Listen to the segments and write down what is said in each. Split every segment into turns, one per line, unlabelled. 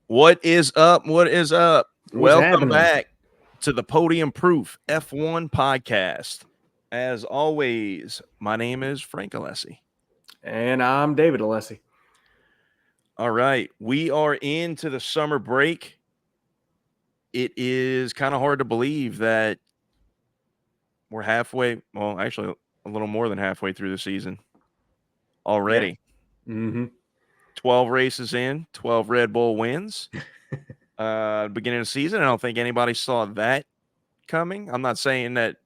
What is up? What is up?
What's
Welcome
happening?
back to the Podium Proof F1 podcast. As always, my name is Frank Alessi.
And I'm David Alessi.
All right, we are into the summer break. It is kind of hard to believe that we're halfway, well, actually, a little more than halfway through the season already.
Mm-hmm.
12 races in, 12 Red Bull wins. Beginning of the season, I don't think anybody saw that coming. I'm not saying that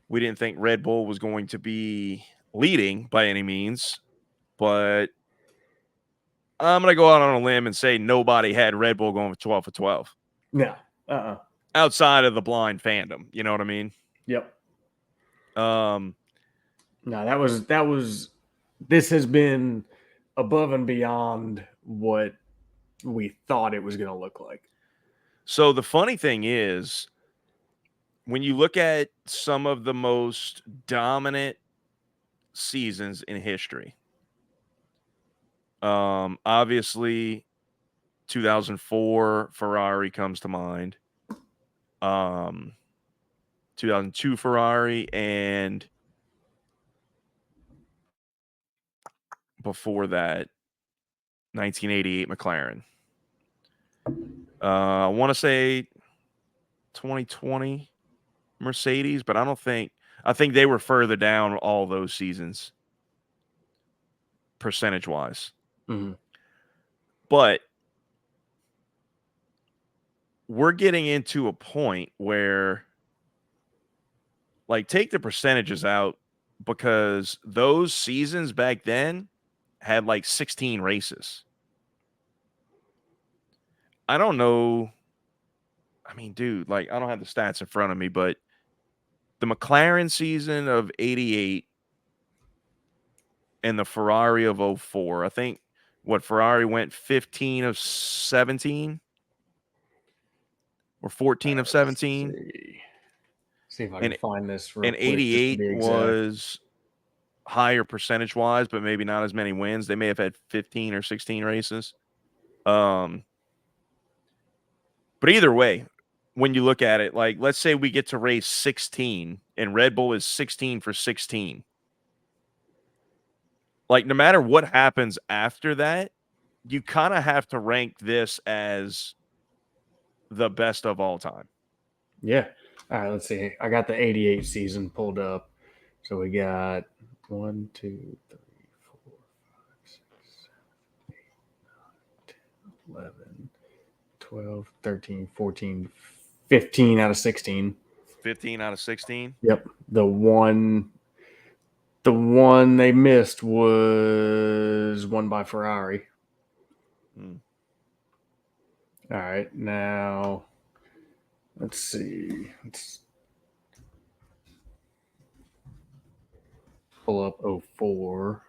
we didn't think Red Bull was going to be leading by any means, but I'm going to go out on a limb and say nobody had Red Bull going for 12 for 12
No.
outside of the blind fandom. You know what I mean?
Yep.
Um,
No, that was this has been above and beyond what we thought it was gonna look like.
so the funny thing is, when you look at some of the most dominant seasons in history, obviously 2004 Ferrari comes to mind. 2002 Ferrari, and before that 1988 McLaren. I want to say 2020 Mercedes, but I think they were further down all those seasons percentage wise.
Mm-hmm.
But we're getting into a point where, like, take the percentages out, because those seasons back then had like 16 races. I don't know. I mean, dude, like, I don't have the stats in front of me, but the McLaren season of 88 and the Ferrari of 04, I think what Ferrari went 15 of 17 or 14 of
Let's
17,
see if I can
and
find this real
and
quick just to
88
be exact.
was higher percentage wise, but maybe not as many wins. They may have had 15 or 16 races. Um, but either way, when you look at it, like, let's say we get to race 16 and Red Bull is 16 for 16. Like, no matter what happens after that, you kind of have to rank this as the best of all time.
Yeah. All right, let's see. I got the 88 season pulled up. So we got 1, 2, 3, 4, 5, 6, 7, 8, 9, 10, 11, 12, 13, 14, 15 out of 16.
15 out of 16.
Yep. The one they missed was won by Ferrari.
Hmm.
All right, now let's see. Let's pull up 04.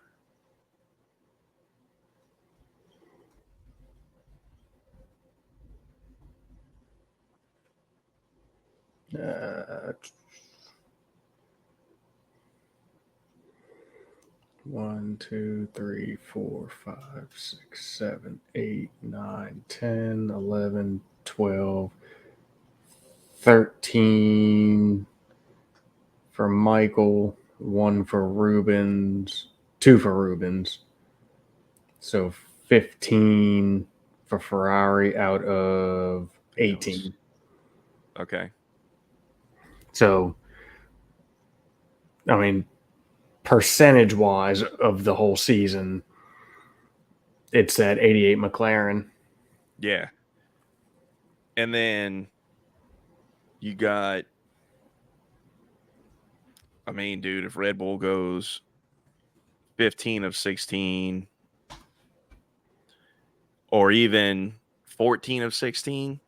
Uh, 1, 2, 3, 4, 5, 6, 7, 8, 9, 10, 11, 12, 13 for Michael, 1 for Rubens, 2 for Rubens. So 15 for Ferrari out of 18.
Okay.
So, I mean, percentage wise of the whole season, it's that 88 McLaren.
Yeah. And then you got, I mean, dude, if Red Bull goes 15 of 16 or even 14 of 16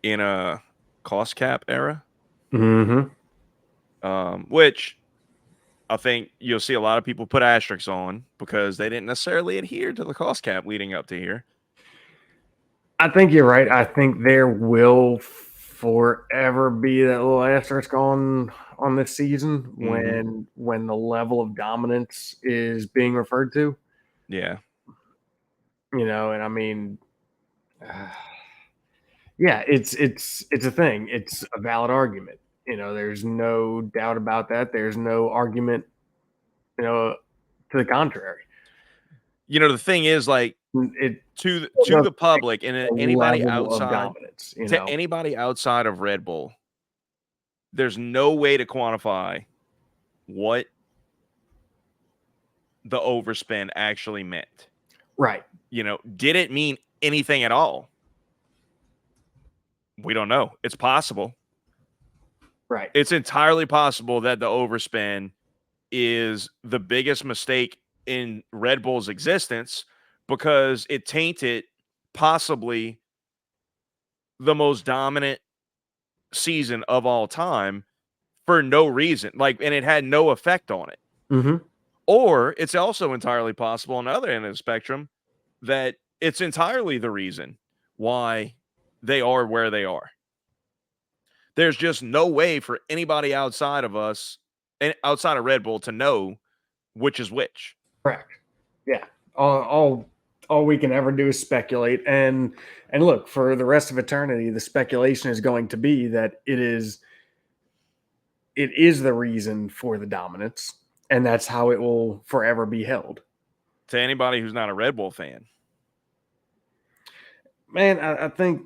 in a cost cap era,
Mm-hmm.
which I think you'll see a lot of people put asterisks on because they didn't necessarily adhere to the cost cap leading up to here.
I think you're right. I think there will forever be that little asterisk on this season when the level of dominance is being referred to.
Yeah.
And I mean, Yeah, it's a thing. It's a valid argument. There's no doubt about that. There's no argument, to the contrary.
The thing is, like,
It
to the public and
a
anybody
level of
outside
dominance,
to anybody outside of Red Bull, there's no way to quantify what the overspend actually meant.
Right.
Did it mean anything at all? We don't know. It's possible.
Right.
It's entirely possible that the overspend is the biggest mistake in Red Bull's existence because it tainted possibly the most dominant season of all time for no reason. And it had no effect on it.
Mm-hmm.
Or it's also entirely possible on the other end of the spectrum that it's entirely the reason why they are where they are. There's just no way for anybody outside of us and outside of Red Bull to know which is which.
Correct. Yeah. All we can ever do is speculate. And look, for the rest of eternity, the speculation is going to be that it is the reason for the dominance, and that's how it will forever be held.
To anybody who's not a Red Bull fan.
Man, I think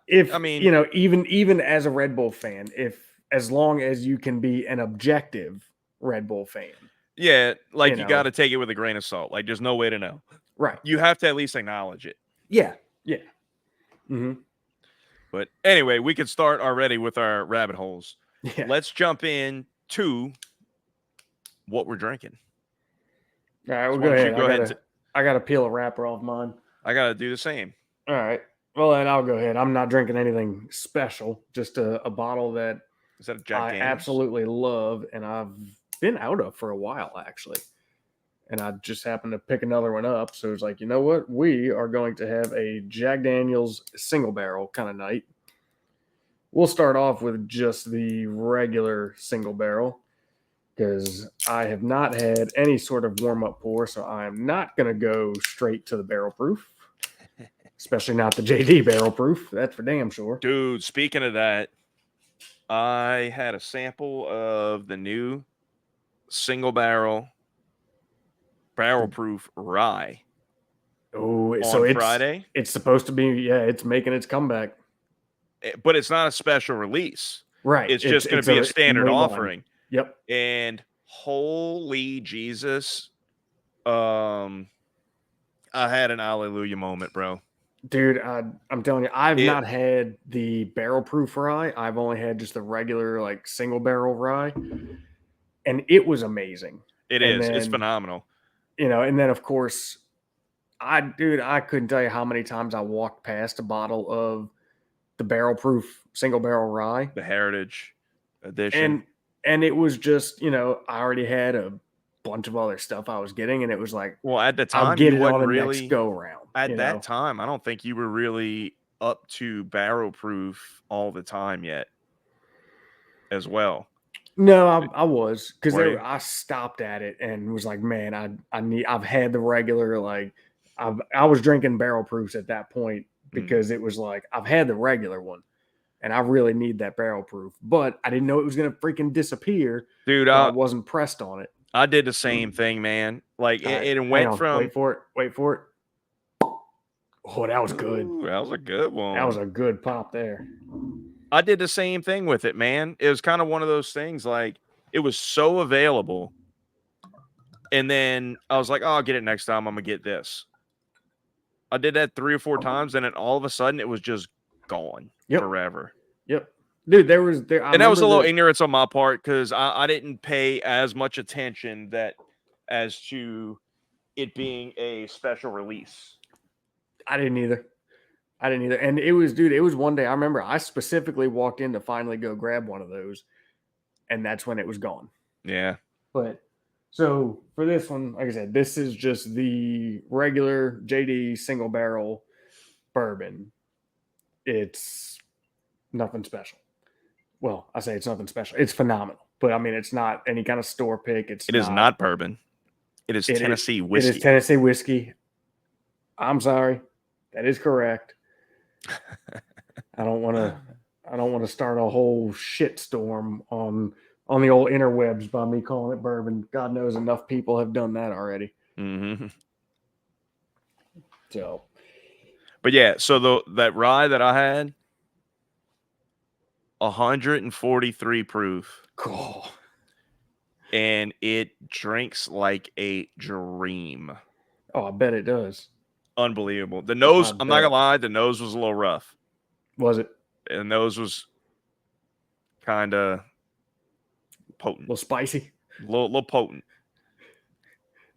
even as a Red Bull fan, as long as you can be an objective Red Bull fan.
Yeah, you got to take it with a grain of salt. There's no way to know.
Right.
You have to at least acknowledge it.
Yeah. Yeah. Mm-hmm.
But anyway, we could start already with our rabbit holes.
Yeah.
Let's jump in to what we're drinking.
All right, well, go ahead. I got to peel a wrapper off mine.
I got to do the same.
All right. Well, then I'll go ahead. I'm not drinking anything special, just a bottle that
is that a Jack Daniels?
I absolutely love, and I've been out of for a while, actually. And I just happened to pick another one up. So it's like, you know what? We are going to have a Jack Daniels single barrel kind of night. We'll start off with just the regular single barrel because I have not had any sort of warm-up pour, so I'm not going to go straight to the barrel proof, especially not the JD barrel proof. That's for damn sure.
Dude, speaking of that, I had a sample of the new single barrel proof rye.
Oh, so it's
Friday.
It's supposed to be, it's making its comeback.
But it's not a special release.
Right.
It's just going to be a standard offering.
Yep.
And holy Jesus. I had an hallelujah moment, bro.
Dude, I'm telling you, I've not had the barrel proof rye. I've only had just the regular, single barrel rye. And it was amazing.
It's phenomenal.
And then, of course, I couldn't tell you how many times I walked past a bottle of the barrel proof single barrel rye.
The Heritage Edition.
And it was just, I already had a bunch of other stuff I was getting, and it was like,
well, at the time,
I'll get it on the next go round.
At that time, I don't think you were really up to barrel proof all the time yet as well.
No, I was, because I stopped at it and was like, man, I've had the regular, I was drinking barrel proofs at that point because it was like, I've had the regular one and I really need that barrel proof, but I didn't know it was going to freaking disappear.
Dude,
I wasn't pressed on it.
I did the same thing, man. It went from.
Wait for it. Oh, that was good.
Ooh, that was a good one.
That was a good pop there.
I did the same thing with it, man. It was kind of one of those things, it was so available. And then I was like, oh, I'll get it next time. I'm going to get this. I did that 3 or 4 times, and then all of a sudden it was just gone forever.
Yep. Dude, that was
a little ignorance on my part because I didn't pay as much attention as to it being a special release.
I didn't either. And it was one day, I remember I specifically walked in to finally go grab one of those, and that's when it was gone.
Yeah.
But so for this one, like I said, this is just the regular JD single barrel bourbon. It's nothing special. Well, I say it's nothing special. It's phenomenal. But, I mean, it's not any kind of store pick. It
is not bourbon. It is Tennessee whiskey.
It is Tennessee whiskey. I'm sorry. That is correct. I don't want to start a whole shitstorm on the old interwebs by me calling it bourbon. God knows enough people have done that already.
Mm-hmm.
So,
But yeah, so that rye that I had, 143 proof,
cool.
and it drinks like a dream.
Oh, I bet it does.
Unbelievable. The nose, I'm not
bet.
gonna lie, the nose was a little rough.
Was it?
And the nose was kind of
A
potent,
little spicy.
little potent.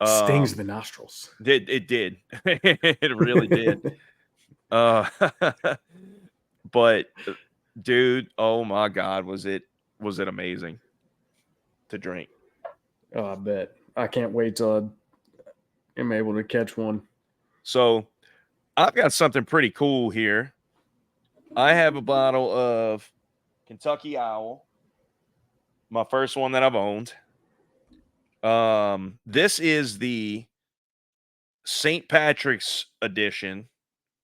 Stings the nostrils.
It did. It really did. But dude, oh my God, was it amazing to drink?
Oh, I bet. I can't wait till I'm able to catch one.
So I've got something pretty cool here. I have a bottle of Kentucky Owl, my first one that I've owned. This is the St. Patrick's edition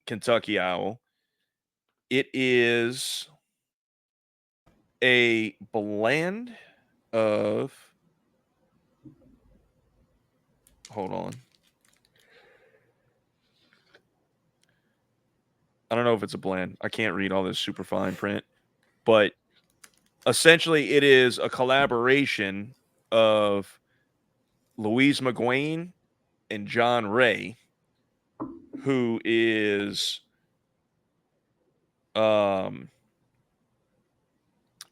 Kentucky Owl. It is a blend of, hold on, I don't know if it's a blend. I can't read all this super fine print, but essentially it is a collaboration of Louise McGuane and John Ray, who is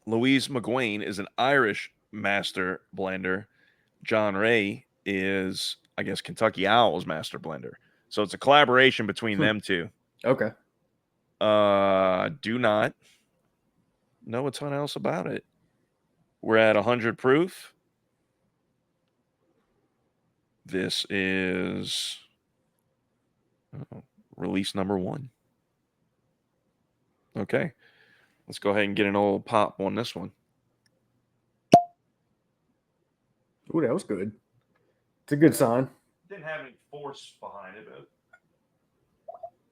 Louise McGuane is an Irish master blender. John Ray is, I guess, Kentucky Owl's master blender. So it's a collaboration between them two.
Okay.
Do not know a ton else about it. We're at 100 proof. This is release number 1. Okay. Let's go ahead and get an old pop on this one.
Ooh, that was good. It's a good sign.
Didn't have any force behind it, but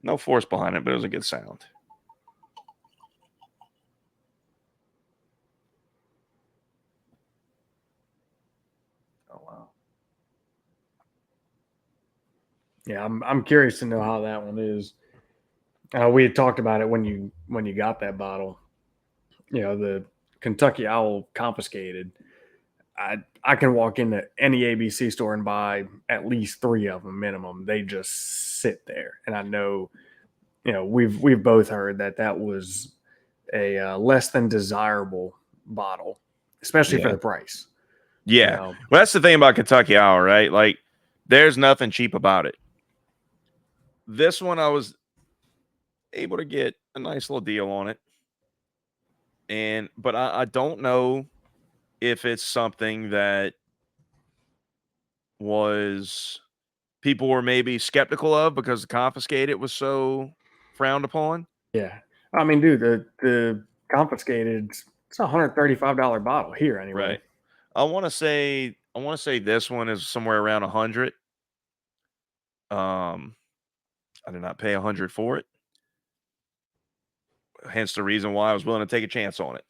no force behind it, but it was a good sound. Oh wow.
Yeah, I'm curious to know how that one is. We had talked about it when you got that bottle. You know, the Kentucky Owl Confiscated. I can walk into any ABC store and buy at least 3 of them minimum. They just sit there, and I know, you know, we've both heard that was a less than desirable bottle, especially for the price.
Yeah.
You know?
Well, that's the thing about Kentucky Owl, right? Like, there's nothing cheap about it. This one, I was able to get a nice little deal on it. But I don't know if it's something that people were maybe skeptical of because the Confiscated was so frowned upon.
Yeah. I mean, dude, the Confiscated, it's a $135 bottle here anyway.
Right. I want to say this one is somewhere around 100. I did not pay 100 for it. Hence the reason why I was willing to take a chance on it.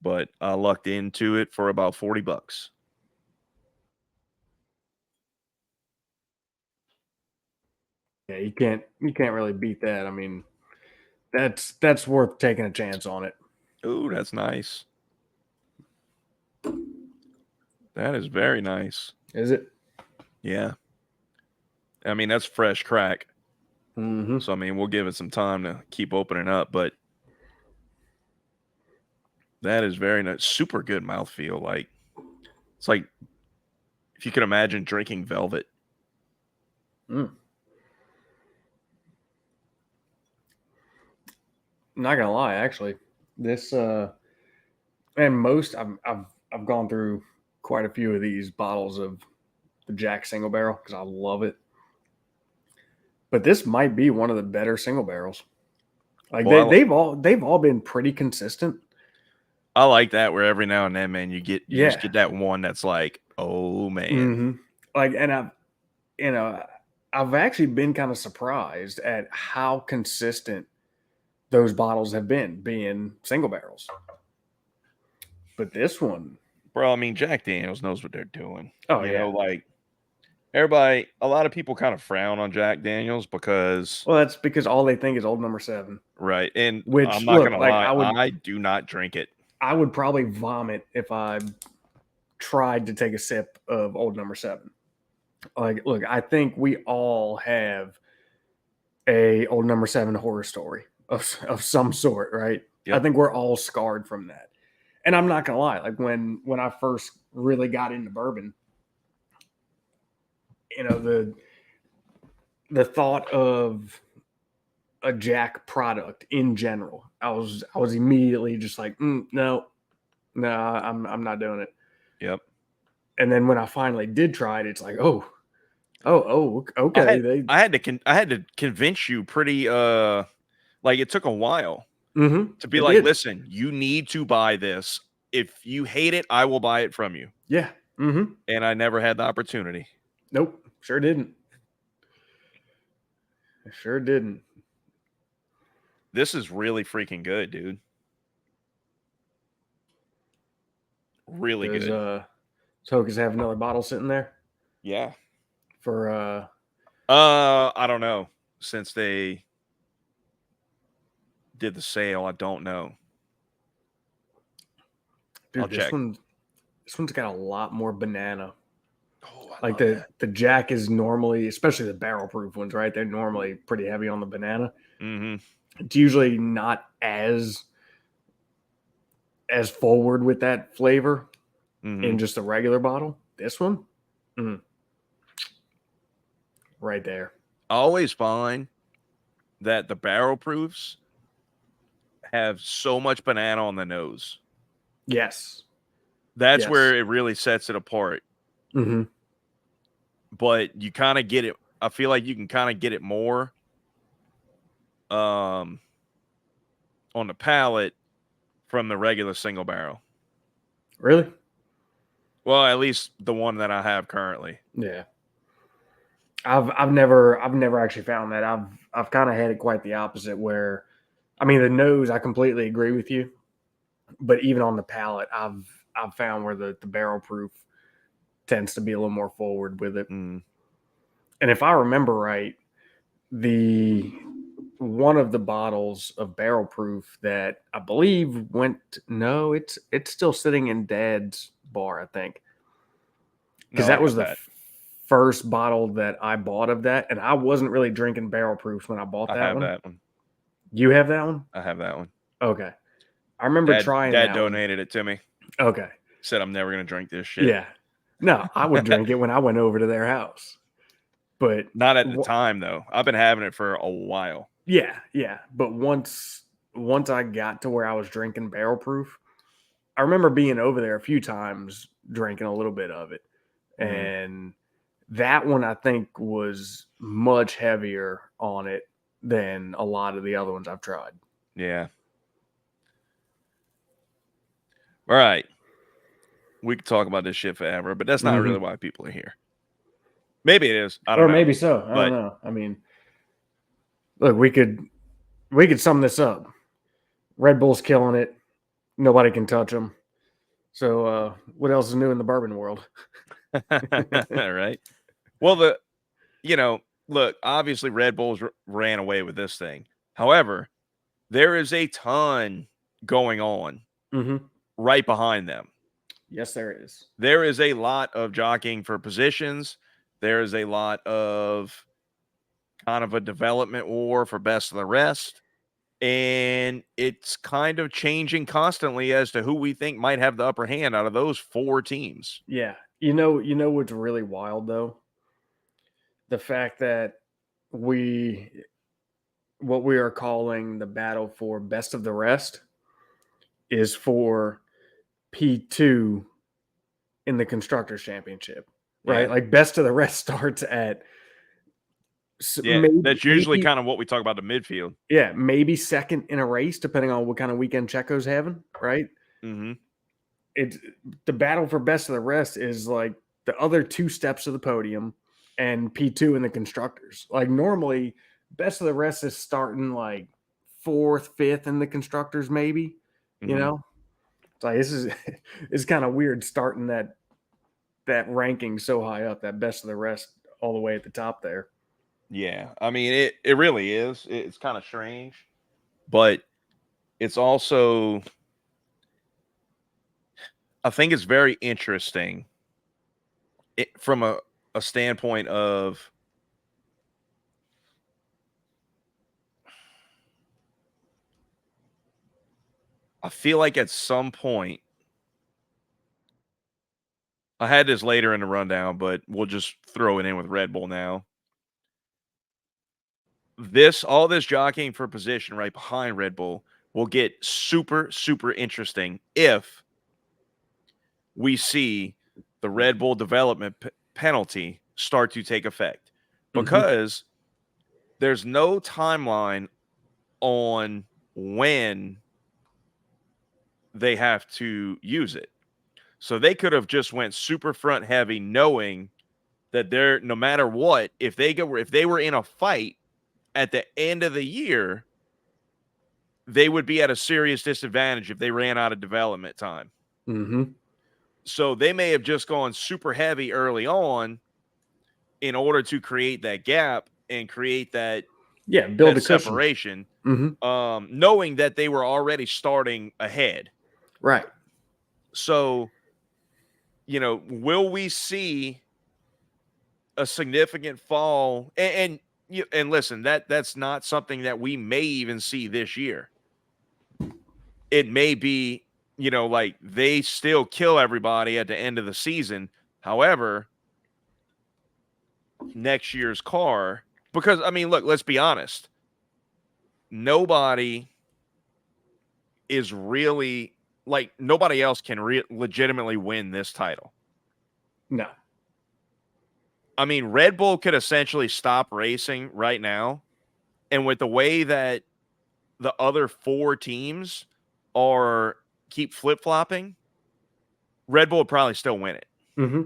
But I lucked into it for about $40.
Yeah, you can't really beat that. I mean, that's worth taking a chance on it.
Ooh, that's nice. That is very nice.
Is it?
Yeah. I mean, that's fresh crack.
Mm-hmm.
So, I mean, we'll give it some time to keep opening up, but that is very nice. Super good mouthfeel. Like, it's like if you could imagine drinking velvet.
Mm. Not gonna lie, actually, this and most I've gone through quite a few of these bottles of the Jack Single Barrel because I love it. But this might be one of the better single barrels. Like they've all been pretty consistent.
I like that where every now and then, man, you just get that one that's like, oh man.
Mm-hmm. Like, and I, you know, I've actually been kind of surprised at how consistent those bottles have been being single barrels. But this one,
Bro, I mean, Jack Daniels knows what they're doing.
oh
You
yeah.
know, like everybody, a lot of people kind of frown on Jack Daniels because,
Well, that's because all they think is Old Number 7.
right? And I'm
Which
not
look
gonna
like
lie, I do not drink it.
I would probably vomit if I tried to take a sip of Old Number 7. Like, look, I think we all have a Old Number 7 horror story of some sort, right? I
Yep.
think we're all scarred from that. And I'm not gonna lie, like when I first really got into bourbon, you know, the thought of a Jack product in general, I was immediately just like, no, I'm not doing it.
Yep.
And then when I finally did try it, it's like, okay.
I had to convince you pretty like it took a while to be
It
like,
did.
listen, you need to buy this. If you hate it, I will buy it from you.
Yeah.
And I never had the opportunity.
Nope. Sure didn't. I sure didn't.
This is really freaking good, dude. Really
Does
good.
Tokus have another bottle sitting there
Yeah.
for
I don't know. Since they did the sale, I don't know.
dude,
I'll check.
This one's got a lot more banana.
Oh,
Like the Jack is normally, especially the barrel proof ones, right? They're normally pretty heavy on the banana.
Mm-hmm.
It's usually not as forward with that flavor
Mm-hmm.
in just a regular bottle. This one, right there.
I always find that the barrel proofs have so much banana on the nose.
Yes.
That's
Yes.
where it really sets it apart.
Mm-hmm.
But you kind of get it. I feel like you can kind of get it more on the palate from the regular single barrel.
Really?
Well, at least the one that I have currently.
Yeah. I've never actually found that. I've kind of had it quite the opposite where, I mean, the nose, I completely agree with you, but even on the palate, I've found where the barrel proof tends to be a little more forward with it.
Mm.
And if I remember right, the one of the bottles of barrel proof that I believe it's still sitting in Dad's bar, I think, because
No, I
that was
got
the
that.
first bottle that I bought of that, and I wasn't really drinking barrel proofs when I bought
I
that
have
one.
that one.
You have that one?
I have that one.
Okay. I remember trying
Dad
that
donated it to me.
one. Okay.
Said I'm never gonna drink this shit.
Yeah. No, I would drink it when I went over to their house. But
Not at the time though. I've been having it for a while.
yeah. But once I got to where I was drinking barrel proof, I remember being over there a few times drinking a little bit of it.
Mhm.
And that one I think was much heavier on it than a lot of the other ones I've tried.
Yeah. All right. We could talk about this shit forever, but that's not really why people are here. Maybe it is. I don't know.
Maybe so. I don't know. I mean, look, we could sum this up. Red Bull's killing it. Nobody can touch them. So, what else is new in the bourbon world?
Right. Well, look, obviously Red Bulls ran away with this thing. However, there is a ton going on right behind them.
Yes, there is.
There is a lot of jockeying for positions. There is a lot of kind of a development war for best of the rest. And it's kind of changing constantly as to who we think might have the upper hand out of those 4 teams.
Yeah. You know what's really wild though? The fact that what we are calling the battle for best of the rest is for P2 in the Constructors Championship, right?
Yeah.
Like best of the rest starts at
that's usually kind of what we talk about the midfield.
Yeah, maybe second in a race, depending on what kind of weekend Checo's having, right?
Mm-hmm.
It's the battle for best of the rest is like the other 2 steps of the podium and P2 in the constructors. Like normally, best of the rest is starting like fourth, fifth in the constructors, maybe. You
Mhm.
know, it's like this is it's kind of weird starting that ranking so high up, that best of the rest all the way at the top there.
Yeah, I mean it really is. It's kind of strange, but it's also I think it's very interesting from a standpoint of I feel like at some point I had this later in the rundown, but we'll just throw it in with Red Bull now. All this jockeying for position right behind Red Bull will get super, super interesting if we see the Red Bull development penalty start to take effect because there's no timeline on when they have to use it. So they could have just went super front heavy knowing that they're no matter what, if they were in a fight at the end of the year, they would be at a serious disadvantage if they ran out of development time.
Mm-hmm.
So they may have just gone super heavy early on in order to create that gap and create that
Yeah, build a cushion.
separation,
Mm-hmm.
knowing that they were already starting ahead.
Right.
So, will we see a significant fall? And listen, that's not something that we may even see this year. It may be, like they still kill everybody at the end of the season. However, next year's car, because I mean, look, let's be honest. Nobody is really like nobody else can legitimately win this title.
No.
I mean, Red Bull could essentially stop racing right now. And with the way that the other 4 teams keep flip-flopping, Red Bull would probably still win it.
Mm-hmm.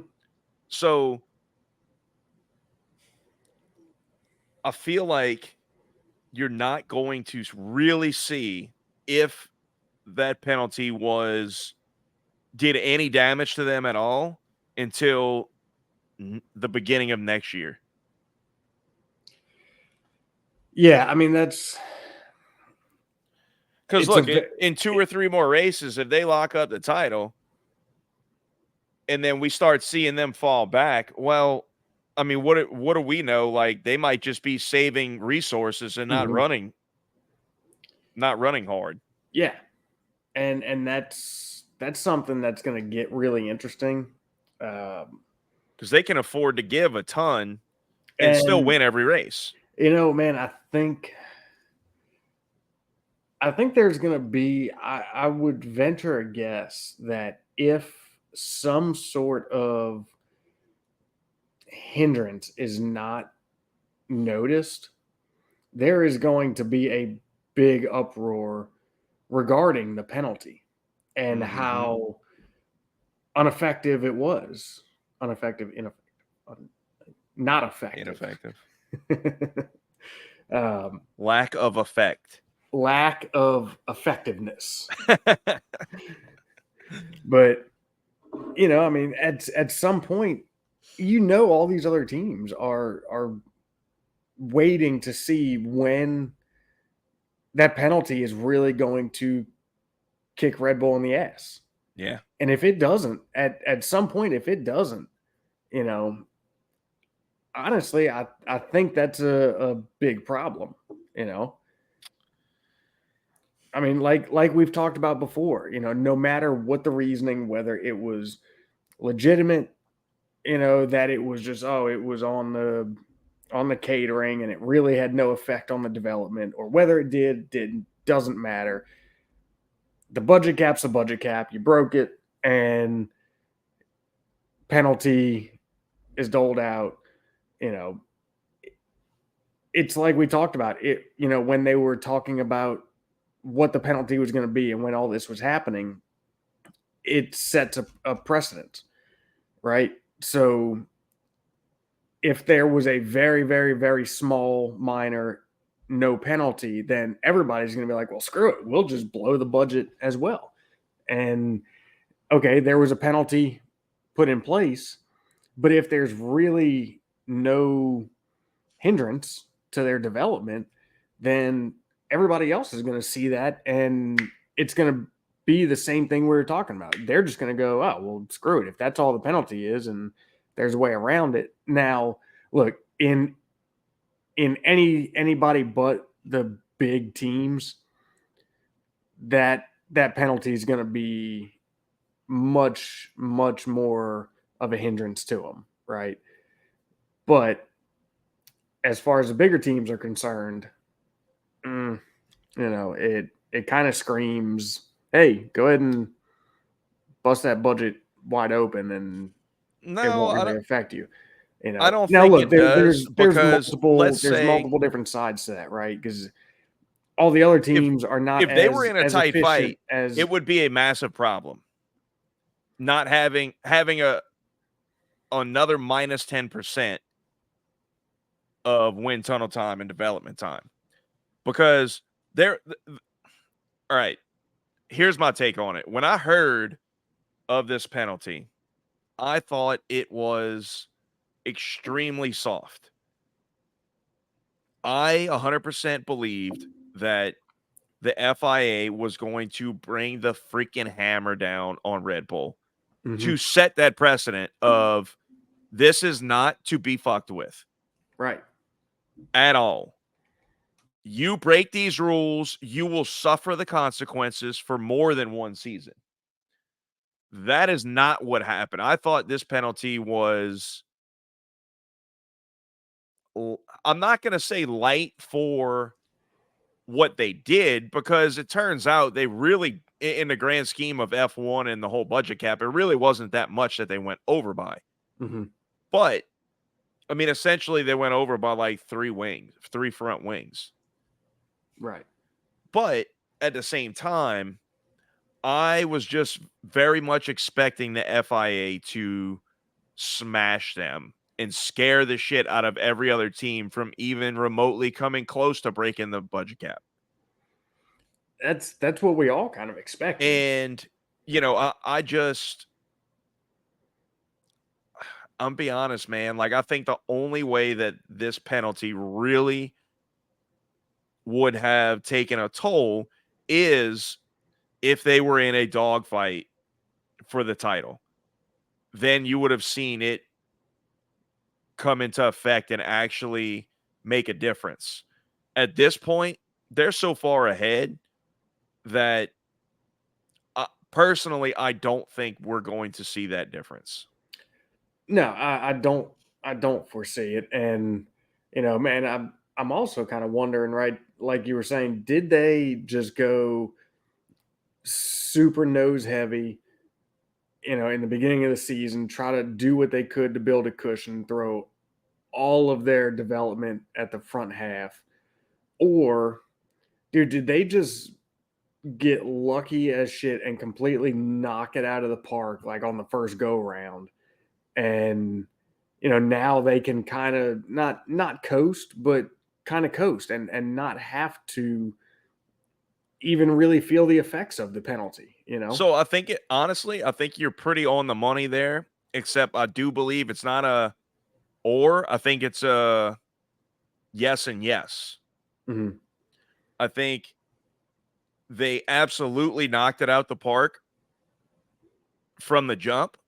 So I feel like you're not going to really see if that penalty did any damage to them at all until the beginning of next year.
Yeah, I mean that's
Because look, in 2 or 3 more races, if they lock up the title, and then we start seeing them fall back, well, I mean, what do we know? Like they might just be saving resources and not running hard.
Yeah, and that's something that's going to get really interesting.
Because they can afford to give a ton and still
And
win every race.
Man, I think there's going to be. I would venture a guess that if some sort of hindrance is not noticed, there is going to be a big uproar regarding the penalty and how ineffective it was. Ineffective, not effective.
Ineffective. Lack of effect.
Lack of effectiveness. But I mean, at some point, all these other teams are waiting to see when that penalty is really going to kick Red Bull in the ass.
Yeah.
And if it doesn't, at some point, if it doesn't, honestly, I think that's a big problem, I mean, like we've talked about before, no matter what the reasoning, whether it was legitimate, that it was just, it was on the catering and it really had no effect on the development, or whether it didn't, doesn't matter. The budget cap's a budget cap. You broke it, and penalty is doled out. It's like we talked about it, when they were talking about what the penalty was going to be and when all this was happening, it sets a precedent, right? So if there was a very, very, very small, minor, no penalty, then everybody's going to be like, well, screw it. We'll just blow the budget as well. And okay, there was a penalty put in place, but if there's really no hindrance to their development, then everybody else is going to see that, and it's going to be the same thing we were talking about. They're just going to go, oh, well, screw it. If that's all the penalty is, and there's a way around it. Now, look, in anybody but the big teams, that penalty is going to be much more of a hindrance to them, right? But as far as the bigger teams are concerned, it kind of screams, hey, go ahead and bust that budget wide open, and it
No,
won't
I
really
don't.
affect you.
I don't
Now
think
look,
it does
there's
because let's say
multiple different sides to that, right? Because all the other teams are not
if they were in a
as
tight
efficient
fight,
as
it would be a massive problem. Not having another minus 10% of wind tunnel time and development time, because all right, here's my take on it. When I heard of this penalty, I thought it was extremely soft. I 100% believed that the FIA was going to bring the freaking hammer down on Red Bull to set that precedent of this is not to be fucked with.
Right.
At all. You break these rules, you will suffer the consequences for more than one season. That is not what happened. I thought this penalty was, I'm not going to say light for what they did, because it turns out they really, in the grand scheme of F1 and the whole budget cap, it really wasn't that much that they went over by. But I mean, essentially they went over by like 3 front wings.
Right.
But at the same time, I was just very much expecting the FIA to smash them and scare the shit out of every other team from even remotely coming close to breaking the budget cap.
That's what we all kind of expected.
And, I'm be honest, man. Like, I think the only way that this penalty really would have taken a toll is if they were in a dogfight for the title. Then you would have seen it come into effect and actually make a difference. At this point, they're so far ahead that personally, I don't think we're going to see that difference.
No, I don't foresee it. And man, I'm also kind of wondering, right? Like you were saying, did they just go super nose heavy, in the beginning of the season, try to do what they could to build a cushion, throw all of their development at the front half? Or, dude, did they just get lucky as shit and completely knock it out of the park, like on the first go round? And now they can kind of not coast, but kind of coast, and not have to even really feel the effects of the penalty.
So I think I think you're pretty on the money there, except I do believe it's not a or. I think it's a yes and yes. I think they absolutely knocked it out the park from the jump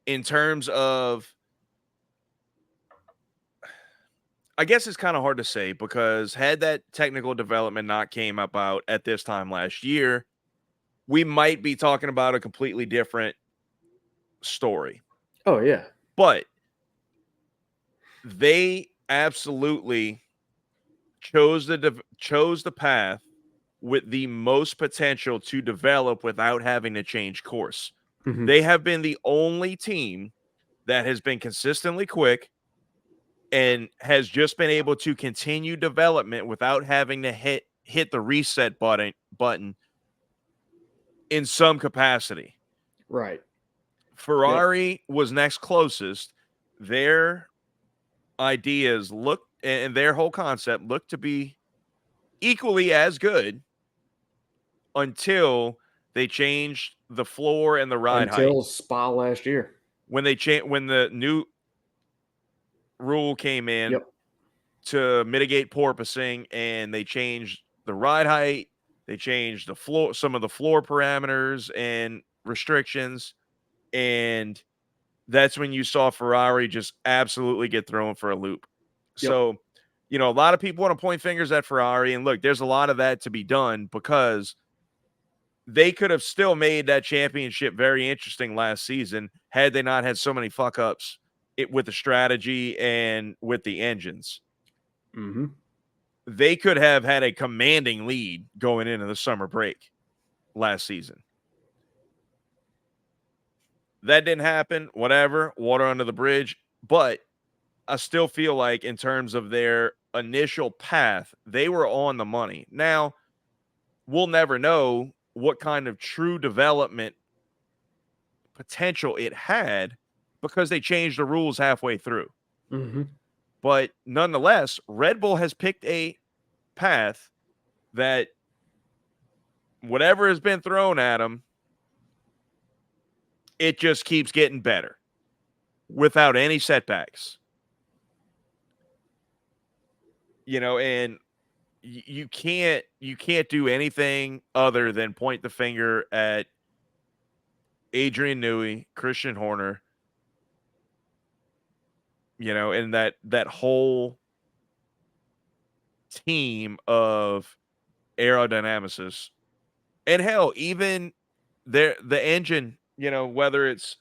in terms of, I guess it's kind of hard to say, because had that technical development not came about at this time last year, we might be talking about a completely different story.
Oh yeah.
But they absolutely chose the path with the most potential to develop without having to change course. They have been the only team that has been consistently quick and has just been able to continue development without having to hit the reset button in some capacity.
Right.
Ferrari was next closest. Their ideas look, and their whole concept looked to be equally as good until they changed the floor and the ride height.
Until Spa last year.
When the new rule came in
Yep.
to mitigate porpoising, and they changed the ride height, they changed the floor, some of the floor parameters and restrictions, and that's when you saw Ferrari just absolutely get thrown for a loop.
Yep.
So, a lot of people want to point fingers at Ferrari, and look, there's a lot of that to be done because they could have still made that championship very interesting last season had they not had so many fuck ups with the strategy and with the engines.
Mm-hmm.
They could have had a commanding lead going into the summer break last season. That didn't happen. Whatever, water under the bridge. But I still feel like, in terms of their initial path, they were on the money. Now, we'll never know what kind of true development potential it had because they changed the rules halfway through.
Mm-hmm.
But nonetheless, Red Bull has picked a path that, whatever has been thrown at them, it just keeps getting better without any setbacks. And you can't do anything other than point the finger at Adrian Newey, Christian Horner, and that whole team of aerodynamicists. And hell, even the engine, whether it's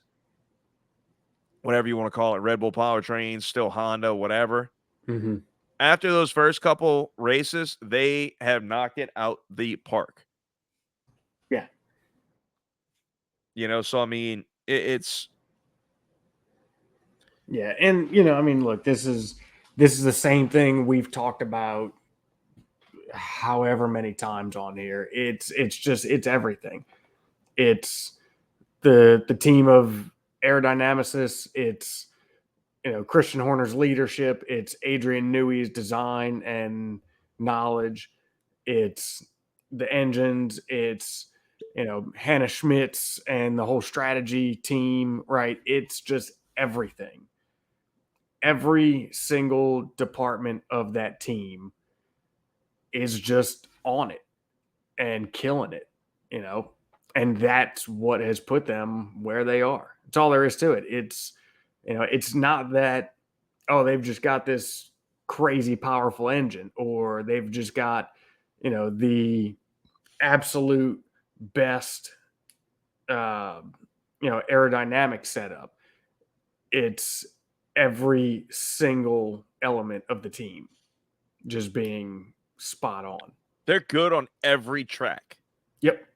whatever you want to call it, Red Bull powertrains, still Honda, whatever.
Mm-hmm.
After those first couple races, they have knocked it out the park.
Yeah.
So I mean, it's
Yeah, and I mean, look, this is the same thing we've talked about however many times on here. It's everything. It's the team of aerodynamicists. It's Christian Horner's leadership. It's Adrian Newey's design and knowledge. It's the engines. It's Hannah Schmitz and the whole strategy team. Right? It's just everything. Every single department of that team is just on it and killing it, and that's what has put them where they are. It's all there is to it. It's not that, oh, they've just got this crazy powerful engine, or they've just got, the absolute best, aerodynamic setup. It's every single element of the team just being spot on.
They're good on every track.
Yep.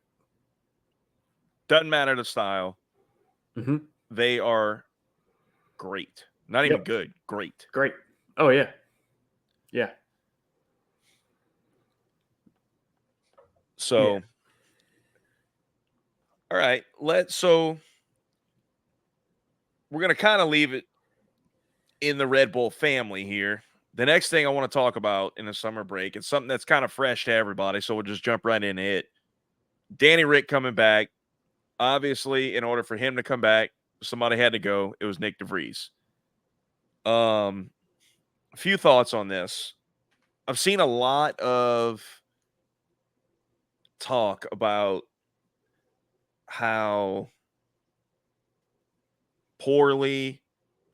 Doesn't matter the style.
Mm-hmm.
They are great. Not even good. Great.
Great. Oh, yeah. Yeah.
So,
yeah.
All right. So we're going to kind of leave it in the Red Bull family here. The next thing I want to talk about in the summer break, it's something that's kind of fresh to everybody, so we'll just jump right into it. Danny Rick coming back. Obviously, in order for him to come back, somebody had to go. It was Nick DeVries. A few thoughts on this. I've seen a lot of talk about how poorly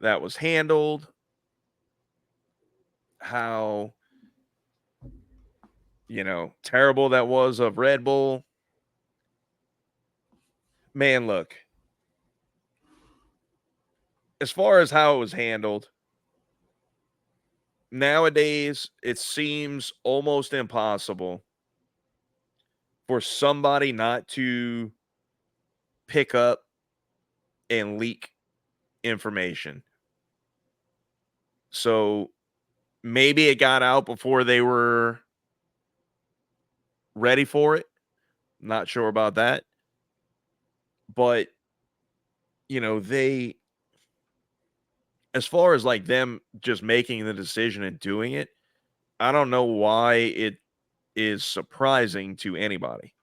that was handled, how terrible that was of Red Bull. Man, look, as far as how it was handled, nowadays it seems almost impossible for somebody not to pick up and leak information. So maybe it got out before they were ready for it. Not sure about that. But, they as far as like them just making the decision and doing it, I don't know why it is surprising to anybody.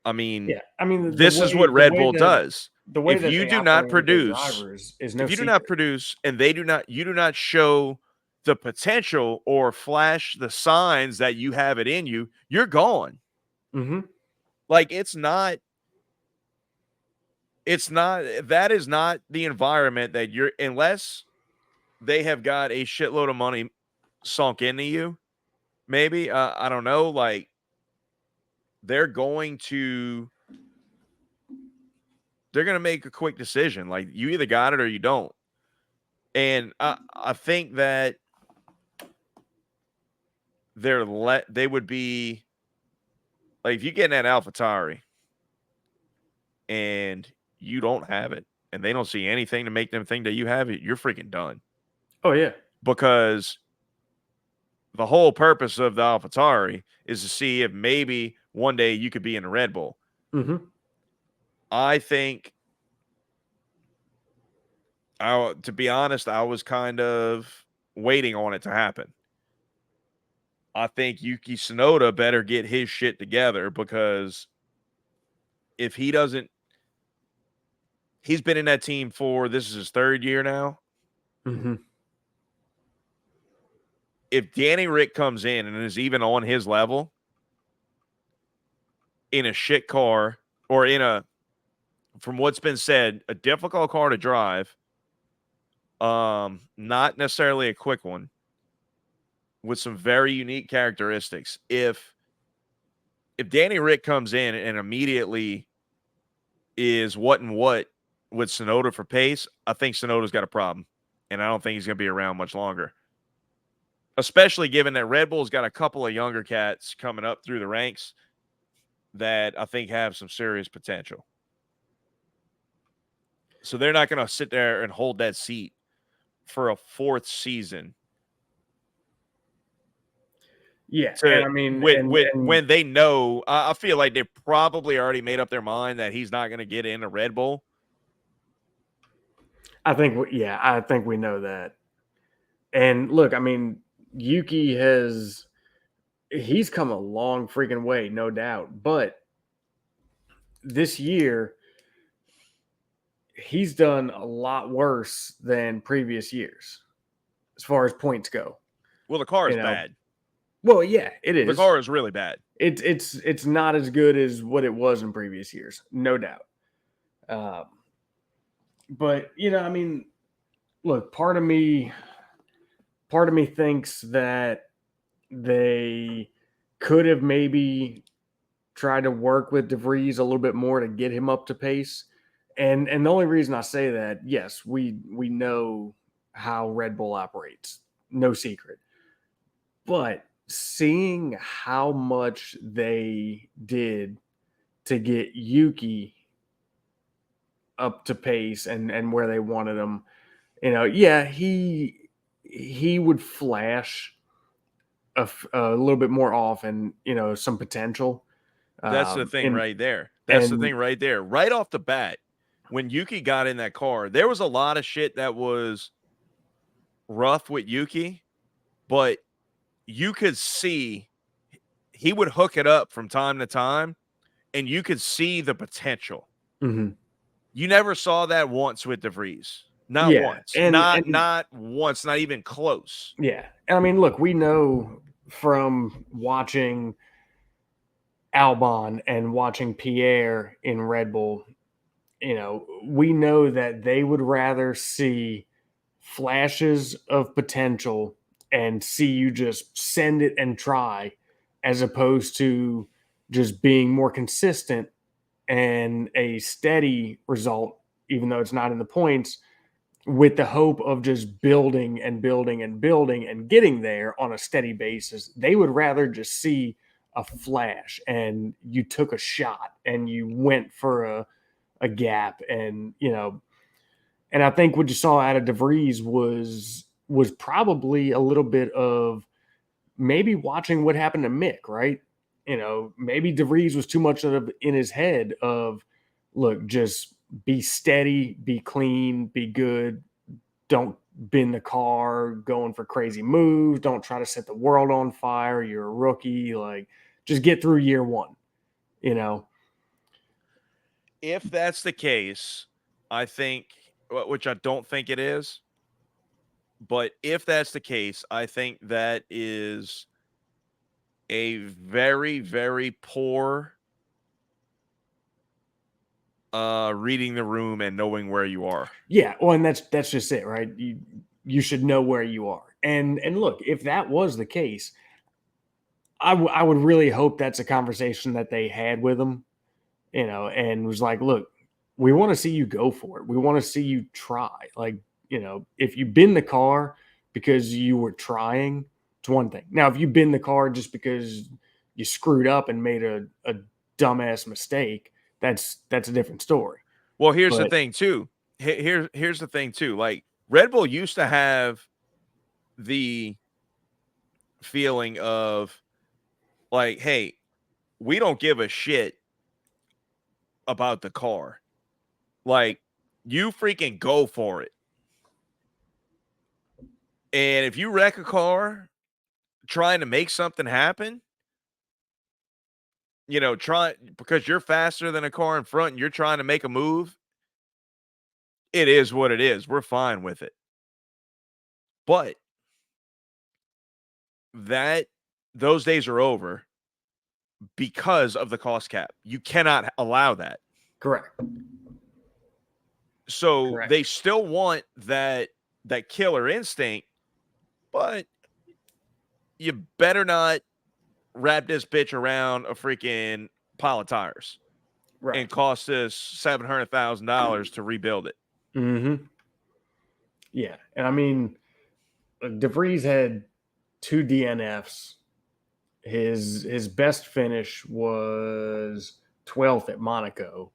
I mean,
Yeah, I mean
this is what Red Bull
that
does.
the way
If
that
you
they
do not
operate with their
produce,
drivers is no
if you do not
secret.
produce and you do not show the potential or flash the signs that you have it in you, you're gone.
Mm-hmm.
Like that is not the environment that you're, unless they have got a shitload of money sunk into you. Maybe I don't know. Like they're going to make a quick decision. Like you either got it or you don't. And I think that they would be like, if you get in that AlphaTauri and you don't have it, and they don't see anything to make them think that you have it, you're freaking done.
Oh yeah,
Because the whole purpose of the AlphaTauri is to see if maybe one day you could be in a Red Bull.
mm-hmm.
I think, to be honest, I was kind of waiting on it to happen. I think Yuki Tsunoda better get his shit together, because if he doesn't, he's been in that team for, this is his third year now.
Mm-hmm.
If Danny Rick comes in and is even on his level in a shit car, or in a, from what's been said, a difficult car to drive, not necessarily a quick one, with some very unique characteristics. If Danny Rick comes in and immediately is what with Tsunoda for pace, I think Tsunoda's got a problem, and I don't think he's going to be around much longer. Especially given that Red Bull's got a couple of younger cats coming up through the ranks that I think have some serious potential. So they're not going to sit there and hold that seat for a fourth season.
Yeah, and I mean,
when they know, I feel like they probably already made up their mind that he's not going to get in a Red Bull.
I think we know that. And look, I mean, Yuki he's come a long freaking way, no doubt. But this year, he's done a lot worse than previous years as far as points go.
Well, the car is bad.
Well, yeah, it is.
The car is really bad.
It's not as good as what it was in previous years, no doubt. But I mean, look, part of me thinks that they could have maybe tried to work with DeVries a little bit more to get him up to pace. And the only reason I say that, yes, we know how Red Bull operates, no secret. But seeing how much they did to get Yuki up to pace and where they wanted him, yeah, he would flash a little bit more often, some potential.
That's the thing right there. That's the thing right there. Right off the bat, when Yuki got in that car, there was a lot of shit that was rough with Yuki, but you could see he would hook it up from time to time, and you could see the potential.
Mm-hmm.
You never saw that once with DeVries. Not once. Not once, not even close.
Yeah. I mean, look, we know from watching Albon and watching Pierre in Red Bull, we know that they would rather see flashes of potential and see you just send it and try, as opposed to just being more consistent and a steady result, even though it's not in the points, with the hope of just building and building and building and getting there on a steady basis. They would rather just see a flash and you took a shot and you went for a gap, and and I think what you saw out of DeVries was probably a little bit of maybe watching what happened to Mick, right? Maybe DeVries was too much in his head of, look, just be steady, be clean, be good, don't bend the car going for crazy moves. Don't try to set the world on fire. You're a rookie. Like, just get through year one, you know?
If that's the case, I think, which I don't think it is, but if that's the case, I think that is a very, very poor reading the room and knowing where you are.
Yeah. Well, and that's just it, right? You should know where you are. And look, if that was the case, I would really hope that's a conversation that they had with him, and was like, look, we want to see you go for it. We want to see you try. Like, if you bend the car because you were trying, it's one thing. Now, if you bend the car just because you screwed up and made a dumbass mistake, that's a different story.
Well, here's the
But
thing too. Here's the thing too. Like Red Bull used to have the feeling of like, hey, we don't give a shit about the car. Like, you freaking go for it. And if you wreck a car trying to make something happen, try because you're faster than a car in front and you're trying to make a move, it is what it is. We're fine with it. But those days are over because of the cost cap. You cannot allow that.
correct.
So
Correct.
they still want that killer instinct, but you better not wrap this bitch around a freaking pile of tires
Right.
and cost us $700,000 to rebuild it.
Mm-hmm. Yeah. And I mean, DeVries had 2 DNFs. His best finish was 12th at Monaco.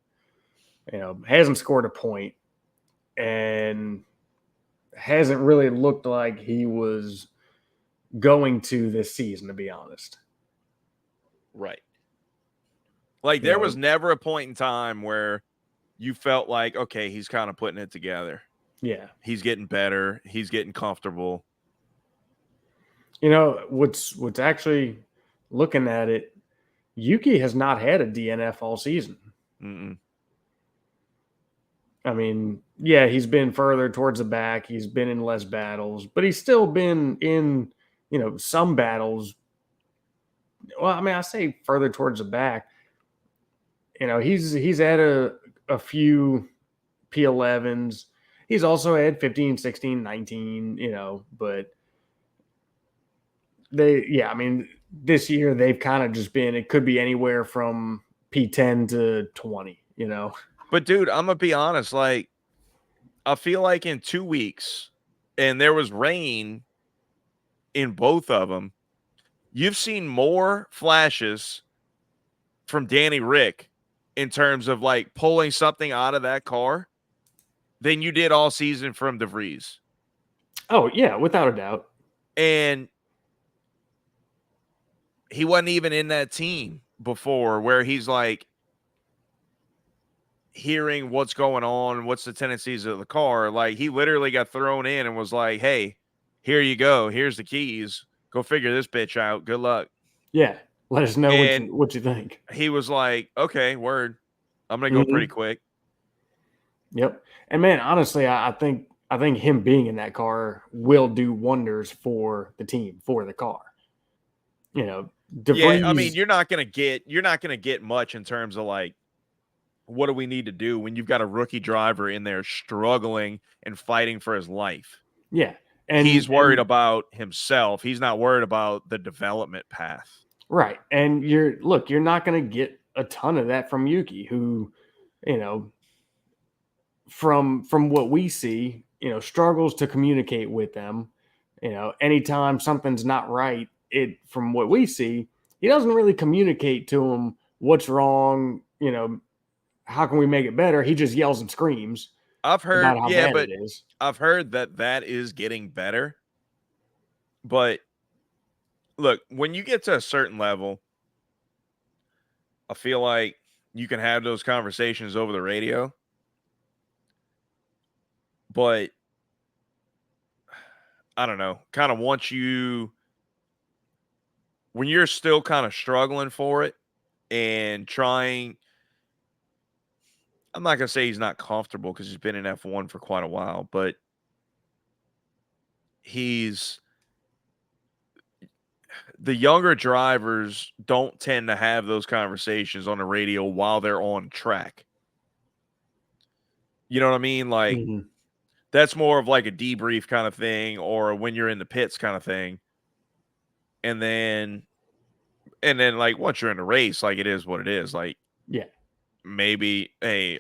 Hasn't scored a point and hasn't really looked like he was going to this season, to be honest.
Right. Like there was never a point in time where you felt like, okay, he's kind of putting it together.
Yeah.
He's getting better. He's getting comfortable.
What's actually, looking at it, Yuki has not had a DNF all season.
Mm-mm.
I mean, yeah, he's been further towards the back. He's been in less battles, but he's still been in, some battles. Well, I mean, I say further towards the back. He's had a few P11s. He's also had 15, 16, 19, but I mean, this year they've kind of just been, it could be anywhere from P10 to 20,
But dude, I'm going to be honest. Like, I feel like in 2 weeks, and there was rain in both of them, you've seen more flashes from Danny Rick in terms of like pulling something out of that car than you did all season from DeVries.
Oh, yeah, without a doubt.
And he wasn't even in that team before where he's like hearing what's going on, what's the tendencies of the car. Like he literally got thrown in and was like, hey, here you go. Here's the keys. Go figure this bitch out. Good luck.
Yeah. Let us know
And
what you think.
he was like, okay, word. I'm going to go pretty quick.
Yep. And man, honestly, I think him being in that car will do wonders for the team, for the car. DeVries,
Yeah, I mean, you're not going to get much in terms of like what do we need to do when you've got a rookie driver in there struggling and fighting for his life?
Yeah. And
he's worried about himself. He's not worried about the development path.
Right. And you're not going to get a ton of that from Yuki, who, from what we see, struggles to communicate with them. Anytime something's not right, from what we see, he doesn't really communicate to them what's wrong, how can we make it better? He just yells and screams.
I've heard,
about how bad it is.
I've heard that is getting better. But look, when you get to a certain level, I feel like you can have those conversations over the radio. But I don't know, kind of wants you when you're still kind of struggling for it and trying. I'm not gonna say he's not comfortable because he's been in F1 for quite a while, but he's the younger drivers don't tend to have those conversations on the radio while they're on track. You know what I mean? Like
Mhm.
that's more of like a debrief kind of thing or when you're in the pits kind of thing. And then like once you're in the race, like it is what it is. Like
Yeah.
maybe, hey,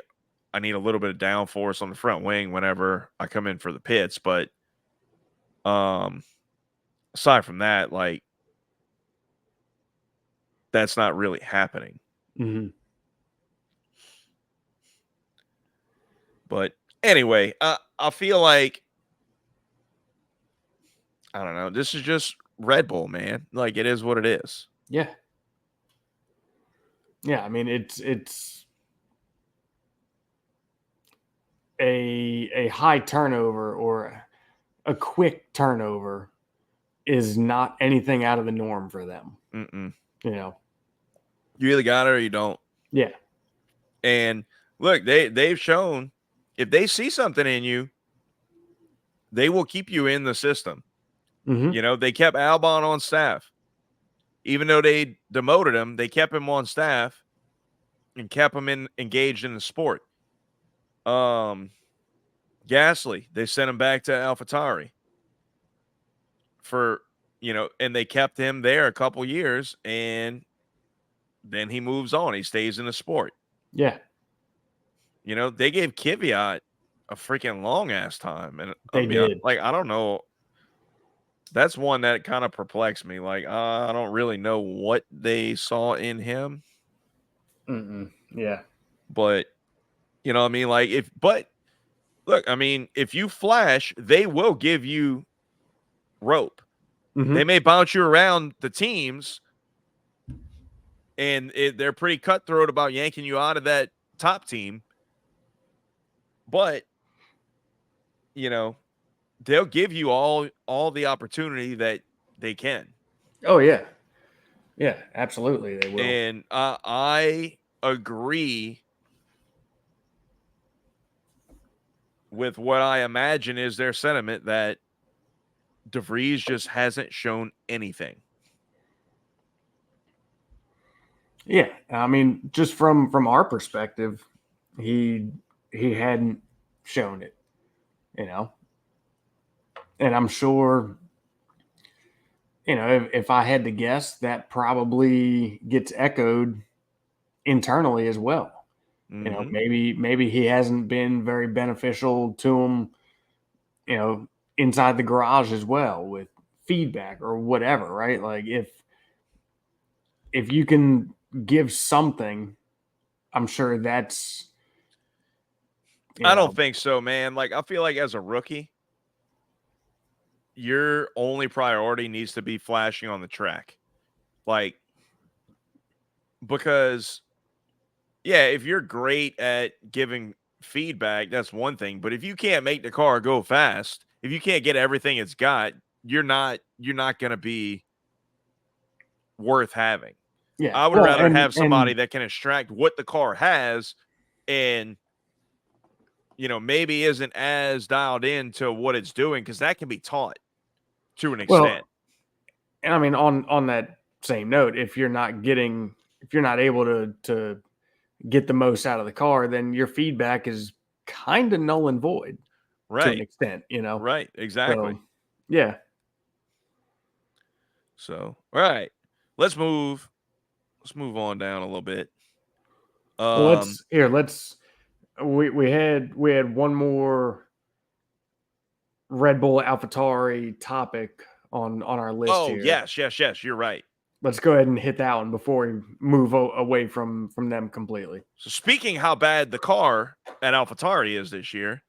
I need a little bit of downforce on the front wing whenever I come in for the pits, but aside from that, like that's not really happening.
Mhm.
But anyway, I feel like I don't know. This is just Red Bull, man. Like it is what it is.
Yeah. Yeah. I mean, it's a high turnover or a quick turnover is not anything out of the norm for them.
Mm-mm.
You know.
You either got it or you don't.
Yeah.
And look, they've shown if they see something in you, they will keep you in the system.
Hmm.
You know, they kept Albon on staff. Even though they demoted him, they kept him on staff and kept him engaged in the sport. Gasly, they sent him back to AlphaTauri for, and they kept him there a couple years and then he moves on. He stays in the sport.
Yeah.
They gave Kvyat a freaking long ass time. And
They did.
like, I don't know. That's one that kind of perplexed me. Like, I don't really know what they saw in him,
Mm-mm. Yeah.
but you know what I mean? Like, look, I mean, if you flash, they will give you rope.
Hmm.
They may bounce you around the teams, and they're pretty cutthroat about yanking you out of that top team. But, they'll give you all the opportunity that they can.
Oh yeah. Yeah. Absolutely, they will.
And I agree with what I imagine is their sentiment that DeVries just hasn't shown anything.
Yeah, I mean, just from our perspective, he hadn't shown it, you know. And I'm sure, if I had to guess, that probably gets echoed internally as well.
Mm-hmm.
Maybe he hasn't been very beneficial to him, inside the garage as well with feedback or whatever, right? Like if you can give something, I'm sure that's
I don't think so, man. Like, I feel like as a rookie, your only priority needs to be flashing on the track. Like, because, yeah, if you're great at giving feedback, that's one thing. But if you can't make the car go fast, if you can't get everything it's got, you're not going to be worth having.
Yeah.
I would
Well,
rather have somebody
and
that can extract what the car has and maybe isn't as dialed in to what it's doing because that can be taught to an extent.
well, and I mean on that same note, if you're not able to get the most out of the car, then your feedback is kind of null and void to an
Right.
extent,
Right. Exactly.
So, yeah.
So, all right. Let's move on down a little bit.
Well, we had one more Red Bull AlphaTauri topic on our list
Oh,
here.
yes, you're right.
Let's go ahead and hit that one before we move away from them completely.
So speaking how bad the car at AlphaTauri is this year,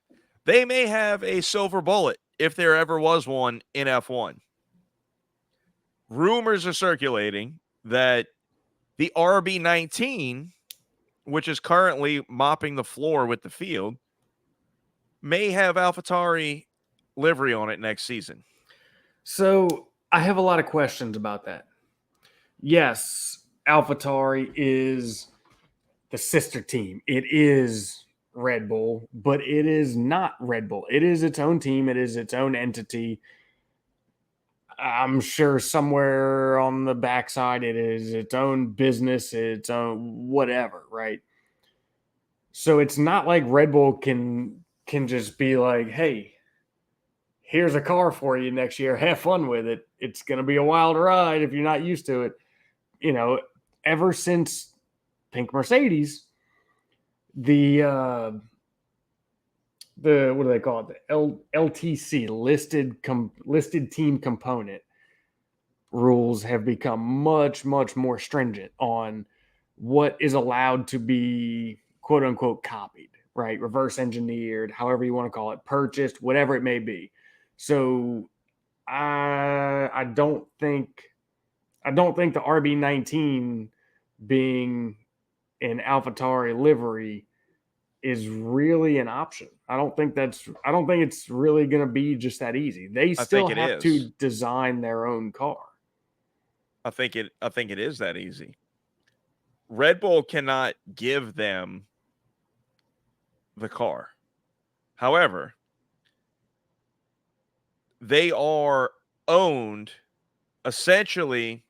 they may have a silver bullet if there ever was one in F1. Rumors are circulating that the RB19, which is currently mopping the floor with the field, may have AlphaTauri livery on it next season.
So I have a lot of questions about that. Yes, AlphaTauri is the sister team. It is Red Bull, but it is not Red Bull. It is its own team. It is its own entity. I'm sure somewhere on the backside, it is its own business, its own whatever, right? So it's not like Red Bull can just be like, "Hey, here's a car for you next year. Have fun with it. It's going to be a wild ride if you're not used to it." You know, ever since Pink Mercedes, the what do they call it? The LTC listed team component rules have become much more stringent on what is allowed to be quote unquote copied, right? Reverse engineered, however you want to call it, purchased, whatever it may be. So I don't think the RB19 being an AlphaTauri livery is really an option. I don't think it's really going to be just that easy. They
I
still
think it
have to
is.
design their own car.
I think it is that easy. Red Bull cannot give them the car. However, they are owned essentially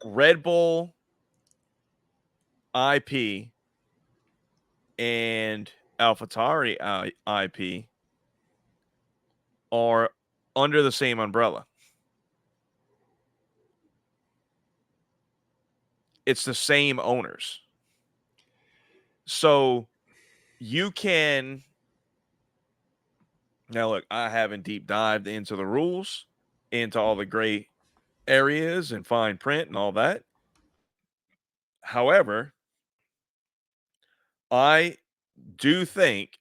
Red Bull IP and AlphaTauri IP are under the same umbrella. It's the same owners. So you can now look, I haven't deep dived into the rules, into all the gray areas and fine print and all that. However, I do think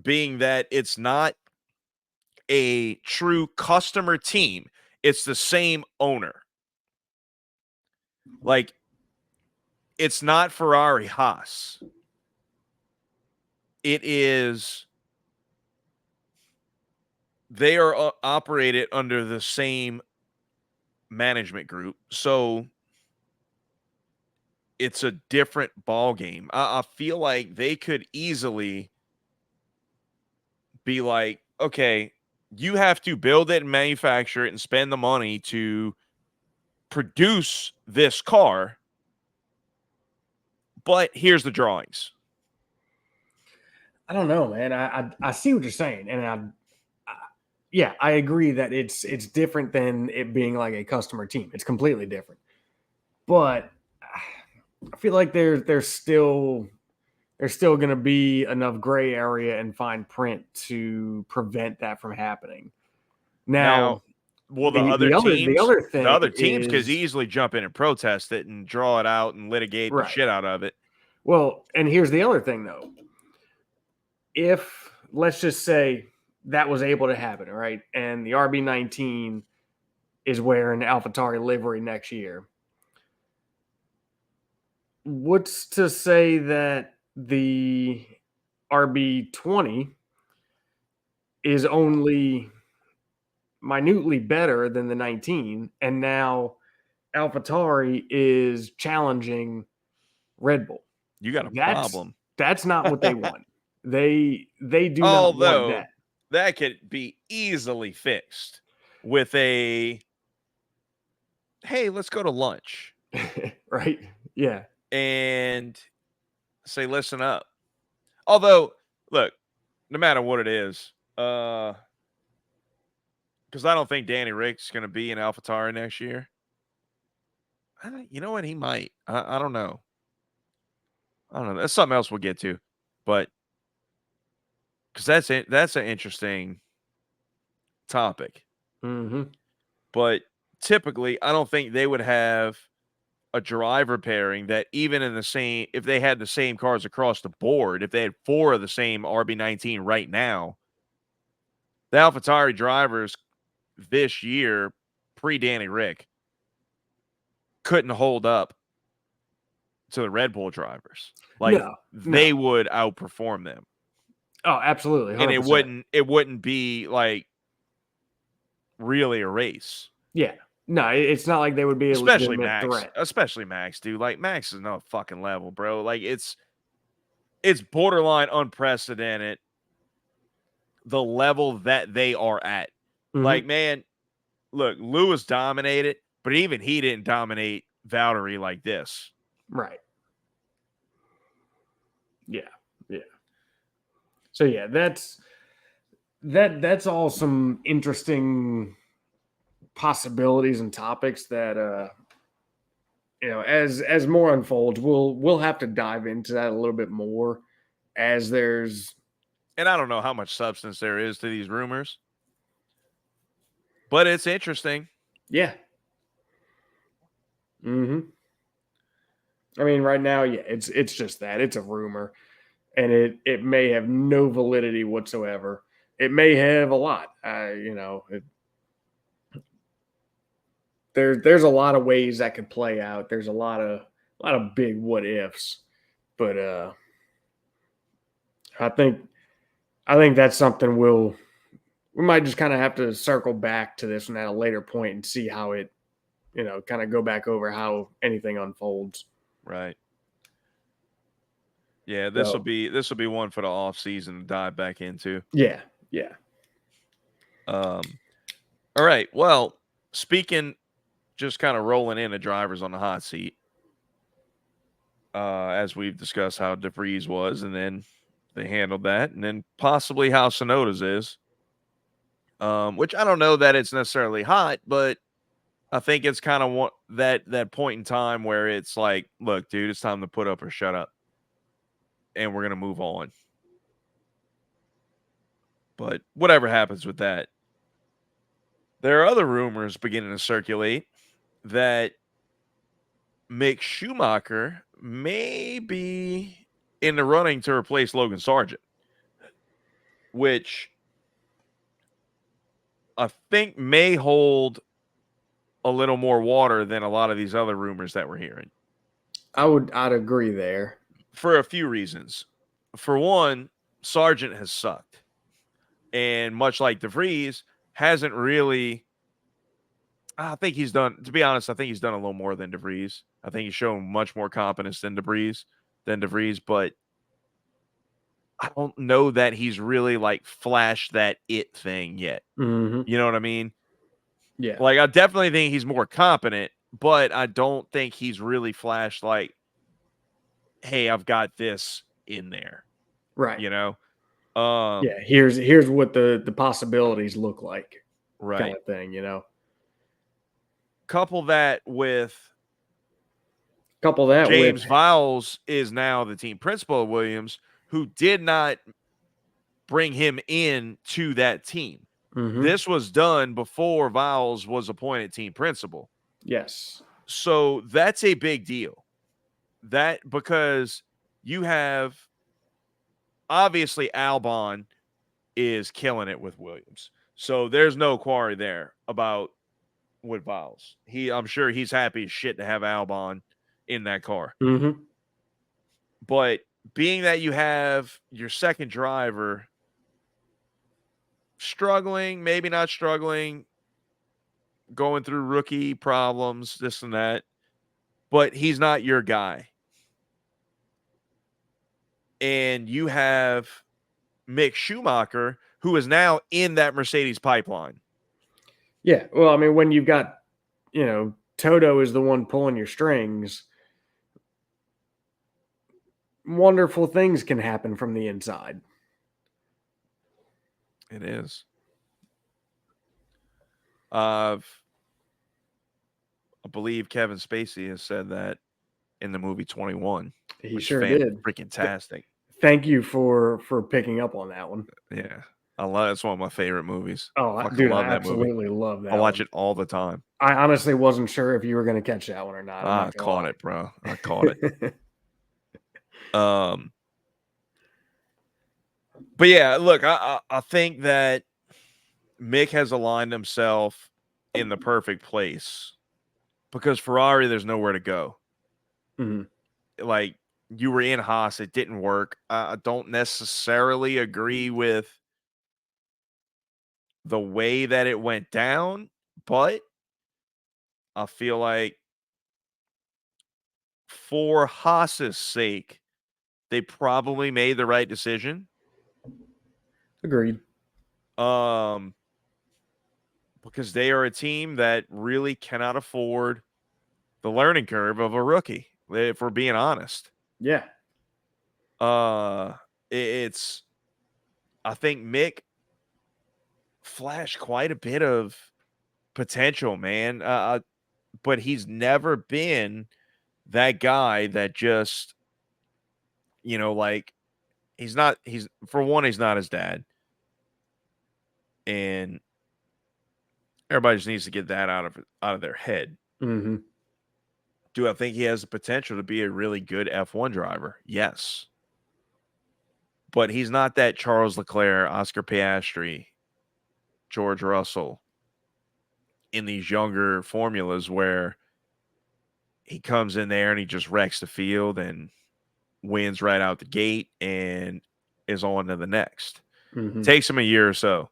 being that it's not a true customer team, it's the same owner. Like, it's not Ferrari Haas. It is, they are operated under the same management group. So it's a different ball game. I feel like they could easily be like, okay, you have to build it and manufacture it and spend the money to produce this car, but here's the drawings.
I don't know, man. I see what you're saying, and yeah, I agree that it's different than it being like a customer team. It's completely different, but I feel like there's still going to be enough gray area and fine print to prevent that from happening.
Now,
Now,
well,
the other
the
thing
other teams could
is
easily jump in and protest it and draw it out and litigate the
right.
shit out of it.
Well, and here's the other thing though. If let's just say that was able to happen, right? And the RB19 is wearing AlphaTauri livery next year. What's to say that the RB20 is only minutely better than the 19, and now AlphaTauri is challenging Red Bull?
You got a problem.
That's not what they want. They do not want
Although
that.
that could be easily fixed with a, hey, let's go to lunch.
Right? Yeah.
And say, listen up. Although, look, no matter what it is, because I don't think Danny Rick's going to be in AlphaTauri next year. You know what? He might. I don't know. I don't know. That's something else we'll get to, but because that's it. That's an interesting topic.
Mm-hmm.
But typically, I don't think they would have a driver pairing that even in the same, if they had the same cars across the board, if they had 4 of the same RB19 right now, the AlphaTauri drivers this year, pre-Danny Rick, couldn't hold up to the Red Bull drivers. Like, they would outperform them.
Oh, absolutely. 100%.
And it wouldn't be like really a race.
Yeah. No, it's not like they would be a
Especially
legitimate
Max.
threat.
Especially Max, dude. Like Max is another fucking level, bro. Like it's borderline unprecedented the level that they are at. Like, man, look, Lewis dominated, but even he didn't dominate Valtteri like this.
Right. Yeah. Yeah. So yeah, that's all some interesting possibilities and topics that as more unfolds, we'll have to dive into that a little bit more as there's
And I don't know how much substance there is to these rumors, but it's interesting.
yeah. I mean, right now, yeah, it's just that it's a rumor, and it may have no validity whatsoever. It may have a lot. There's a lot of ways that could play out. There's a lot of big what ifs, but I think that's something we might just kind of have to circle back to this one at a later point and see how it, kind of go back over how anything unfolds.
Right. Yeah, this will
So,
be one for the off season to dive back into.
yeah, yeah.
All right. Well, speaking, just kind of rolling in the drivers on the hot seat. As we've discussed how DeVries was, and then they handled that, and then possibly how Sonoda's is. Which I don't know that it's necessarily hot, but I think it's kind of that point in time where it's like, look, dude, it's time to put up or shut up, and we're gonna move on. But whatever happens with that, there are other rumors beginning to circulate that Mick Schumacher may be in the running to replace Logan Sargent, which I think may hold a little more water than a lot of these other rumors that we're hearing.
I'd agree there
For a few reasons. For one, Sargent has sucked. And much like DeVries, hasn't really. I think he's done, to be honest, I think he's done a little more than DeVries. I think he's shown much more competence than DeVries, but I don't know that he's really like flashed that it thing yet.
Mm-hmm.
You know what I mean?
Yeah.
Like, I definitely think he's more competent, but I don't think he's really flashed like, hey, I've got this in there.
Right.
You know?
Yeah. Here's what the possibilities look like.
Right.
Kind of thing,
Couple that with
James
James Vowles is now the team principal of Williams, who did not bring him in to that team.
Mm-hmm.
This was done before Vowles was appointed team principal.
Yes.
So that's a big deal. That because you have obviously Albon is killing it with Williams. So there's no quarry there about with Vowles. I'm sure he's happy as shit to have Albon in that car.
Mm-hmm.
But being that you have your second driver struggling, maybe not struggling, going through rookie problems, this and that, but he's not your guy. And you have Mick Schumacher, who is now in that Mercedes pipeline.
Yeah. Well, I mean, when you've got, Toto is the one pulling your strings, wonderful things can happen from the inside.
It is. I believe Kevin Spacey has said that in the movie 21.
He sure did.
Freaking tastic.
Thank you for picking up on that one.
Yeah. It's one of my favorite movies.
Oh, dude, I absolutely love that.
I watch it all the time.
I honestly wasn't sure if you were going to catch that one or not.
I caught it, bro. I caught it. But yeah, look, I think that Mick has aligned himself in the perfect place because Ferrari, there's nowhere to go.
Mm-hmm.
Like, you were in Haas, it didn't work. I don't necessarily agree with the way that it went down, but I feel like for Haas's sake, they probably made the right decision.
Agreed.
Because they are a team that really cannot afford the learning curve of a rookie, if we're being honest.
Yeah.
It's I think Mick flashed quite a bit of potential, man. But he's never been that guy that just, like he's not he's his dad. And everybody just needs to get that out of their head.
Mm-hmm.
Do I think he has the potential to be a really good F1 driver? Yes. But he's not that Charles Leclerc, Oscar Piastri, George Russell in these younger formulas where he comes in there and he just wrecks the field and wins right out the gate and is on to the next.
Mm-hmm.
Takes him a year or so.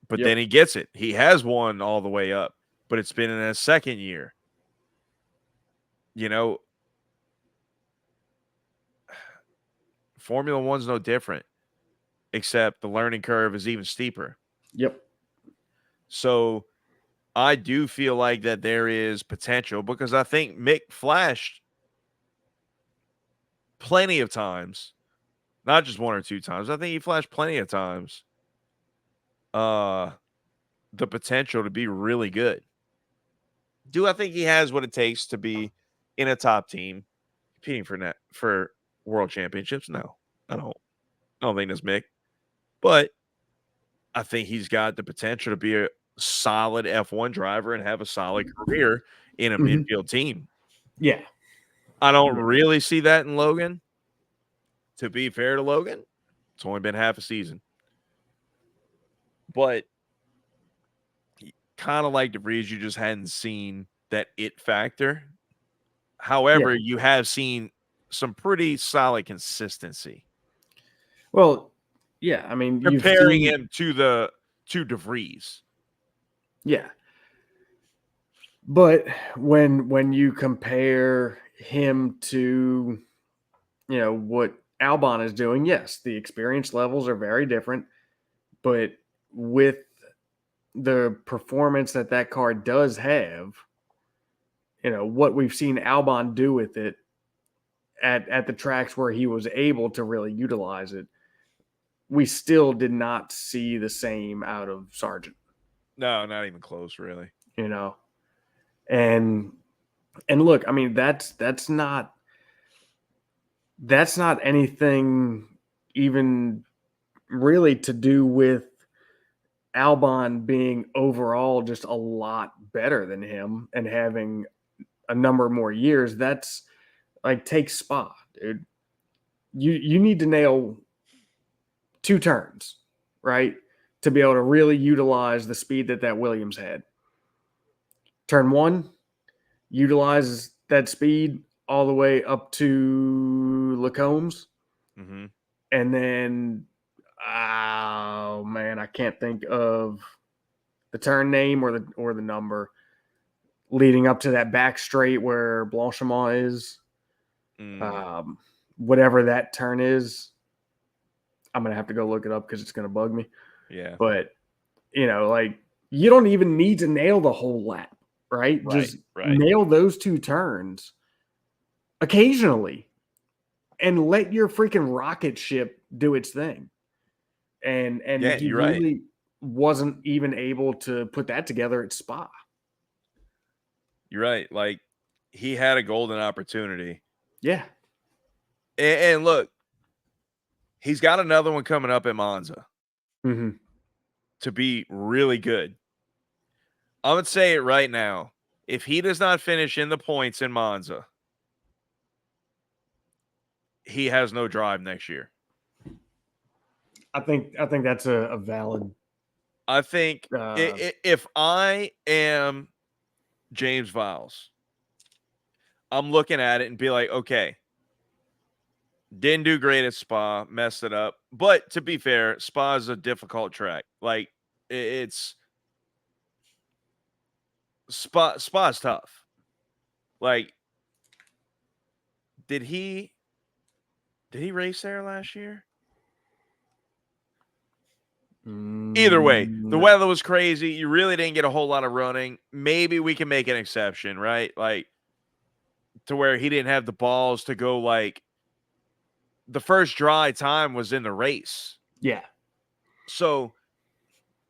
But then he gets it. He has won all the way up, but it's been in his second year. Formula One's no different, except the learning curve is even steeper.
Yep.
So I do feel like that there is potential because I think Mick flashed plenty of times, not just one or two times. I think he flashed plenty of times. The potential to be really good. Do I think he has what it takes to be in a top team competing for world championships? No, I don't. I don't think that's Mick, but I think he's got the potential to be a solid F1 driver and have a solid career in a midfield team.
Yeah.
I don't really see that in Logan. To be fair to Logan, it's only been half a season. But kind of like DeVries, you just hadn't seen that it factor. However, you have seen some pretty solid consistency.
Well, yeah, I mean,
Comparing him to DeVries.
Yeah. But when you compare him to, what Albon is doing, yes, the experience levels are very different. But with the performance that car does have, what we've seen Albon do with it at the tracks where he was able to really utilize it, we still did not see the same out of Sargent.
No, not even close, really.
And look, I mean, that's not anything even really to do with Albon being overall just a lot better than him and having a number more years. That's like, take Spa, dude. You need to nail 2 turns, right, to be able to really utilize the speed that Williams had. Turn 1 utilizes that speed all the way up to Lacombe's.
Mm-hmm.
And then, oh man, I can't think of the turn name or the number leading up to that back straight where Blanchimont is. Whatever that turn is, I'm going to have to go look it up because it's going to bug me.
Yeah.
But, like, you don't even need to nail the whole lap, right? Just nail those 2 turns occasionally and let your freaking rocket ship do its thing. And
yeah,
he
really
right. wasn't even able to put that together at Spa.
You're right. Like, he had a golden opportunity.
Yeah.
And look, he's got another one coming up at Monza to be really good. I'm going to say it right now. If he does not finish in the points in Monza, he has no drive next year.
I think that's a valid.
I think if I am James Vowles, I'm looking at it and be like, okay, didn't do great at Spa, messed it up. But to be fair, Spa is a difficult track. Like, It's Spa's tough. Like, did he race there last year? Either way, the
No.
weather was crazy. You really didn't get a whole lot of running. Maybe we can make an exception, right? Like, to where he didn't have the balls to go, like, the first dry time was in the race.
Yeah.
So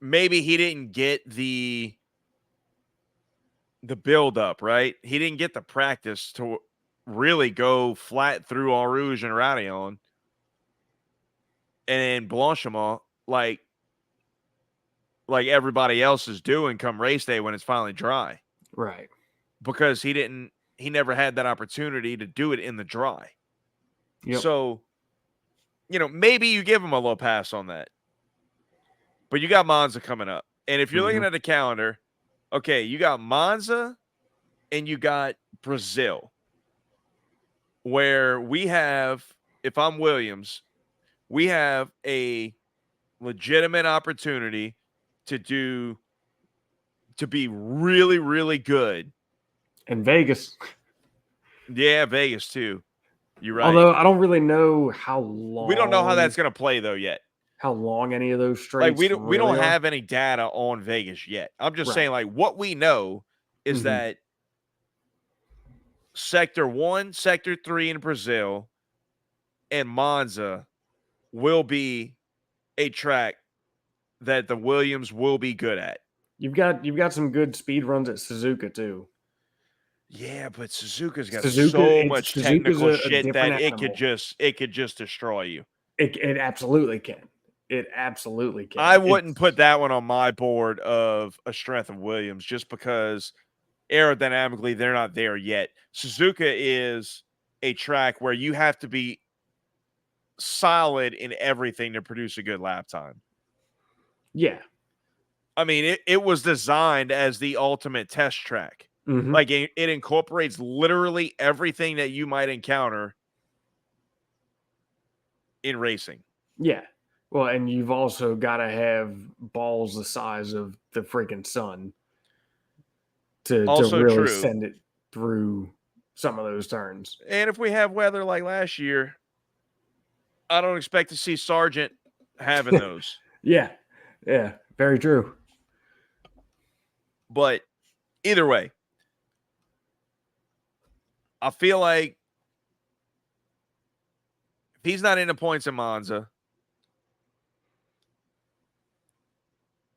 maybe he didn't get the build up, right? He didn't get the practice to really go flat through Eau Rouge and Raidillon. And then Blanchimont, like everybody else is doing come race day when it's finally dry.
Right.
Because he never had that opportunity to do it in the dry.
Yep.
So, maybe you give him a low pass on that. But you got Monza coming up. And if you're looking at the calendar, okay, you got Monza and you got Brazil, where we have, if I'm Williams, we have a legitimate opportunity to be really, really good.
And Vegas.
Yeah, Vegas too. You're right.
Although I don't really know how long.
We don't know how that's going to play though yet.
How long any of those straights?
Like we don't
really
have any data on Vegas yet. I'm just
Right.
saying, like, what we know is that Sector 1, Sector 3 in Brazil and Monza will be a track that the Williams will be good at.
You've got some good speed runs at Suzuka too.
Yeah, but Suzuka's got so much technical shit that
animal.
it could just destroy you.
It absolutely can. It absolutely can.
I wouldn't put that one on my board of a strength of Williams just because aerodynamically they're not there yet. Suzuka is a track where you have to be solid in everything to produce a good lap time.
Yeah.
I mean, it was designed as the ultimate test track. Like it incorporates literally everything that you might encounter in racing.
Yeah. Well, and you've also got to have balls the size of the freaking sun to really send it through some of those turns.
And if we have weather like last year, I don't expect to see Sargent having those.
Yeah. Very true.
But either way, I feel like if he's not in the points in Monza,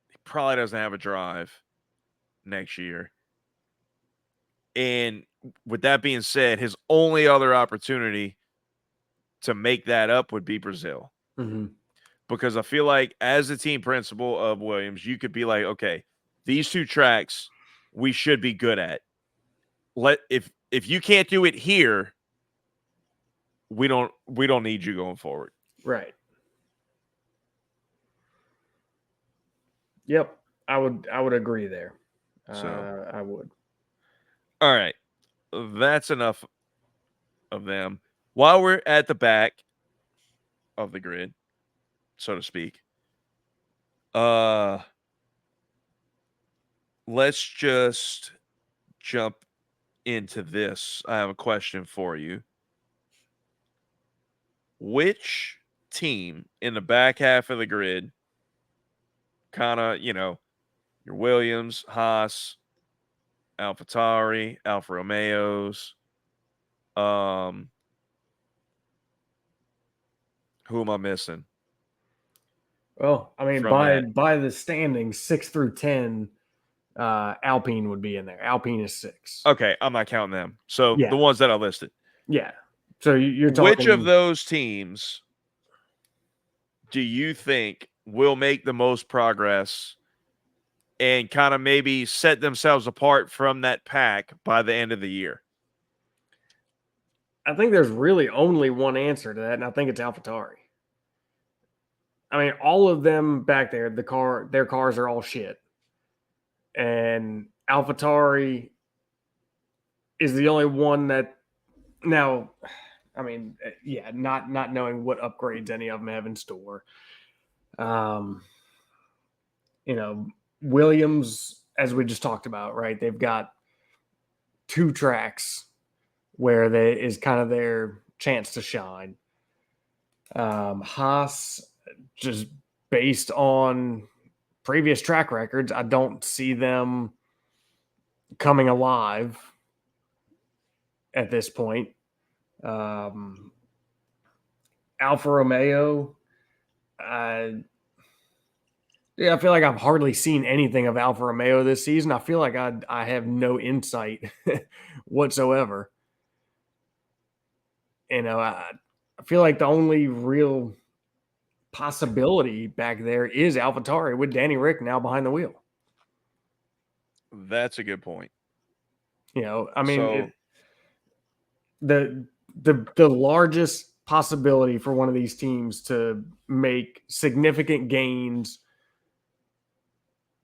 he probably doesn't have a drive next year. And with that being said, his only other opportunity to make that up would be Brazil. Because I feel like as the team principal of Williams, you could be like, okay, these two tracks we should be good at. If you can't do it here, we don't need you going forward.
Right. Yep. I would agree there. So I would.
All right. That's enough of them. While we're at the back of the grid, so to speak, let's just jump into this. I have a question for you. Which team in the back half of the grid, kind of, your Williams, Haas, AlphaTauri, Alfa Romeos, who am I missing?
Well, I mean, by the standings, 6 through 10, Alpine would be in there. Alpine is 6.
Okay, I'm not counting them. So the ones that I listed.
Yeah. So you're talking.
Which of those teams do you think will make the most progress and kind of maybe set themselves apart from that pack by the end of the year?
I think there's really only one answer to that, and I think it's AlphaTauri. I mean, all of them back there, their cars are all shit. And AlphaTauri is the only one that now, I mean, yeah, not knowing what upgrades any of them have in store. Williams, as we just talked about, right? They've got 2 tracks where they is kind of their chance to shine. Haas, just based on previous track records, I don't see them coming alive at this point. Alfa Romeo, I feel like I've hardly seen anything of Alfa Romeo this season. I feel like I have no insight whatsoever. I feel like the only real possibility back there is AlphaTauri with Danny Rick now behind the wheel.
That's a good point.
I mean, the largest possibility for one of these teams to make significant gains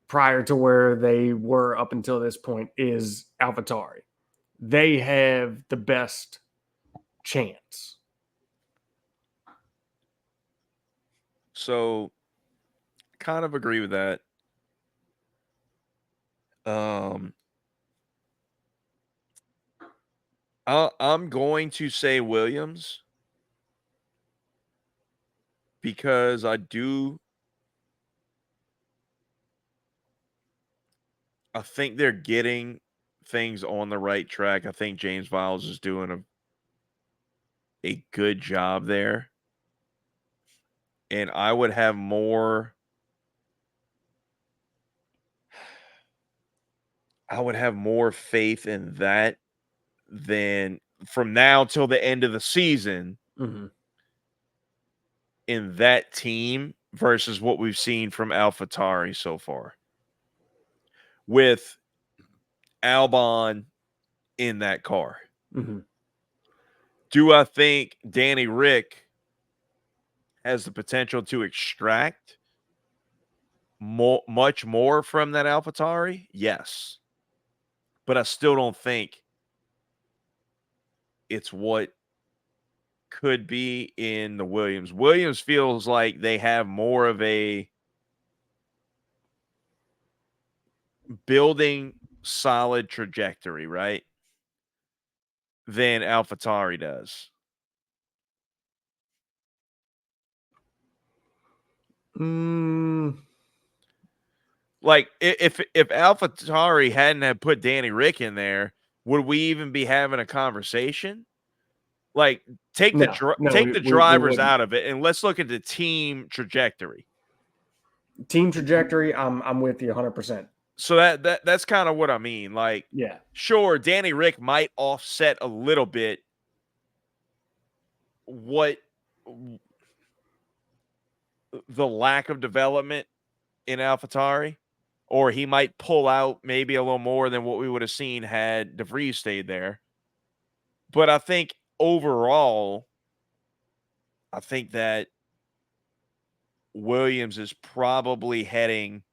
prior to where they were up until this point is AlphaTauri. They have the best chance.
So, kind of agree with that. I'm going to say Williams because I think they're getting things on the right track. I think James Vowles is doing a good job there. And I would have more faith in that than from now till the end of the season in that team versus what we've seen from AlphaTauri so far. With Albon in that car. Do I think Danny Rick has the potential to extract much more from that AlphaTauri? Yes. But I still don't think it's what could be in the Williams. Williams feels like they have more of a building solid trajectory, right? Than AlphaTauri does. Like if AlphaTauri hadn't have put Danny Rick in there, would we even be having a conversation? Like take the drivers out of it and let's look at the team trajectory.
Team trajectory, I'm with you 100%.
So that's kind of what I mean. Like,
yeah,
sure, Danny Rick might offset a little bit what the lack of development in AlphaTauri, or he might pull out maybe a little more than what we would have seen had DeVries stayed there. But I think overall, I think that Williams is probably heading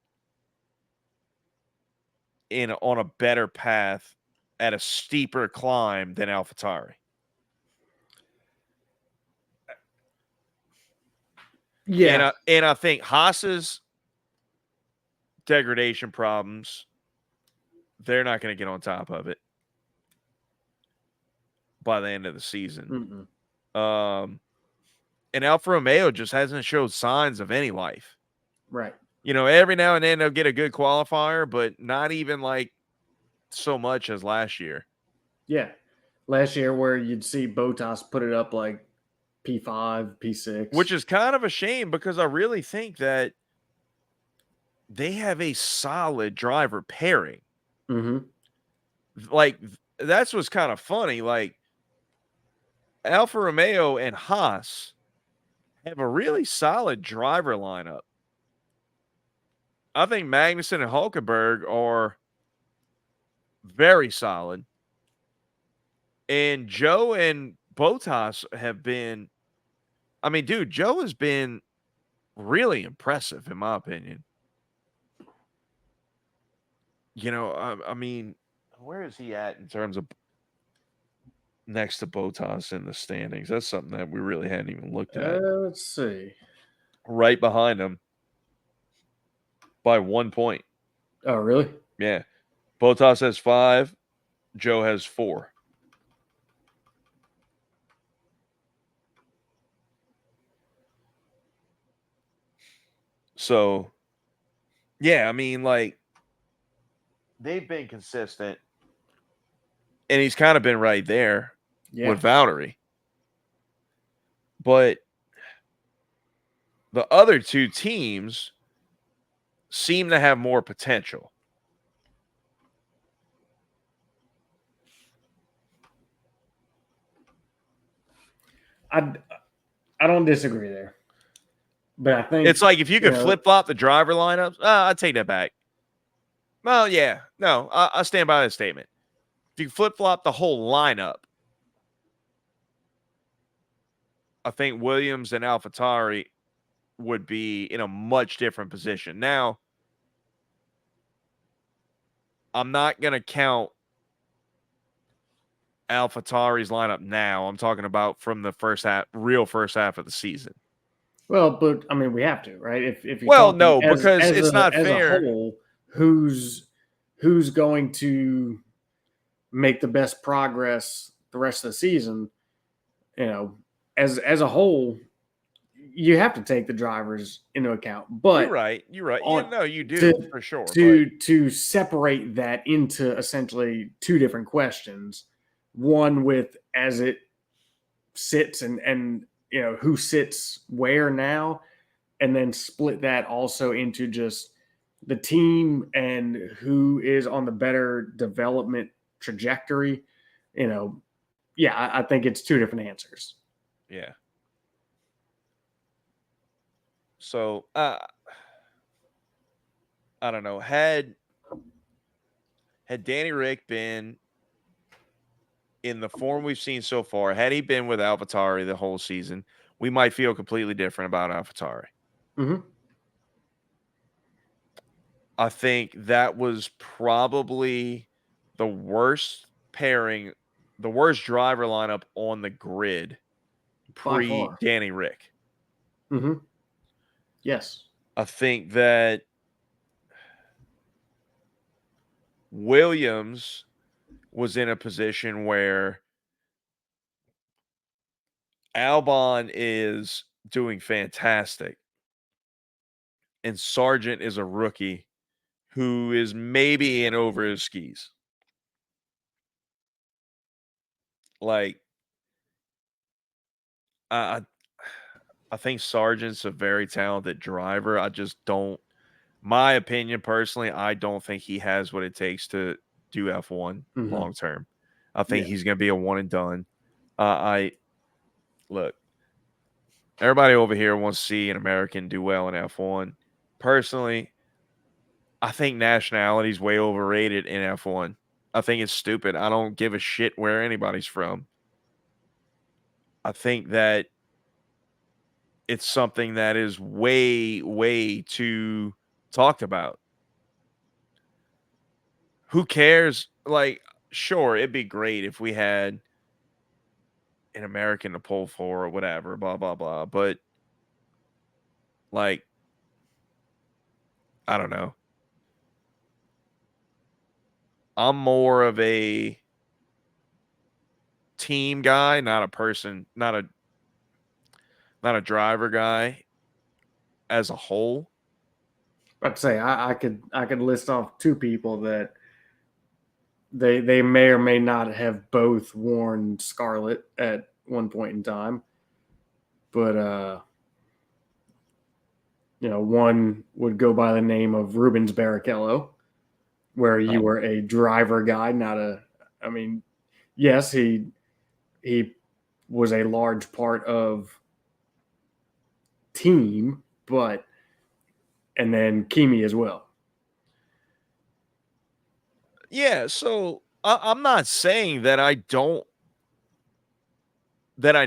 on a better path at a steeper climb than AlphaTauri.
Yeah.
And I think Haas's degradation problems, they're not going to get on top of it by the end of the season. And Alfa Romeo just hasn't showed signs of any life.
Right.
Every now and then they'll get a good qualifier, but not even like so much as last year.
Yeah. Last year where you'd see Bottas put it up like P5, P6.
Which is kind of a shame because I really think that they have a solid driver pairing. Like, that's what's kind of funny. Like, Alfa Romeo and Haas have a really solid driver lineup. I think Magnussen and Hulkenberg are very solid. And Joe and Bottas have been, I mean, dude, Joe has been really impressive in my opinion. I mean, where is he at in terms of next to Bottas in the standings? That's something that we really hadn't even looked at.
Let's see.
Right behind him. by 1 point.
Oh, really?
Yeah. Bottas has 5. Joe has 4. So, yeah, I mean, like, they've been consistent, and he's kind of been right there
Yeah.
with Valtteri. But the other two teams seem to have more potential.
I don't disagree there, but I think
It's like if you could flip flop the driver lineups, I'd take that back. Well, yeah, no, I stand by that statement. If you flip flop the whole lineup, I think Williams and AlphaTauri would be in a much different position. Now, I'm not going to count AlphaTauri's lineup now. I'm talking about from the first half of the season.
Well, but I mean, we have to, right? If you're
Well,
talking
no, because it's not
as
fair.
a whole, who's going to make the best progress the rest of the season? You know, as a whole, you have to take the drivers into account. But
You're right. You do for sure.
To separate that into essentially two different questions, one with as it sits and who sits where now, and then split that also into just the team and who is on the better development trajectory. Yeah, I think it's two different answers.
Yeah. So, I don't know. Had Danny Rick been in the form we've seen so far, had he been with AlphaTauri the whole season, we might feel completely different about AlphaTauri.
Mm-hmm.
I think that was probably the worst pairing, the worst driver lineup on the grid pre Danny Rick.
Mm-hmm. Yes.
I think that Williams was in a position where Albon is doing fantastic, and Sargent is a rookie who is maybe in over his skis. Like, I think Sargent's a very talented driver. I just don't, my opinion personally, I don't think he has what it takes to do F1 long term. I think he's going to be a one and done. Look, everybody over here wants to see an American do well in F1. Personally, I think nationality is way overrated in F1. I think it's stupid. I don't give a shit where anybody's from. I think that it's something that is way, way too talked about. Who cares? Like, sure, it'd be great if we had an American to pull for or whatever, blah, blah, blah. But, like, I don't know. I'm more of a team guy, not a person, not a driver guy as a whole.
I'd say I could list off two people that they may or may not have both worn scarlet at one point in time, but one would go by the name of Rubens Barrichello, where you were a driver guy, not a. I mean, yes, he was a large part of team, but and then Kimi as well.
Yeah, so I'm not saying that I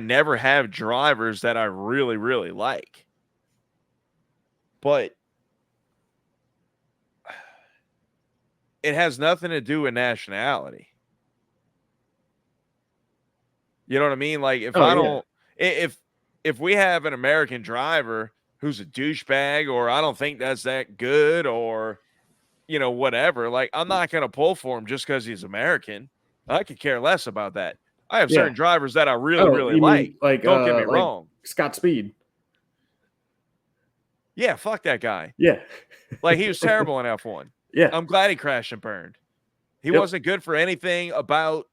never have drivers that I really, really like. But it has nothing to do with nationality. You know what I mean? Like if if we have an American driver who's a douchebag, or I don't think that's that good, or, you know, whatever. Like, I'm not going to pull for him just because he's American. I could care less about that. I have
Yeah.
certain drivers that I really,
Oh,
really
you
like.
mean like
Don't get me wrong.
Scott Speed?
Yeah, fuck that guy.
Yeah.
Like, he was terrible in F1.
Yeah.
I'm glad he crashed and burned. He
Yep.
wasn't good for anything about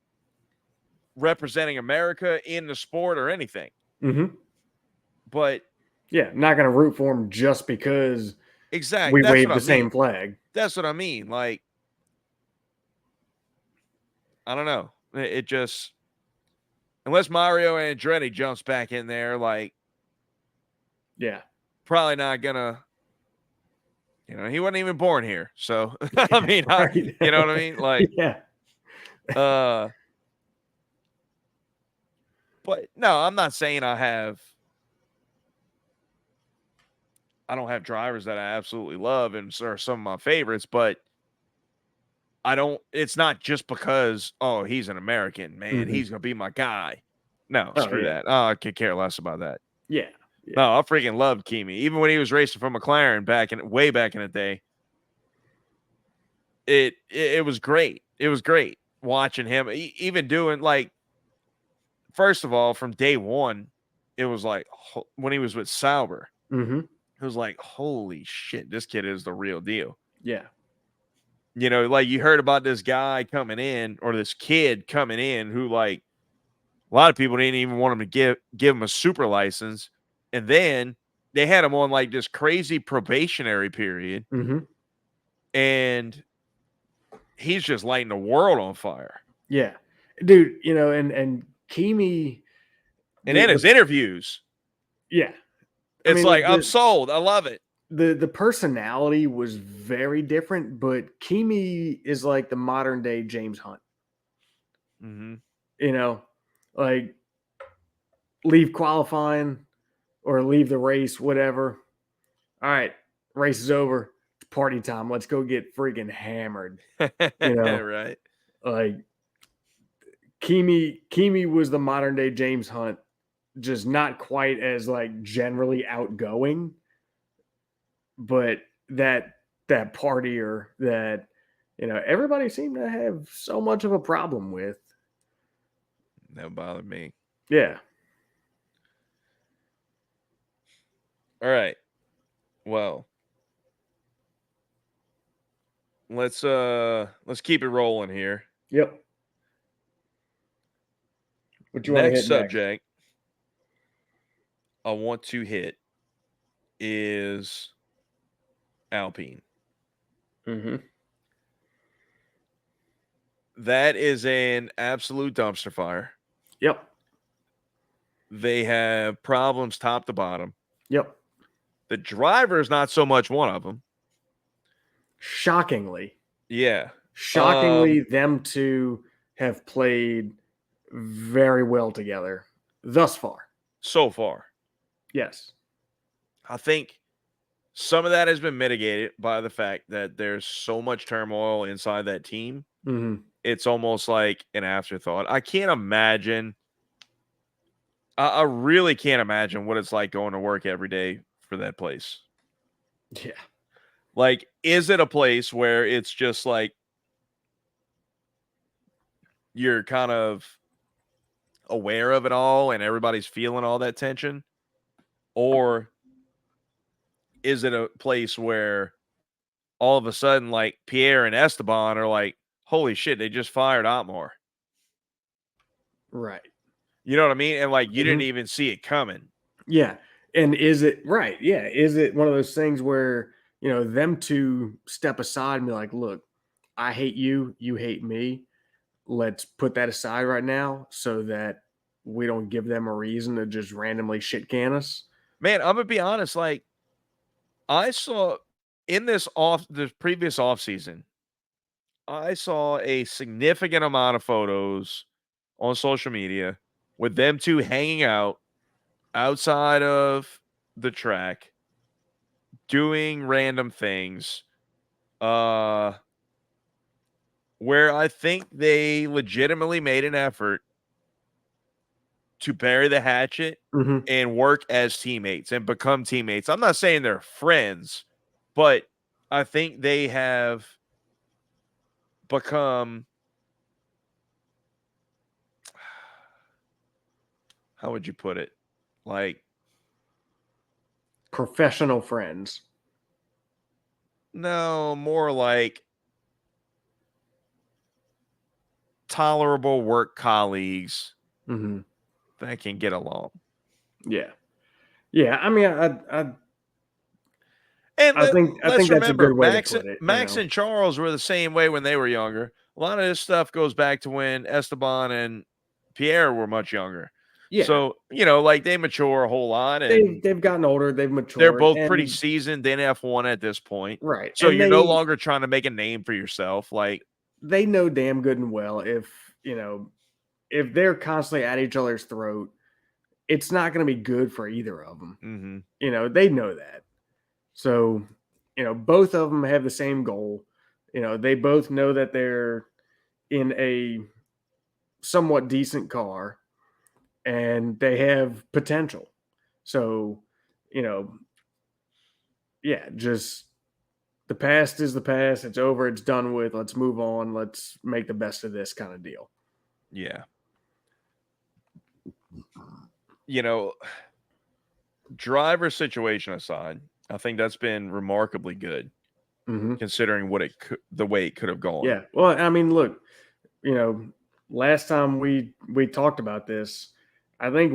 representing America in the sport or anything.
Mm-hmm.
But
yeah, not going to root for him just because
exactly,
we
that's
wave
what
the
I
same
mean.
flag.
That's what I mean. Like, I don't know. It just, unless Mario Andretti jumps back in there, like,
yeah,
probably not gonna. You know, he wasn't even born here, so I mean,
right.
you know what I mean? Like,
yeah,
but no, I'm not saying I don't have drivers that I absolutely love and are some of my favorites, but I don't. It's not just because he's an American, man.
Mhm.
He's gonna be my guy. No,
Oh,
screw
yeah.
that. Oh, I could care less about that.
yeah,
No, I freaking loved Kimi. Even when he was racing for McLaren way back in the day. It was great. It was great watching him even doing, like, first of all, from day one, it was like when he was with Sauber,
Mm-hmm.
it was like, holy shit, this kid is the real deal.
Yeah.
You know, like, you heard about this guy coming in, or this kid coming in, who, like, a lot of people didn't even want him to give him a super license. And then they had him on, like, this crazy probationary period.
Mm-hmm.
And he's just lighting the world on fire.
Yeah, dude. You know, and Kimi,
And then his interviews,
yeah,
it's like, I'm sold. I love it.
The personality was very different, but Kimi is like the modern day James Hunt.
Mm-hmm.
You know, like, leave qualifying or leave the race, whatever. All right, race is over. It's party time. Let's go get freaking hammered. You know,
right?
like, Kimi was the modern day James Hunt, just not quite as, like, generally outgoing, but that partier that, you know, everybody seemed to have so much of a problem with.
That bothered me.
Yeah.
All right. Well, let's keep it rolling here.
Yep. What you want to hit
Next subject I want to hit is Alpine.
Mm-hmm.
That is an absolute dumpster fire.
Yep.
They have problems top to bottom.
Yep.
The driver is not so much one of them.
Shockingly.
Yeah.
Shockingly, them two have played very well together thus far.
So far.
Yes.
I think some of that has been mitigated by the fact that there's so much turmoil inside that team.
Mm-hmm.
It's almost like an afterthought. I can't imagine. I really can't imagine what it's like going to work every day for that place.
Yeah.
Like, is it a place where it's just like you're kind of aware of it all and everybody's feeling all that tension? Or is it a place where all of a sudden, like, Pierre and Esteban are like, holy shit, they just fired Otmar?
Right.
You know what I mean? And, like, you didn't even see it coming.
Yeah. And is it right? Yeah. Is it one of those things where, you know, them two step aside and be like, look, I hate you, you hate me. Let's put that aside right now so that we don't give them a reason to just randomly shit can us.
Man, I'm gonna be honest. Like, I saw in the previous off season, I saw a significant amount of photos on social media with them two hanging out outside of the track, doing random things. Where I think they legitimately made an effort to bury the hatchet
Mhm.
and work as teammates and become teammates. I'm not saying they're friends, but I think they have become, how would you put it? Like,
Professional friends.
no, more like tolerable work colleagues
Mhm.
that can get along.
Yeah. Yeah, I mean,
And
I
let's
think that's a
remember,
good way to put it, you
Max
know?
and Charles were the same way when they were younger. A lot of this stuff goes back to when Esteban and Pierre were much younger.
Yeah.
So, like they mature a whole lot,
They've
and
they've gotten older, they've
they're
matured,
both pretty
and
seasoned in F1 at this point.
right,
So
and
you're no longer trying to make a name for yourself. Like,
they know damn good and well if, if they're constantly at each other's throat, it's not gonna be good for either of them.
mhm,
They know that. So, both of them have the same goal. They both know that they're in a somewhat decent car and they have potential. So, you know, yeah, just the past is the past. It's over. It's done with. Let's move on. Let's make the best of this kind of deal.
yeah. You know, driver situation aside, I think that's been remarkably good
Hmm.
considering the way it could have gone.
Yeah. Well, I mean, look, you know, last time we talked about this, I think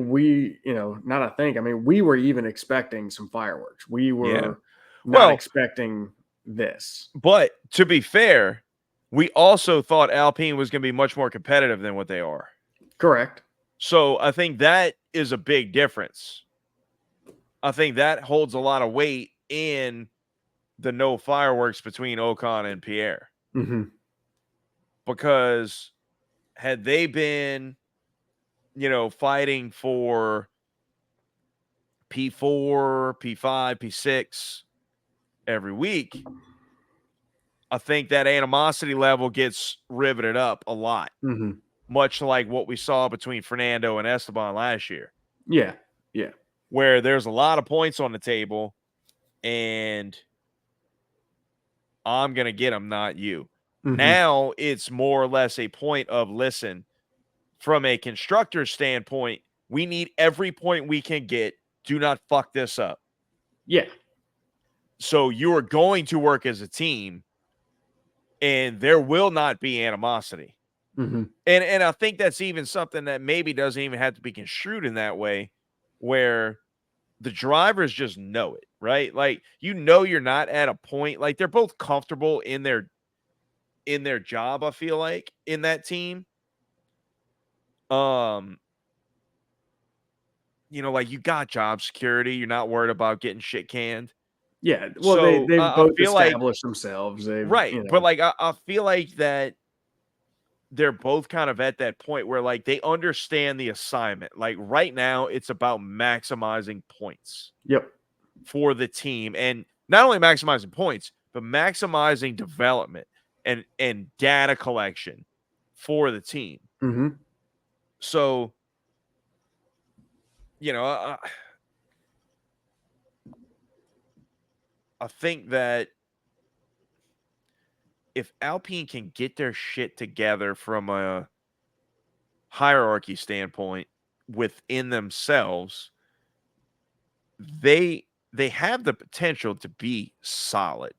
not I think, I mean, we were even expecting some fireworks. We
Yeah.
were not
Well,
expecting this.
but to be fair, we also thought Alpine was going to be much more competitive than what they are.
Correct.
So I think that is a big difference. I think that holds a lot of weight in the no fireworks between Ocon and Pierre,
Hmm.
because had they been, fighting for P4, P5, P6 every week, I think that animosity level gets riveted up a lot,
Hmm.
much like what we saw between Fernando and Esteban last year,
Yeah. Yeah.
where there's a lot of points on the table and I'm going to get them, not you.
Hmm.
Now it's more or less a point of, listen, from a constructor standpoint, we need every point we can get. Do not fuck this up.
Yeah.
So you are going to work as a team and there will not be animosity.
Hmm.
And I think that's even something that maybe doesn't even have to be construed in that way, where the drivers just know it, right? Like, you're not at a point, like they're both comfortable in their job, I feel like, in that team. Um, like you got job security, you're not worried about getting shit canned.
Yeah. Well,
So
they've
I
both
feel like,
established themselves. They've,
right, but like I feel like that they're both kind of at that point where like they understand the assignment. Like right now, it's about maximizing points
yep.
for the team, and not only maximizing points, but maximizing development and data collection for the team.
Hmm.
So, you know, I think that if Alpine can get their shit together from a hierarchy standpoint within themselves, they have the potential to be solid.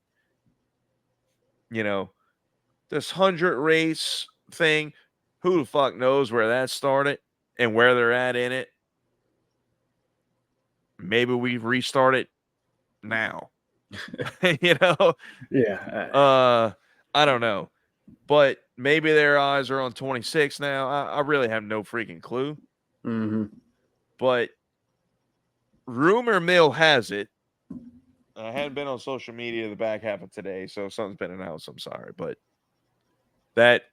This 100 race thing, who the fuck knows where that started and where they're at in it. Maybe we restart it now. you know
Yeah.
uh I don't know, but maybe their eyes are on 26 now. I really have no freaking clue,
Hmm.
but rumor mill has it, I hadn't been on social media the back half of today, so if something's been announced, I'm sorry, but that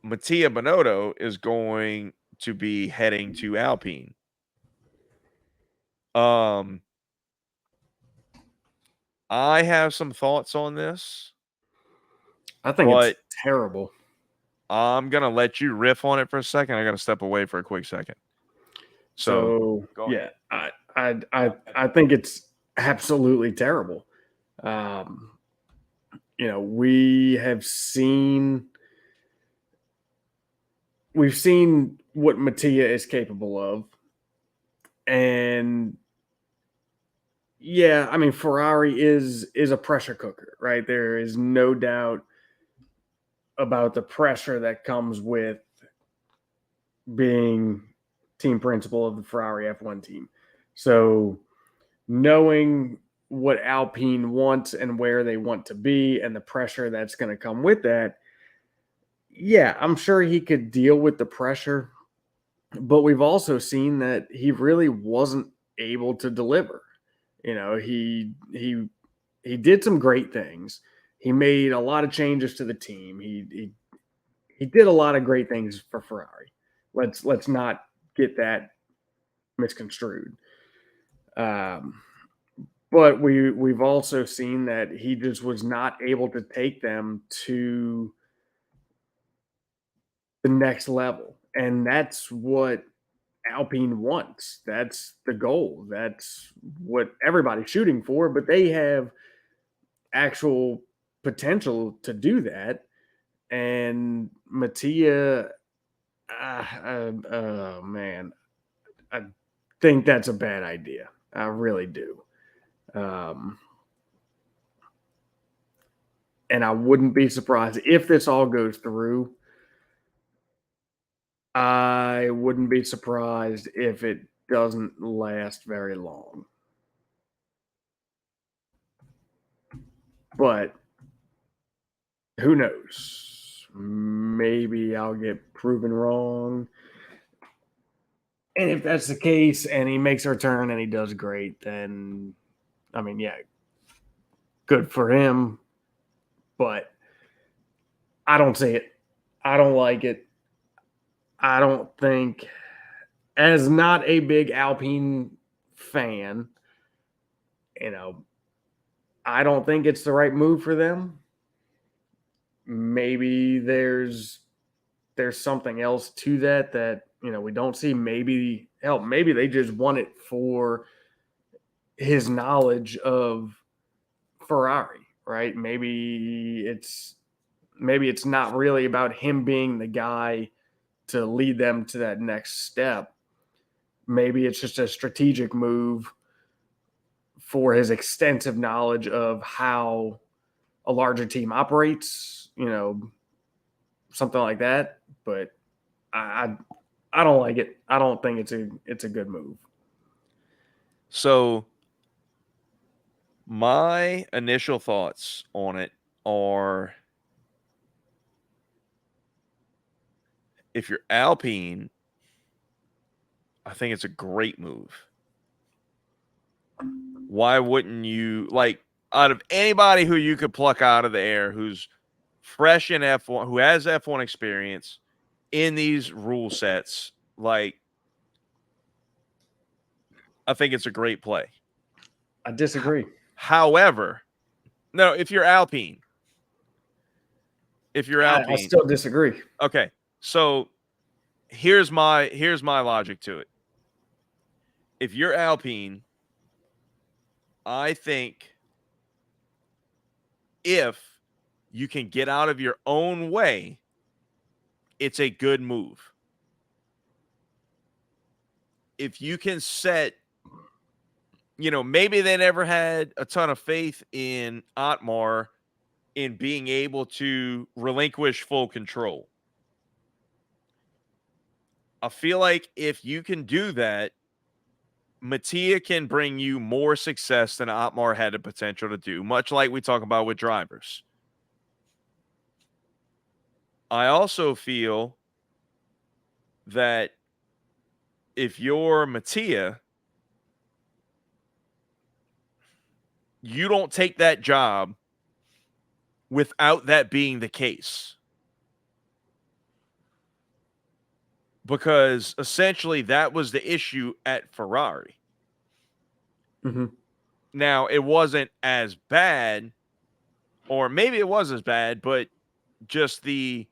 Mattia Binotto is going to be heading to Alpine. Um, I have some thoughts on this,
I think it's
but
terrible.
I'm gonna let you riff on it for a second. I gotta step away for a quick second.
So
go
yeah,
ahead.
I think it's absolutely terrible. Um, we have seen we've seen what Mattia is capable of, and yeah, I mean Ferrari is a pressure cooker, right? There is no doubt about the pressure that comes with being team principal of the Ferrari F1 team. So knowing what Alpine wants and where they want to be and the pressure that's going to come with that, yeah, I'm sure he could deal with the pressure, but we've also seen that he really wasn't able to deliver. He did some great things. He made a lot of changes to the team. He did a lot of great things for Ferrari. Let's not get that misconstrued. Um, but we've also seen that he just was not able to take them to the next level, and that's what Alpine wants. That's the goal. That's what everybody's shooting for. But they have actual potential to do that, and Mattia, oh man, I think that's a bad idea. I really do. Um, and I wouldn't be surprised if this all goes through. I wouldn't be surprised if it doesn't last very long. But who knows? Maybe I'll get proven wrong. And if that's the case and he makes a return and he does great, then I mean, yeah, good for him. But I don't see it. I don't like it. I don't think, as not a big Alpine fan, you know, I don't think it's the right move for them. Maybe there's something else to that we don't see. Maybe maybe they just want it for his knowledge of Ferrari, right? Maybe it's not really about him being the guy to lead them to that next step. Maybe it's just a strategic move for his extensive knowledge of how a larger team operates, something like that. But I don't like it. I don't think it's a good move.
So my initial thoughts on it are, if you're Alpine, I think it's a great move. Why wouldn't you, like, out of anybody who you could pluck out of the air who's fresh in F1, who has F1 experience in these rule sets, like, I think it's a great play.
I disagree.
However, no, if you're Alpine,
I still disagree.
okay. So here's my logic to it. If you're Alpine, I think if you can get out of your own way, it's a good move. If you can set, maybe they never had a ton of faith in Otmar in being able to relinquish full control. I feel like if you can do that, Mattia can bring you more success than Otmar had the potential to do, much like we talk about with drivers. I also feel that if you're Mattia, you don't take that job without that being the case. Because essentially that was the issue at Ferrari.
Mm-hmm.
Now, it wasn't as bad, or maybe it was as bad, but just the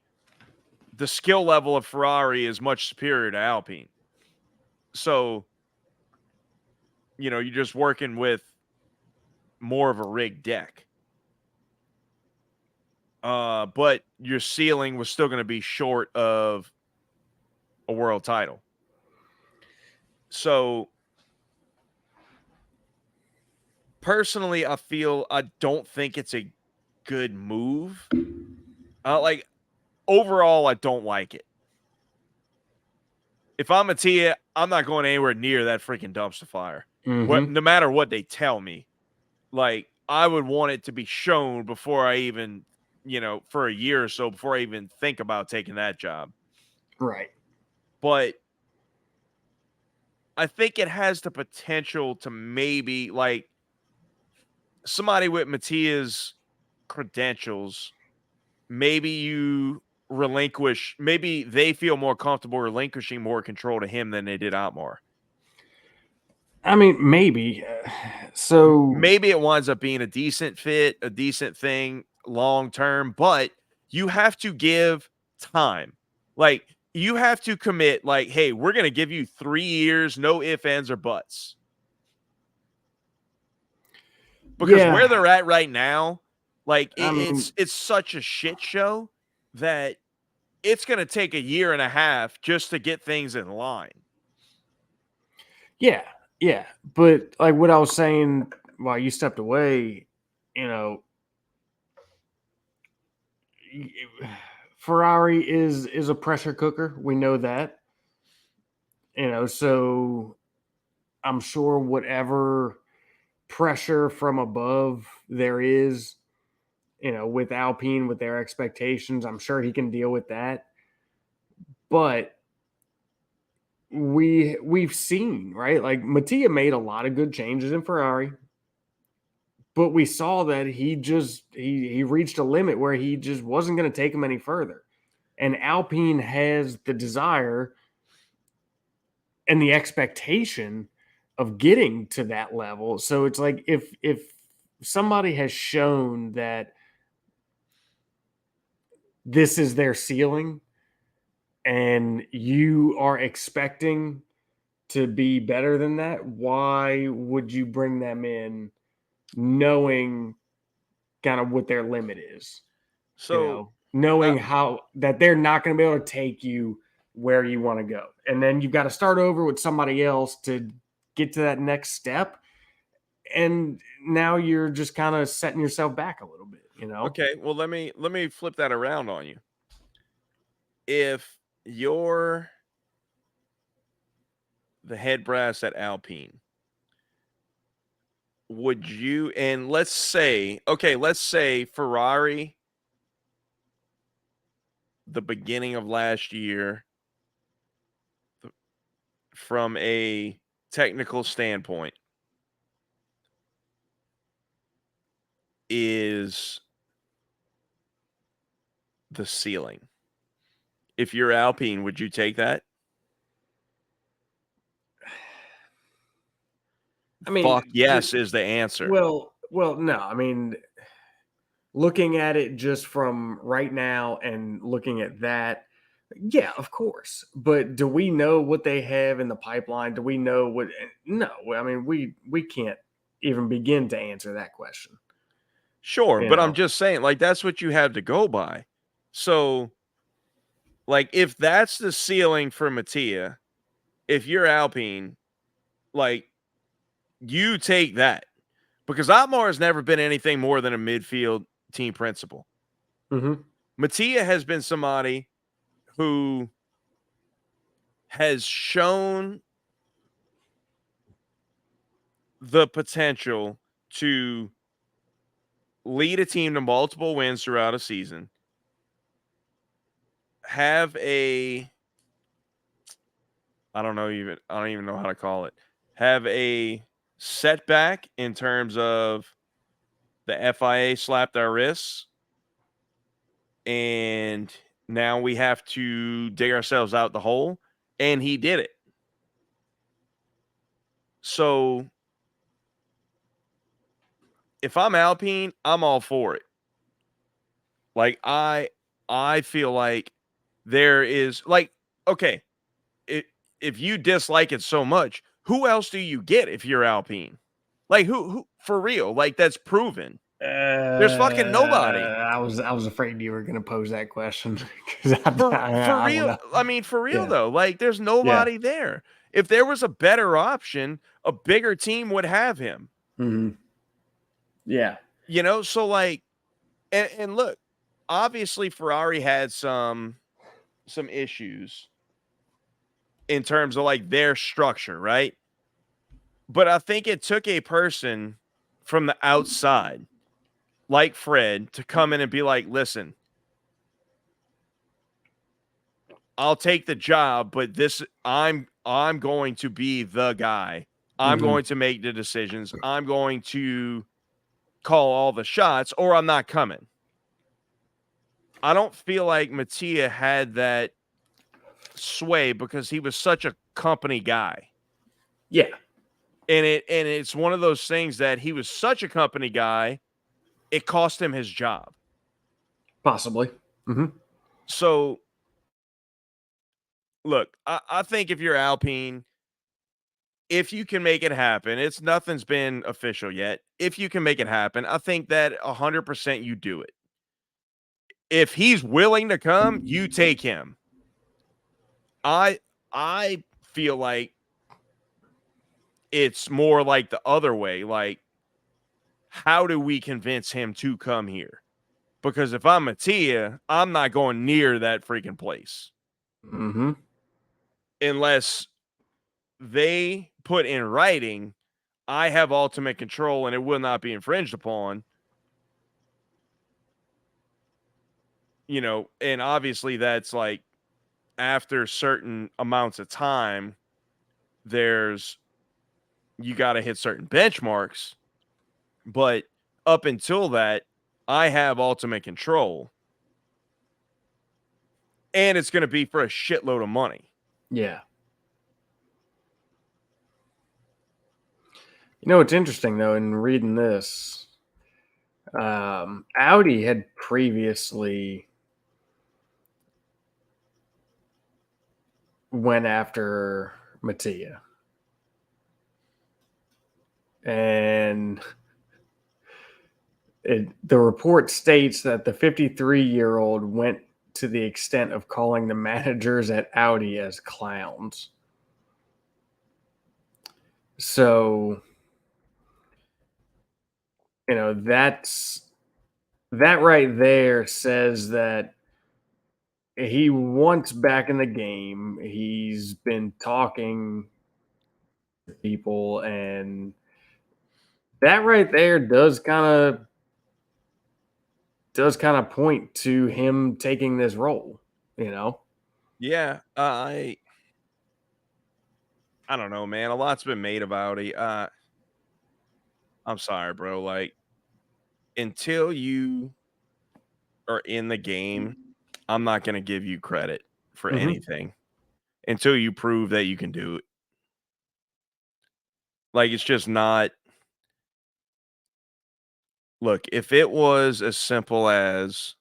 skill level of Ferrari is much superior to Alpine. So, you're just working with more of a rigged deck. But your ceiling was still going to be short of a world title. So, personally, I don't think it's a good move. Overall, I don't like it. If I'm Mattia, I'm not going anywhere near that freaking dumpster fire. No matter what they tell me, I would want it to be shown before I even, for a year or so before I even think about taking that job.
Right.
But I think it has the potential to maybe somebody with Mattia's credentials, maybe they feel more comfortable relinquishing more control to him than they did Otmar.
I mean, maybe. So
maybe it winds up being a decent fit, a decent thing long term, but you have to give time. You have to commit, hey, we're going to give you 3 years, no ifs, ands, or buts. Because where they're at right now, it's such a shit show that it's going to take a year and a half just to get things in line.
Yeah. But like what I was saying while you stepped away, Ferrari is a pressure cooker. We know that. So I'm sure whatever pressure from above there is, with Alpine, with their expectations, I'm sure he can deal with that. But we've seen, right? Like Mattia made a lot of good changes in Ferrari, but we saw that he reached a limit where he just wasn't going to take him any further. And Alpine has the desire and the expectation of getting to that level. So it's like if somebody has shown that this is their ceiling and you are expecting to be better than that, why would you bring them in knowing kind of what their limit is?
So,
knowing how that they're not going to be able to take you where you want to go. And then you've got to start over with somebody else to get to that next step. And now you're just kind of setting yourself back a little bit,
Okay, well let me flip that around on you. If you're the head brass at Alpine, would you, and let's say Ferrari, the beginning of last year, from a technical standpoint, is the ceiling. If you're Alpine, would you take that?
I mean,
fuck yes is the answer.
Well, no. I mean, looking at it just from right now and looking at that, yeah, of course. But do we know what they have in the pipeline? Do we know what? No. I mean, we can't even begin to answer that question.
Sure, but I'm just saying, that's what you have to go by. So, if that's the ceiling for Mattia, if you're Alpine, you take that. Because Otmar has never been anything more than a midfield team principal.
Mm-hmm.
Mattia has been somebody who has shown the potential to lead a team to multiple wins throughout a season, have I don't even know how to call it, have a setback in terms of the FIA slapped our wrists, and now we have to dig ourselves out the hole, and he did it. So if I'm Alpine, I'm all for it. I feel like there is okay, if you dislike it so much, who else do you get if you're Alpine? Like who for real? Like that's proven. There's fucking nobody.
I was afraid you were going to pose that question because
For
I
real.
wanna,
I mean, for real
yeah,
though. Like there's
yeah,
nobody there. If there was a better option, a bigger team would have him.
hmm yeah,
So like and look, obviously Ferrari had some issues in terms of like their structure, right? But I think it took a person from the outside, like Fred, to come in and be like, listen, I'll take the job, but I'm going to be the guy. I'm
hmm
going to make the decisions. I'm going to call all the shots, or I'm not coming. I don't feel like Mattia had that sway because he was such a company guy.
yeah,
And it's one of those things that he was such a company guy, it cost him his job.
possibly. Hmm
So look, I think if you're Alpine, if you can make it happen, nothing's been official yet. If you can make it happen, I think that 100% you do it. If he's willing to come, you take him. I feel like it's more like the other way. Like, how do we convince him to come here? Because if I'm Mattia, I'm not going near that freaking place
hmm
unless they put in writing, I have ultimate control and it will not be infringed upon. And obviously that's like after certain amounts of time, you got to hit certain benchmarks. But up until that, I have ultimate control. And it's going to be for a shitload of money.
Yeah. It's interesting though in reading this. Audi had previously went after Mattia, and the report states that the 53-year-old went to the extent of calling the managers at Audi as clowns. So, that right there says that he wants back in the game. He's been talking to people, and that right there does kind of point to him taking this role, you know?
Yeah, I don't know, man. A lot's been made about it. I'm sorry, bro. Like until you are in the game, I'm not going to give you credit for
Mhm.
anything until you prove that you can do it. Like it's just not. Look, if it was as simple as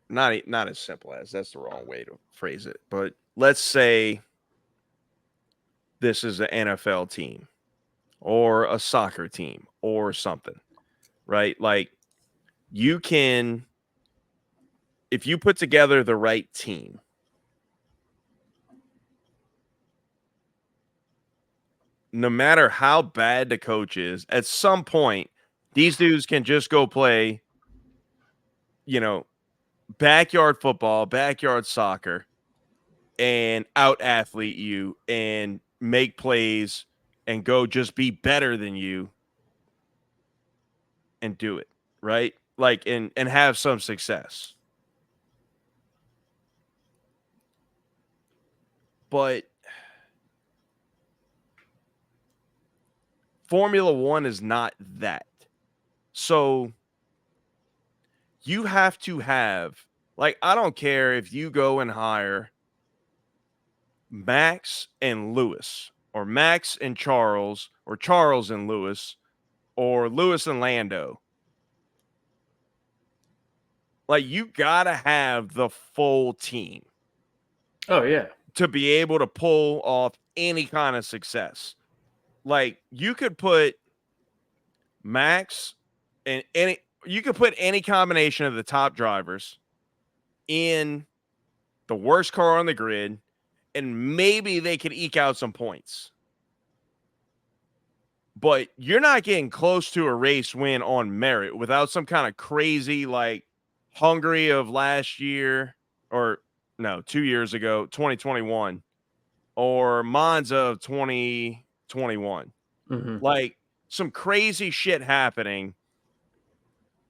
not as simple as, that's the wrong way to phrase it, but let's say this is an NFL team or a soccer team or something, right? Like you can, if you put together the right team, no matter how bad the coach is, at some point, these dudes can just go play, you know, backyard football, backyard soccer, and out athlete you and make plays and go just be better than you and do it, right? Like and have some success. But Formula 1 is not that. So you have to have, like, I don't care if you go and hire Max and Lewis or Max and Charles or Charles and Lewis or Lewis and Lando. Like you got to have the full team.
Oh yeah.
to be able to pull off any kind of success. Like you could put Max and you could put any combination of the top drivers in the worst car on the grid, and maybe they could eke out some points. But you're not getting close to a race win on merit without some kind of crazy, like Hungary of last year, or no, 2 years ago, 2021, or Monza of 2021.
Mm-hmm.
Like some crazy shit happening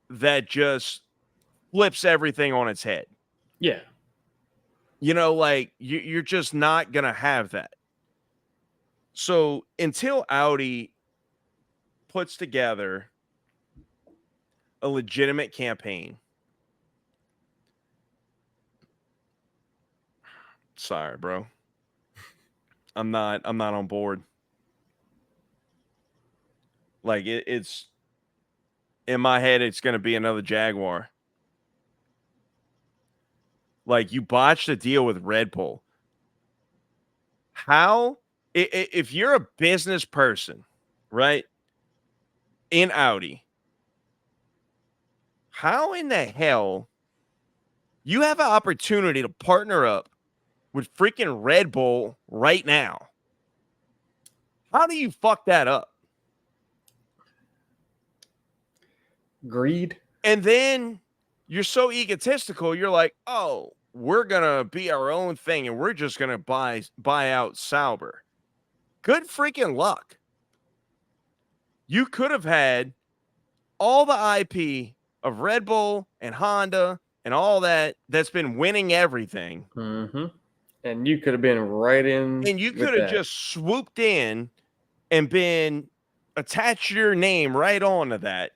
that just flips everything on its head.
Yeah.
Like you're just not going to have that. So until Audi puts together a legitimate campaign, sorry, bro, I'm not on board. Like it's in my head, it's going to be another Jaguar. Like you botched the deal with Red Bull. How, if you're a business person, right, in Audi, how in the hell you have an opportunity to partner up with freaking Red Bull right now? How do you fuck that up?
Greed.
And then you're so egotistical, you're like, oh, we're gonna be our own thing and we're just gonna buy out Sauber. Good freaking luck. You could have had all the IP of Red Bull and Honda and all that's been winning everything.
Mm-hmm. And you could have been right in
And you
with
could have
that.
just swooped in and been attached your name right onto that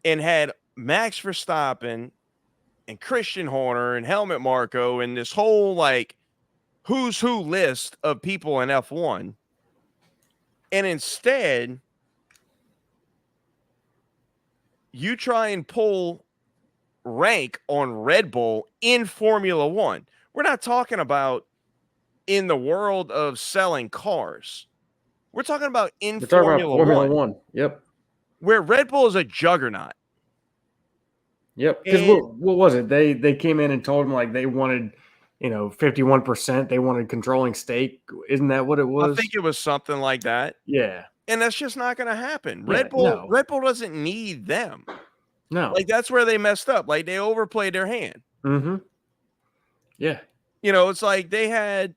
and had Max Verstappen and Christian Horner and Helmut Marko and this whole like who's who list of people in F1. And instead, you try and pull rank on Red Bull in Formula One. We're not talking about in the world of selling cars. We're talking about in
We're talking about
Formula
Formula
One,
One. Yep.
where Red Bull is a juggernaut.
Yep. Because
And
what was it? They came in and told them like they wanted, 51%. They wanted controlling stake. Isn't that what it
I
was?
think it was something like that.
Yeah.
And that's just not going to happen.
Yeah.
Red Bull,
No.
Red Bull doesn't need them.
No.
Like that's where they messed up. Like they overplayed their hand.
Mm-hmm. Yeah.
It's like they had,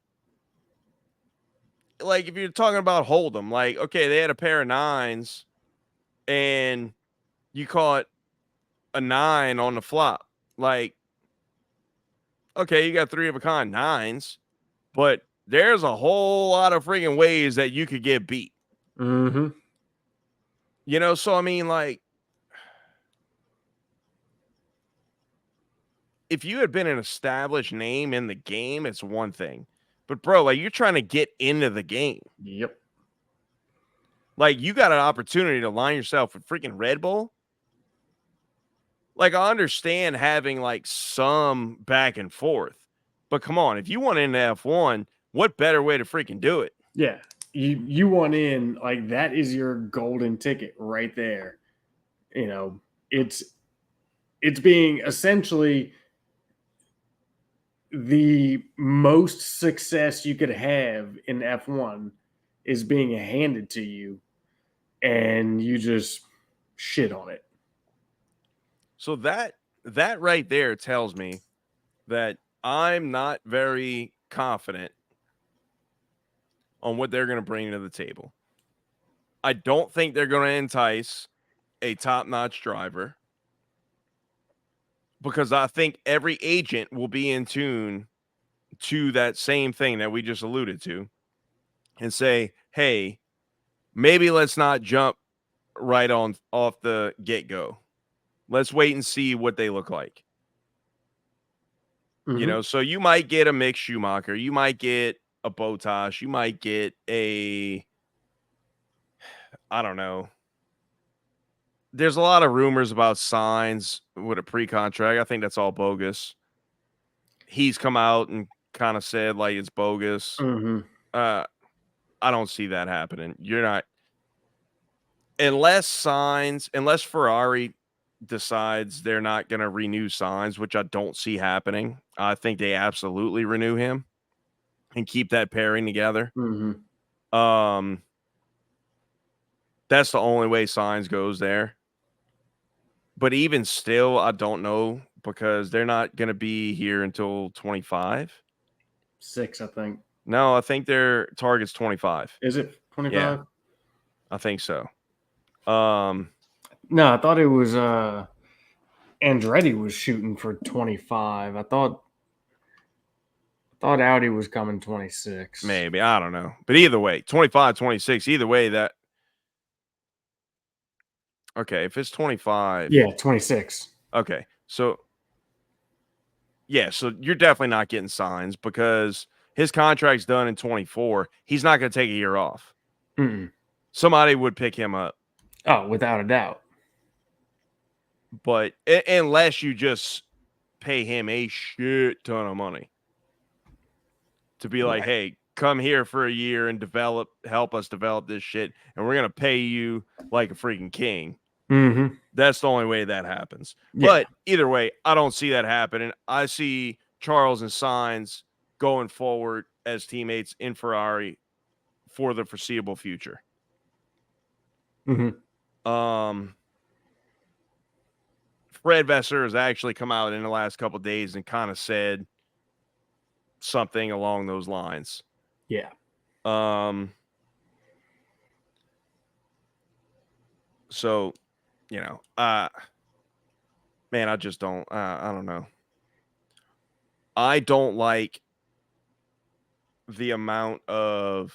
like if you're talking about Hold'em, like okay, they had a pair of nines, and you caught a 9 on the flop. Like, okay, you got 3 of a kind nines, but there's a whole lot of freaking ways that you could get beat.
Mm-hmm.
So I mean, like, if you had been an established name in the game, it's one thing. But bro, like you're trying to get into the game.
Yep.
Like you got an opportunity to line yourself with freaking Red Bull. Like I understand having like some back and forth, but come on, if you want into F1, what better way to freaking do it?
Yeah. You want in, like that is your golden ticket right there. It's being essentially the most success you could have in F1 is being handed to you, and you just shit on it.
So that right there tells me that I'm not very confident on what they're going to bring to the table. I don't think they're going to entice a top-notch driver, because I think every agent will be in tune to that same thing that we just alluded to and say, hey, maybe let's not jump right on off the get-go. Let's wait and see what they look like.
Mm-hmm.
So you might get a Mick Schumacher, you might get a Bottas, you might get I don't know. There's a lot of rumors about signs with a pre-contract. I think that's all bogus. He's come out and kind of said like it's bogus.
Mm-hmm.
I don't see that happening. You're not, unless Ferrari decides they're not going to renew Sainz, which I don't see happening. I think they absolutely renew him and keep that pairing together.
Mm-hmm.
That's the only way Sainz goes there. But even still, I don't know, because they're not going to be here until 25.
6, I think.
No, I think their target's 25.
Is it 25?
Yeah, I think so. Um,
No, I thought it was Andretti was shooting for 25. I thought Audi was coming 26.
maybe, I don't know. But either way, 25, 26, either way, that okay, if it's 25.
Yeah, 26.
Okay. So yeah, so you're definitely not getting Sainz, because his contract's done in 24. He's not going to take a year off.
Mm-mm.
Somebody would pick him up.
Oh, without a doubt.
But unless you just pay him a shit ton of money to be like,
Right.
hey, come here for a year and help us develop this shit, and we're going to pay you like a freaking king.
Mm-hmm.
That's the only way that happens.
Yeah.
But either way, I don't see that happening. I see Charles and Sainz going forward as teammates in Ferrari for the foreseeable future.
Mm-hmm.
Fred Vasseur has actually come out in the last couple of days and kind of said something along those lines.
Yeah.
So, you know, man, I just don't, I don't know. I don't like the amount of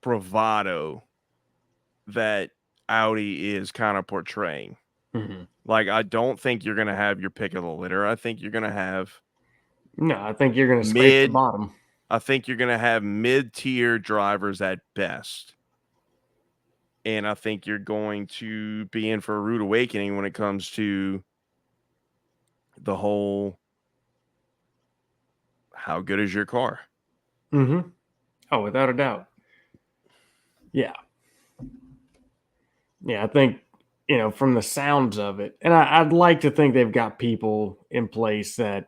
bravado that Audi is kind of portraying.
Mm-hmm.
Like, I don't think you're going to have your pick of the litter. I think you're going to have
No, I think you're going to scrape the bottom.
I think you're going to have mid-tier drivers at best. And I think you're going to be in for a rude awakening when it comes to the whole, how good is your car?
Mm-hmm. Oh, without a doubt. Yeah. Yeah, I think, from the sounds of it, and I'd like to think they've got people in place that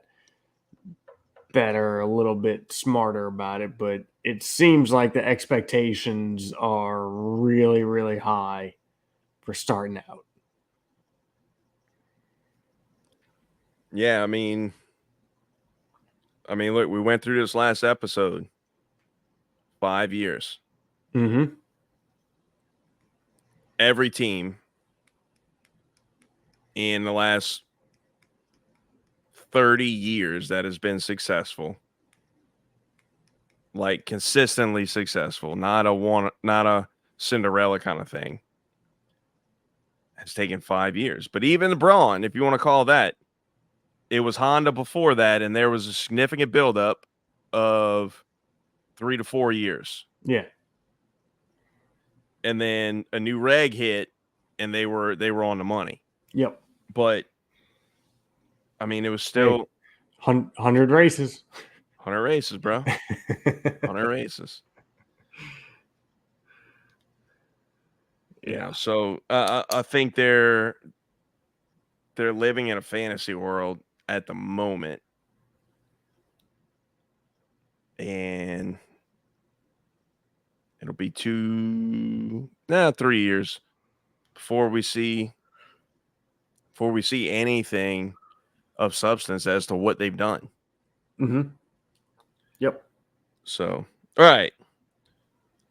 are a little bit smarter about it, but it seems like the expectations are really, really high for starting out.
Yeah, I mean, look, we went through this last episode. 5 years.
Mm-hmm.
Every team in the last 30 years that has been successful, like consistently successful, not a Cinderella kind of thing, has taken 5 years. But even Braun, if you want to call that, it was Honda before that, and there was a significant buildup of 3 to 4 years.
Yeah.
And then a new reg hit, and they were on the money.
Yep.
But I mean, it was still
100 races.
100 races, bro. 100 races. Yeah. So I think they're living in a fantasy world at the moment, and it'll be 3 years before we see anything of substance as to what they've done.
Mm-hmm. Yep.
So, all right,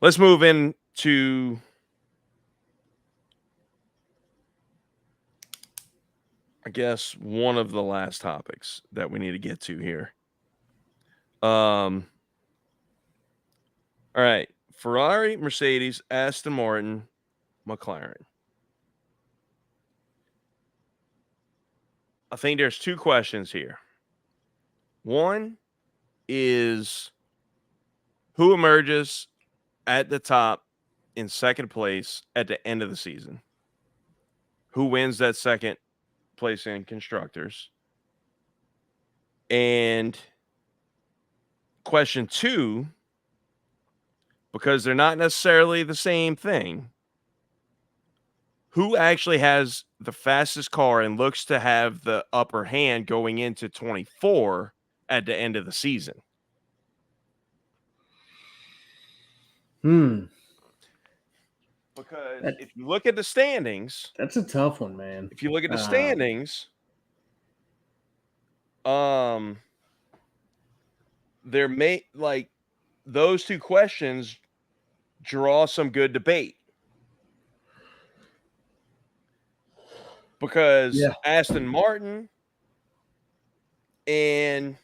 let's move into I guess one of the last topics that we need to get to here. All right, Ferrari, Mercedes, Aston Martin, McLaren. I think there's 2 questions here. One is, who emerges at the top in second place at the end of the season? Who wins that second place in constructors? And question 2, because they're not necessarily the same thing, who actually has the fastest car and looks to have the upper hand going into 24 at the end of the season?
Hmm.
Because
That,
if you look at the standings,
that's a tough one, man.
if you look at the standings, there may like those two questions draw some good debate. Because
Yeah.
Aston Martin and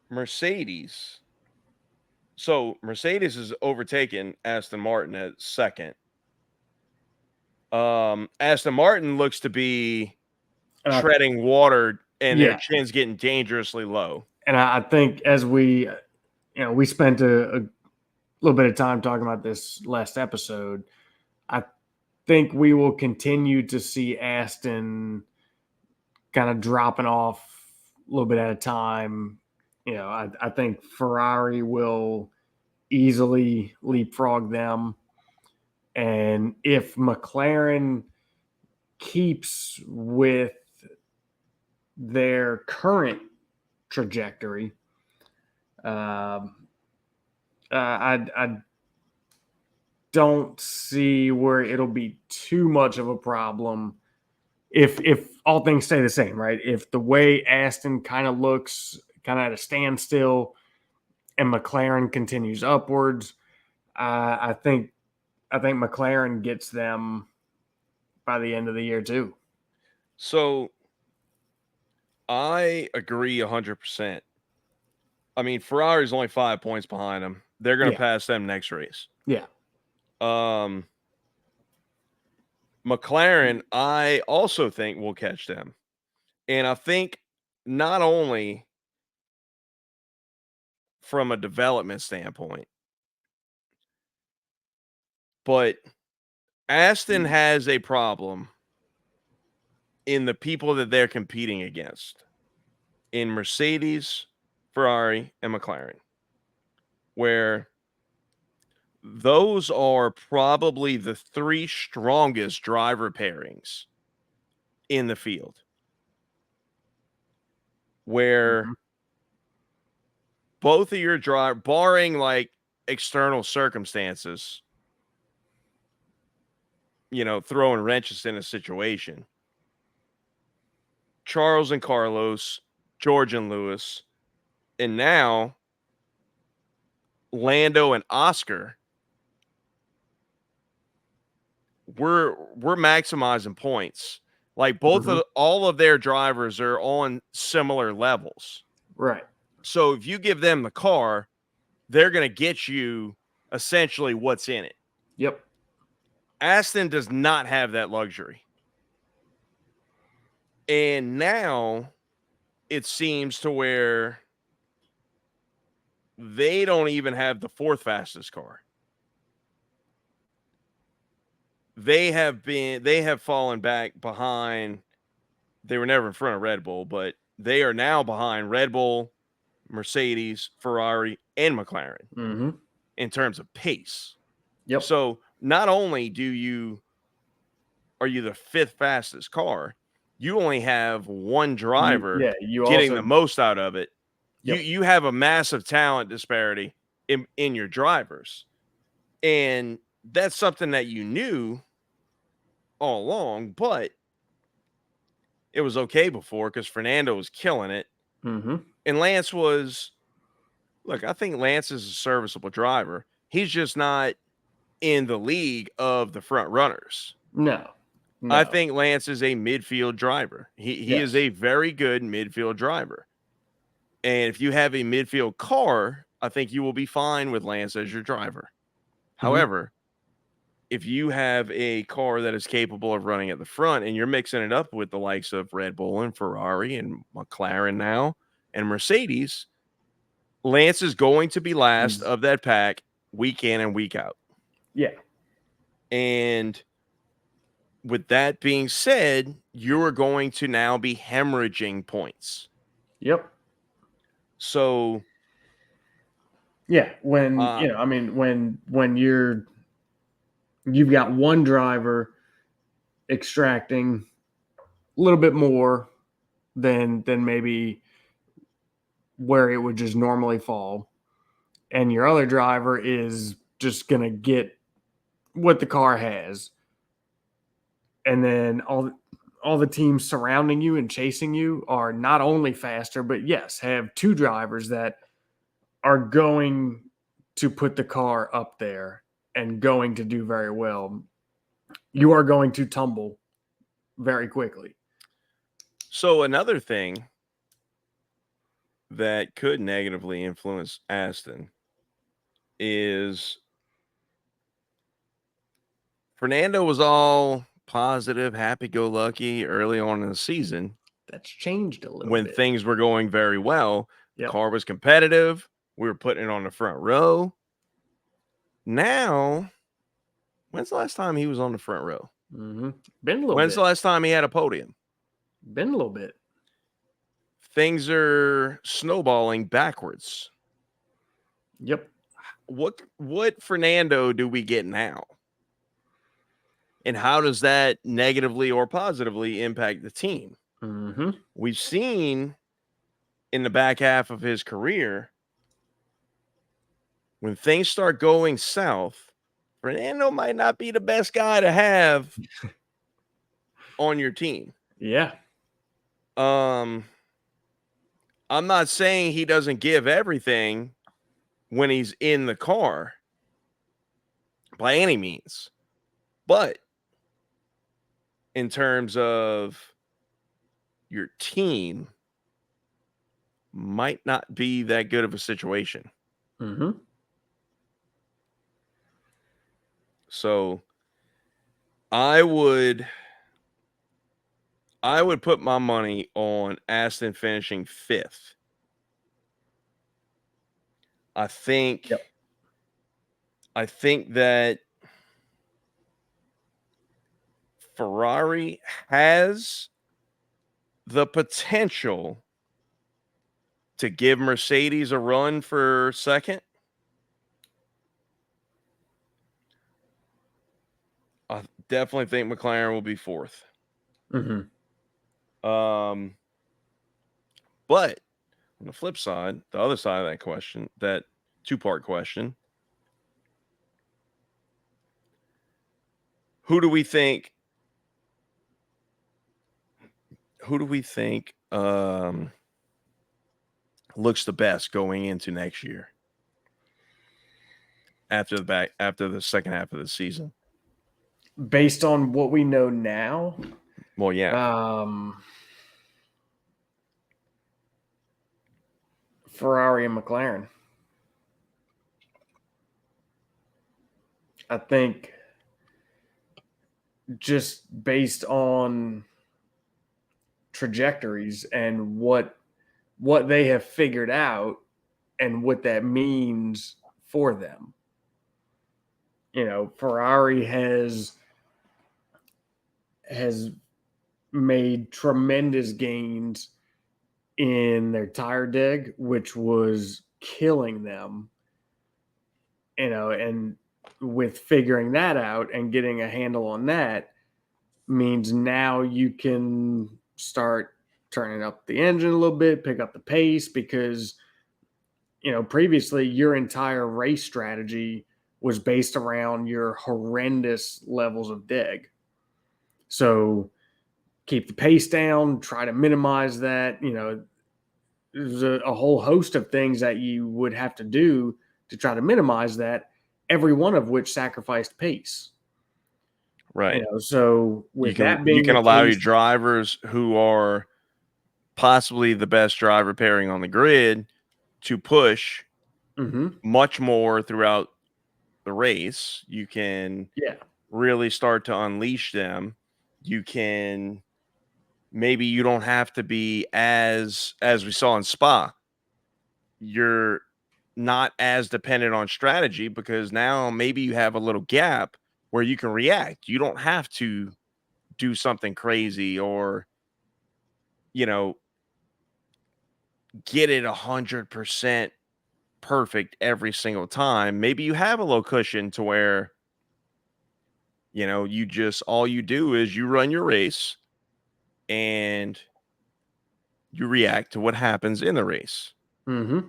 Mercedes. So Mercedes is overtaken Aston Martin at second. Aston Martin looks to be treading water, and their
Yeah.
chin's getting dangerously low.
And I think as we spent a little bit of time talking about this last episode, I think we will continue to see Aston kind of dropping off a little bit at a time. I think Ferrari will easily leapfrog them. And if McLaren keeps with their current trajectory, I don't see where it'll be too much of a problem if all things stay the same, right? If the way Aston kind of looks kind of at a standstill and McLaren continues upwards, I think McLaren gets them by the end of the year too.
So I agree 100%. I mean, Ferrari's only 5 points behind them. They're going to pass them next race.
Yeah.
McLaren, I also think will catch them. And I think not only from a development standpoint, but Aston has a problem in the people that they're competing against in Mercedes, Ferrari, and McLaren, where those are probably the 3 strongest driver pairings in the field. Where both of your barring like external circumstances, throwing wrenches in a situation, Charles and Carlos, George and Lewis, and now Lando and Oscar, we're maximizing points. Like all of their drivers are on similar levels.
Right.
So if you give them the car, they're going to get you essentially what's in it.
Yep.
Aston does not have that luxury. And now it seems to where they don't even have the 4th fastest car. They have fallen back behind. They were never in front of Red Bull, but they are now behind Red Bull, Mercedes, Ferrari, and McLaren in terms of pace.
Yep.
So not only are you the 5th fastest car, you only have one driver getting the most out of it. Yep. You have a massive talent disparity in your drivers. And that's something that you knew all along, but it was okay before because Fernando was killing it. And Lance I think Lance is a serviceable driver. He's just not in the league of the front runners.
No.
I think Lance is a midfield driver. He is a very good midfield driver. And if you have a midfield car, I think you will be fine with Lance as your driver. However, if you have a car that is capable of running at the front and you're mixing it up with the likes of Red Bull and Ferrari and McLaren now and Mercedes, Lance is going to be last of that pack week in and week out.
Yeah.
And with that being said, you are going to now be hemorrhaging points.
Yep.
So
Yeah, when I mean, when you've got one driver extracting a little bit more than maybe where it would just normally fall, and your other driver is just gonna get what the car has, and then all the teams surrounding you and chasing you are not only faster, but yes, have two drivers that are going to put the car up there and going to do very well. You are going to tumble very quickly.
So another thing that could negatively influence Aston is Fernando was all positive, happy-go-lucky early on in the season
That's changed a little
when
bit.
things were going very well. The
Yep.
car was competitive. We were putting it on the front row. Now, when's the last time he was on the front row?
Mm-hmm. Been a little
When's the
bit.
last time he had a podium?
Been a little bit.
Things are snowballing backwards.
Yep.
What Fernando do we get now? And how does that negatively or positively impact the team?
Mm-hmm.
We've seen in the back half of his career, when things start going south, Fernando might not be the best guy to have on your team.
Yeah.
I'm not saying he doesn't give everything when he's in the car by any means, but in terms of your team, might not be that good of a situation.
Mm-hmm.
So I would put my money on Aston finishing 5th. I think
Yep.
that Ferrari has the potential to give Mercedes a run for second. I definitely think McLaren will be 4th.
Mm-hmm.
But on the flip side, the other side of that question, that two-part question, who do we think looks the best going into next year after the second half of the season?
Based on what we know now,
Well, yeah.
Ferrari and McLaren. I think just based on trajectories and what they have figured out and what that means for them. Ferrari has made tremendous gains in their tire dig, which was killing them. And with figuring that out and getting a handle on that means now you can start turning up the engine a little bit, pick up the pace, because previously your entire race strategy was based around your horrendous levels of dig. So keep the pace down, try to minimize that. There's a whole host of things that you would have to do to try to minimize that, every one of which sacrificed pace.
Right.
So with that
you
being
can
the
allow your
case,
drivers who are possibly the best driver pairing on the grid to push much more throughout the race. You can really start to unleash them. You can maybe you don't have to be as we saw in Spa. You're not as dependent on strategy because now maybe you have a little gap where you can react. You don't have to do something crazy or, you know, get it 100% perfect every single time. Maybe you have a low cushion to where, you just all you do is you run your race and you react to what happens in the race.
Mm-hmm.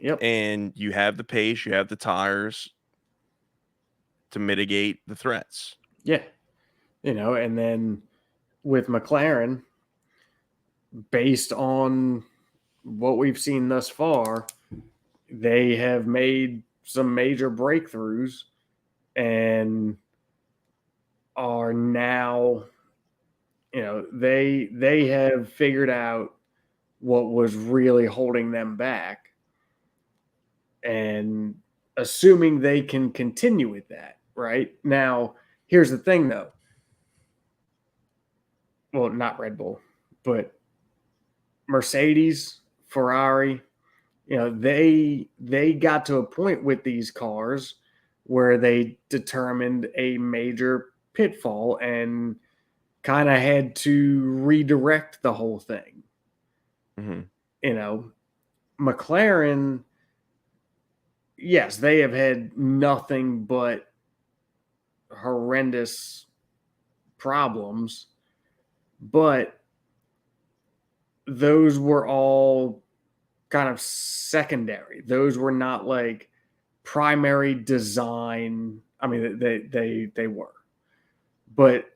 Yep.
And you have the pace, you have the tires to mitigate the threats.
Yeah. And then with McLaren, based on what we've seen thus far, they have made some major breakthroughs and are now, they have figured out what was really holding them back, and assuming they can continue with that. Right now, here's the thing though. Well, not Red Bull, but Mercedes, Ferrari, they got to a point with these cars where they determined a major pitfall and kind of had to redirect the whole thing.
Mm-hmm.
McLaren, yes, they have had nothing but horrendous problems, but those were all kind of secondary. Those were not like primary design. I mean, they were, but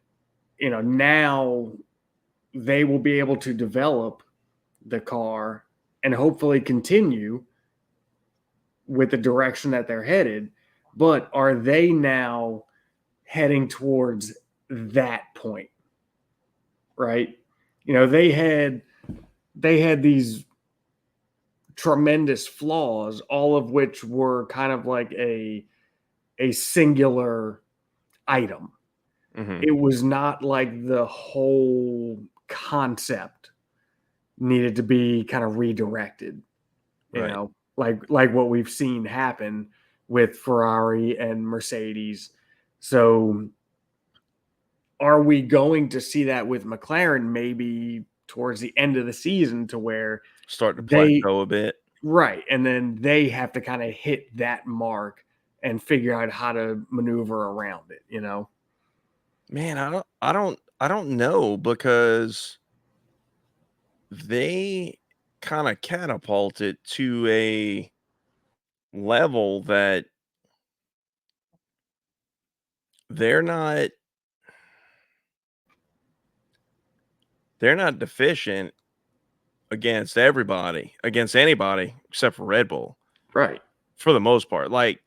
now they will be able to develop the car and hopefully continue with the direction that they're headed. But are they now heading towards that point? Right? They had these tremendous flaws, all of which were kind of like a singular item.
Mm-hmm.
It was not like the whole concept needed to be kind of redirected,
Right.
like what we've seen happen with Ferrari and Mercedes. So are we going to see that with McLaren maybe towards the end of the season to where
Start to
they
plateau a bit.
right, and then they have to kind of hit that mark and figure out how to maneuver around it,
Man, I don't know because they kind of catapulted to a level that they're not they're not deficient against everybody, against anybody except for Red Bull
Right.
for the most part. Like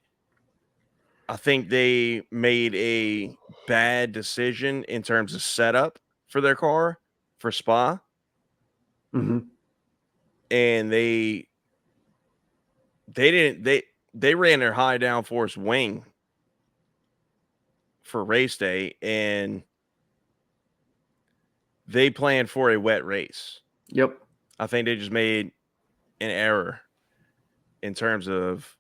I think they made a bad decision in terms of setup for their car for Spa,
Mm-hmm.
and they didn't they ran their high downforce wing for race day, and they planned for a wet race.
Yep.
I think they just made an error in terms of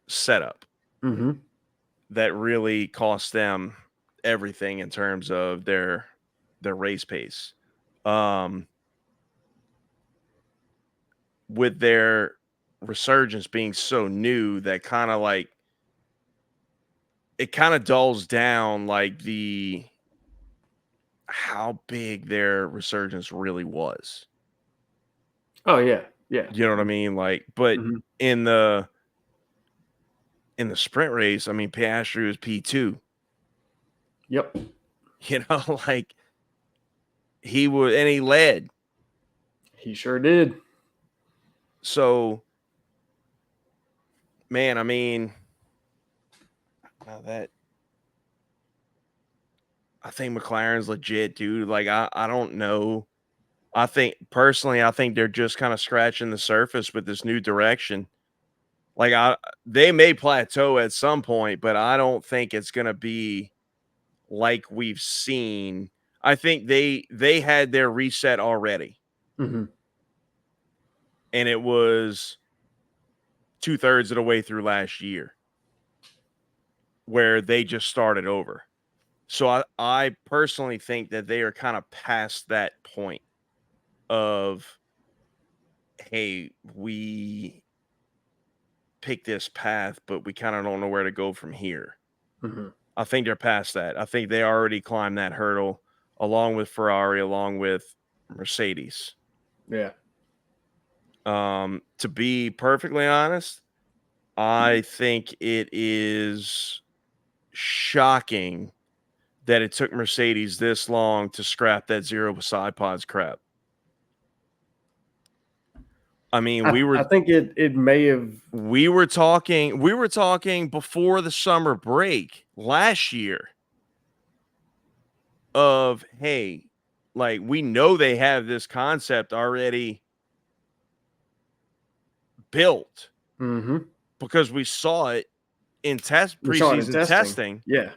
setup
Mm-hmm.
that really cost them everything in terms of their race pace. Um, with their resurgence being so new, that kind of like it kind of dulls down like the how big their resurgence really was.
Oh yeah. Yeah.
You know what I mean? Like, but
Mm-hmm.
in the sprint race, I mean, Piastri was P2.
Yep.
Like he would, and he led.
He sure did.
So, man, I mean, now that I think McLaren's legit, dude. Like, I don't know. I think personally, I think they're just kind of scratching the surface with this new direction. Like, they may plateau at some point, but I don't think it's gonna be like we've seen. I think they had their reset already,
Mm-hmm.
and it was 2/3 of the way through last year where they just started over. So I personally think that they are kind of past that point of, hey, we pick this path, but we kind of don't know where to go from here.
Mm-hmm.
I think they're past that. I think they already climbed that hurdle along with Ferrari, along with Mercedes.
Yeah.
To be perfectly honest, I think it is shocking that it took Mercedes this long to scrap that zero side pods crap. I mean,
I think it may have.
we were talking before the summer break last year of, hey, like, we know they have this concept already built
Mm-hmm.
because we saw it in
We saw it in
preseason testing
Yeah.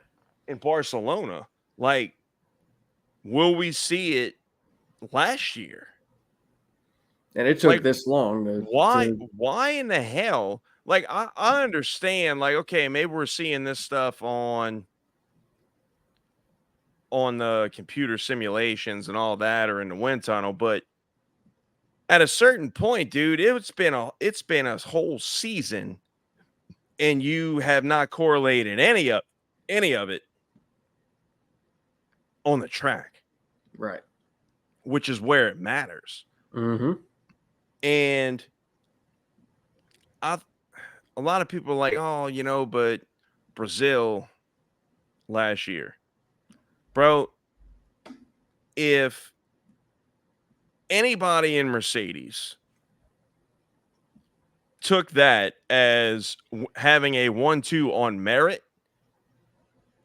in Barcelona. Like, will we see it last year?
And it took
Like,
this long
why in the hell? Like, I understand, like, okay, maybe we're seeing this stuff on the computer simulations and all that, or in the wind tunnel, but at a certain point, dude, it's been a whole season and you have not correlated any of it on the track,
Right.
which is where it matters.
Mm-hmm.
And a lot of people are like, oh, but Brazil last year, bro. If anybody in Mercedes took that as having a 1-2 on merit,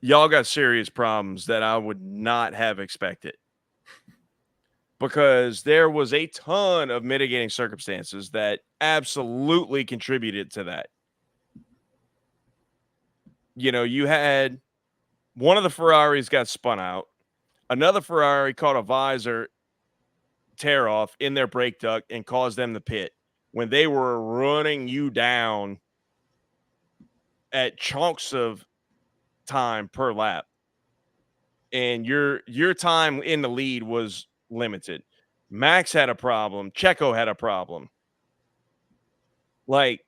y'all got serious problems that I would not have expected, because there was a ton of mitigating circumstances that absolutely contributed to that. You had one of the Ferraris got spun out. Another Ferrari caught a visor tear off in their brake duct and caused them to pit when they were running you down at chunks of time per lap. And your time in the lead was limited. Max had a problem. Checo had a problem. Like,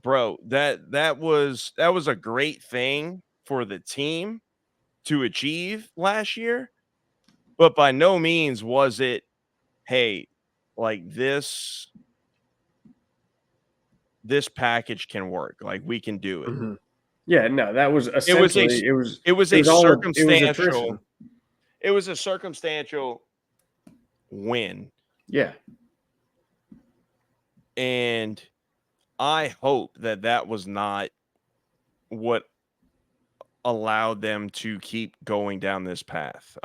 bro, that was a great thing for the team to achieve last year, but by no means was it, hey, like, this package can work. Like, we can do it.
Mm-hmm. Yeah, no, that was
It was a
essentially
it was a circumstantial
it was attrition.
win.
Yeah.
And I hope that was not what allowed them to keep going down this path.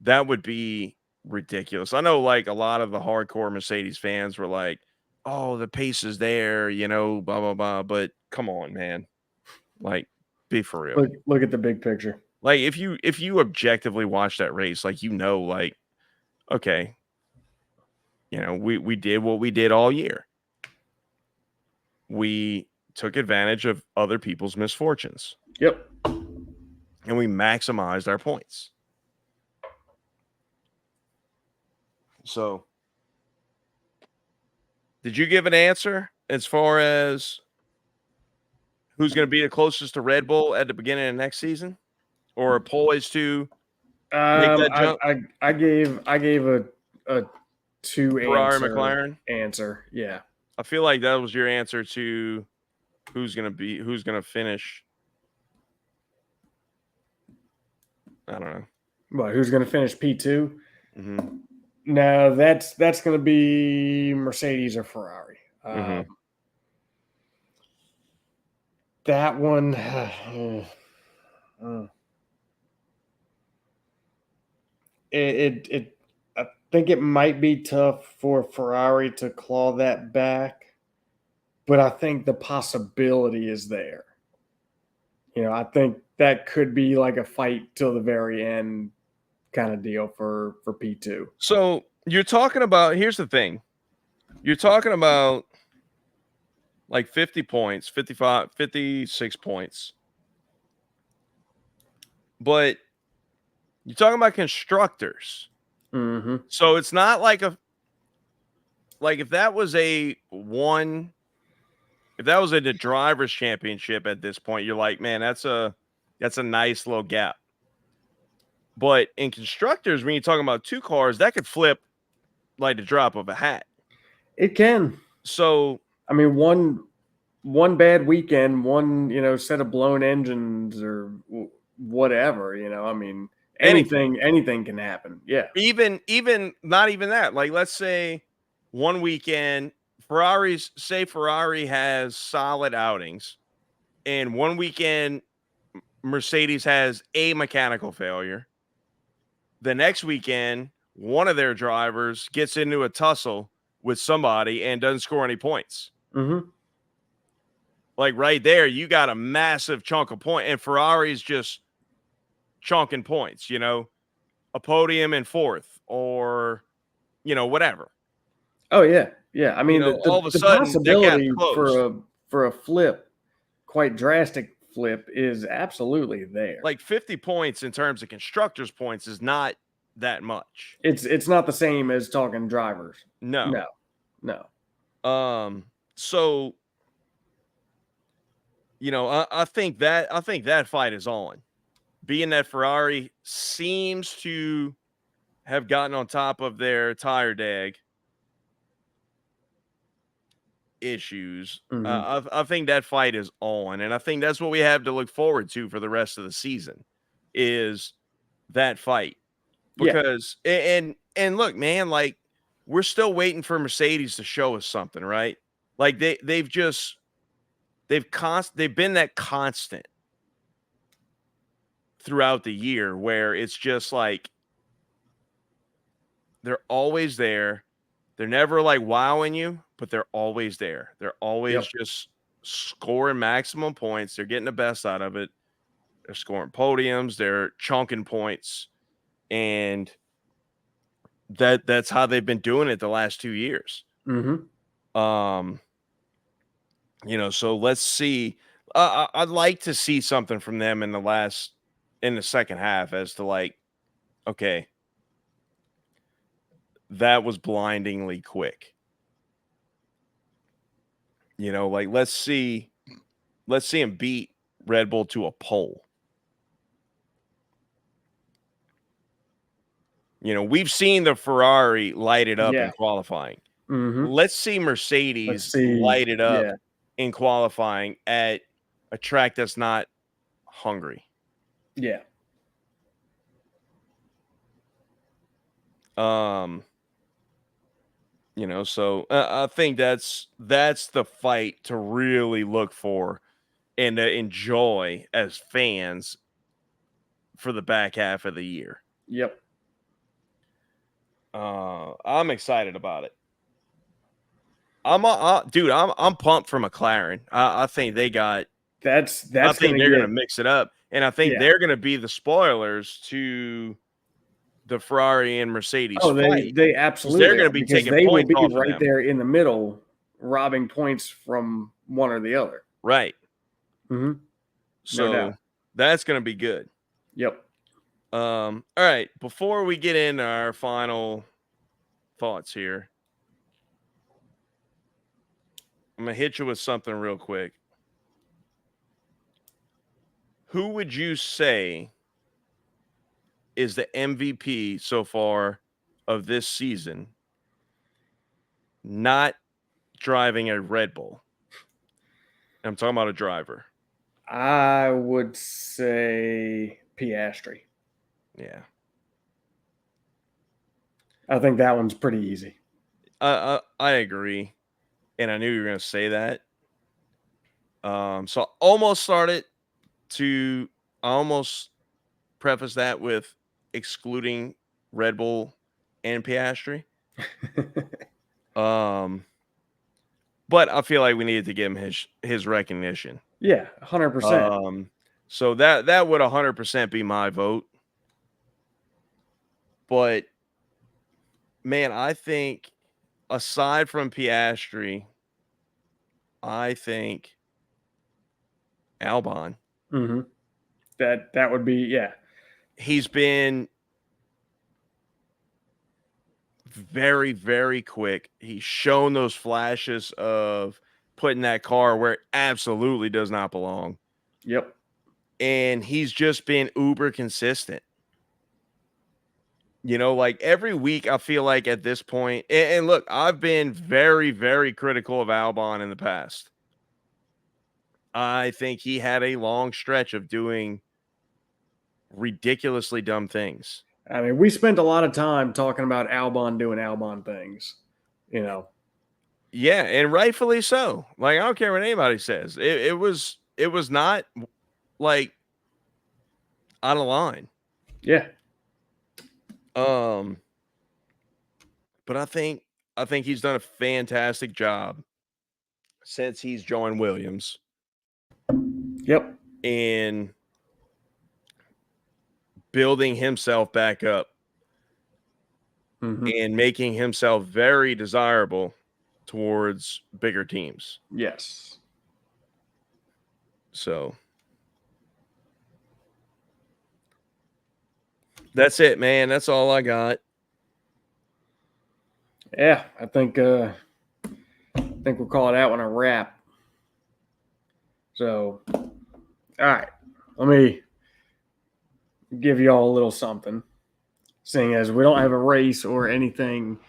That would be ridiculous. I know, like, a lot of the hardcore Mercedes fans were like, oh, the pace is there, blah, blah, blah. But come on, man. Like, be for real.
Look at the big picture.
Like, if you objectively watch that race, like, like, okay, we did what we did all year. We took advantage of other people's misfortunes.
Yep.
And we maximized our points. So, did you give an answer as far as who's going to be the closest to Red Bull at the beginning of next season, or poised to make that jump?
I gave a
Ferrari, McLaren
answer. Yeah.
I feel like that was your answer to who's going to finish. I don't know.
What? Who's going to finish P2?
Mm-hmm.
No, that's going to be Mercedes or Ferrari.
Mm-hmm.
That one. I think it might be tough for Ferrari to claw that back, but I think the possibility is there. I think that could be like a fight till the very end kind of deal for P2.
So you're talking about, here's the thing. You're talking about like 50 points, 55, 56 points But you're talking about constructors.
Mm-hmm.
So it's not like if that was the driver's championship at this point, you're like, man, that's a nice little gap. But in constructors, when you're talking about two cars, that could flip like the drop of a hat.
It can.
So
I mean, one bad weekend, one set of blown engines or whatever. I mean, anything can happen. Yeah.
even not even that. Like, let's say one weekend, Ferrari has solid outings, and one weekend Mercedes has a mechanical failure. The next weekend, one of their drivers gets into a tussle with somebody and doesn't score any points.
Mm-hmm.
Like right there, you got a massive chunk of point, and Ferrari's just chunking points, a podium in fourth or, whatever.
Oh yeah, yeah. I mean,
All of a
the
sudden that gap's
possibility
closed.
for a flip, quite drastic flip, is absolutely there.
Like 50 points in terms of constructors' points is not that much.
It's not the same as talking drivers.
No.
No.
So I think that fight is on. Being that Ferrari seems to have gotten on top of their tire dag issues,
Mm-hmm.
I think that fight is on, and I think that's what we have to look forward to for the rest of the season is that fight.
Yeah.
Because and look, man, like we're still waiting for Mercedes to show us something, right? Like they've been that constant throughout the year where it's just like they're always there. They're never like wowing you, but they're always there. They're always
Yep.
just scoring maximum points. They're getting the best out of it. They're scoring podiums. They're chunking points, and that's how they've been doing it the last 2 years.
Mm-hmm.
So let's see. I'd like to see something from them in the second half as to like, okay, that was blindingly quick. Like let's see him beat Red Bull to a pole. We've seen the Ferrari light it up in
Yeah.
qualifying.
Mm-hmm.
Let's see
Let's
Mercedes
see.
light it up
Yeah.
in qualifying at a track that's not Hungary.
Yeah.
So I think that's the fight to really look for and to enjoy as fans for the back half of the year.
Yep.
I'm excited about it. Dude, I'm pumped for McLaren. I think they got.
That's
I think
gonna
they're
get.
going to mix it up, and I think
Yeah.
they're going to be the spoilers to the Ferrari and Mercedes
Oh,
fight.
they
They're
absolutely
going
are,
to be
because
taking
they will
points
be
off of
right
them.
there in the middle, robbing points from one or the other.
Right.
Mm-hmm.
So
No doubt.
that's going to be good.
Yep.
All right. Before we get into our final thoughts here, I'm going to hit you with something real quick. Who would you say is the MVP so far of this season, not driving a Red Bull? I'm talking about a driver.
I would say Piastri.
Yeah.
I think that one's pretty easy.
I agree. And I knew you were going to say that. So I almost preface that with excluding Red Bull and Piastri. But I feel like we needed to give him his recognition.
Yeah, 100%.
So that would 100% be my vote. But man, I think aside from Piastri, I think Albon.
Mm-hmm. That would be, yeah.
he's been very, very quick. He's shown those flashes of putting that car where it absolutely does not belong.
Yep.
And he's just been uber consistent. You know, like every week, I feel like at this point, and look, I've been very, very critical of Albon in the past. I think he had a long stretch of doing ridiculously dumb things.
I mean, we spent a lot of time talking about Albon doing Albon things, you know.
Yeah, and rightfully so. Like, I don't care what anybody says. It was not like out of line.
Yeah.
But I think he's done a fantastic job since he's joined Williams
Yep.
in building himself back up and making himself very desirable towards bigger teams.
Yes.
So that's it, man. That's all I got.
Yeah, I think we'll call that one a wrap. So, all right, let me give you all a little something. Seeing as we don't have a race or anything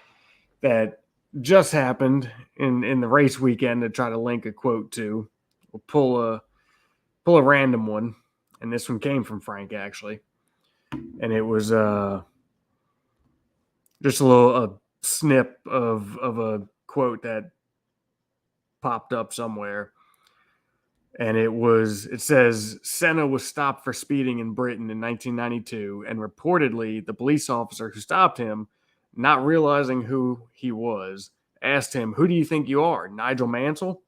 that just happened in the race weekend to try to link a quote to, we'll pull a random one, and this one came from Frank actually, and it was just a snip of a quote that popped up somewhere. And it says Senna was stopped for speeding in Britain in 1992. And reportedly, the police officer who stopped him, not realizing who he was, asked him, "Who do you think you are, Nigel Mansell?"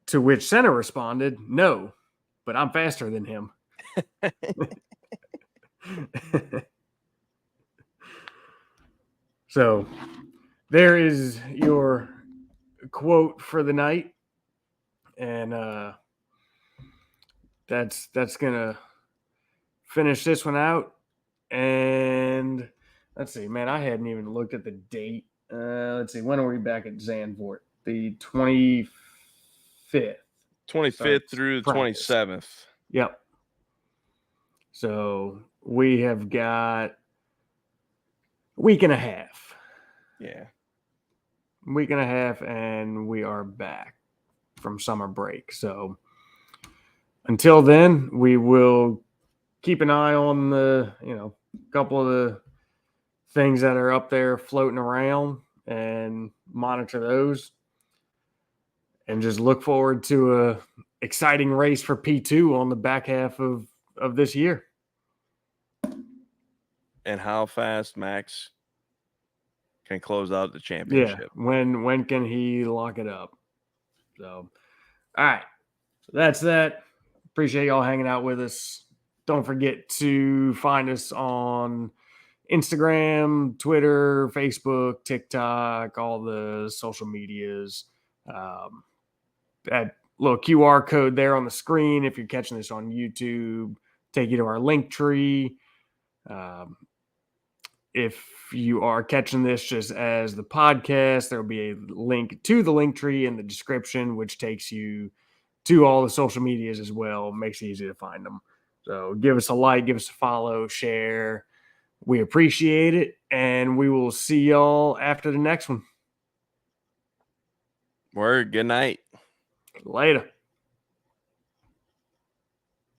To which Senna responded, "No, but I'm faster than him." So there is your quote for the night. And that's gonna finish this one out. And let's see, man, I hadn't even looked at the date. Let's see, when are we back at Zandvoort? The 25th.
25th through the 27th.
Yep. So we have got a week and a half.
Yeah.
Week and a half, and we are back from summer break. So until then, we will keep an eye on the, couple of the things that are up there floating around and monitor those, and just look forward to a exciting race for P2 on the back half of this year.
And how fast Max can close out the championship.
Yeah. When can he lock it up? So, all right. So that's that. Appreciate y'all hanging out with us. Don't forget to find us on Instagram, Twitter, Facebook, TikTok, all the social medias. That little QR code there on the screen, if you're catching this on YouTube, take you to our link tree. If you are catching this just as the podcast, there will be a link to the link tree in the description, which takes you to all the social medias as well. Makes it easy to find them. So give us a like, give us a follow, share. We appreciate it, and we will see y'all after the next one.
Word. Good night.
Later.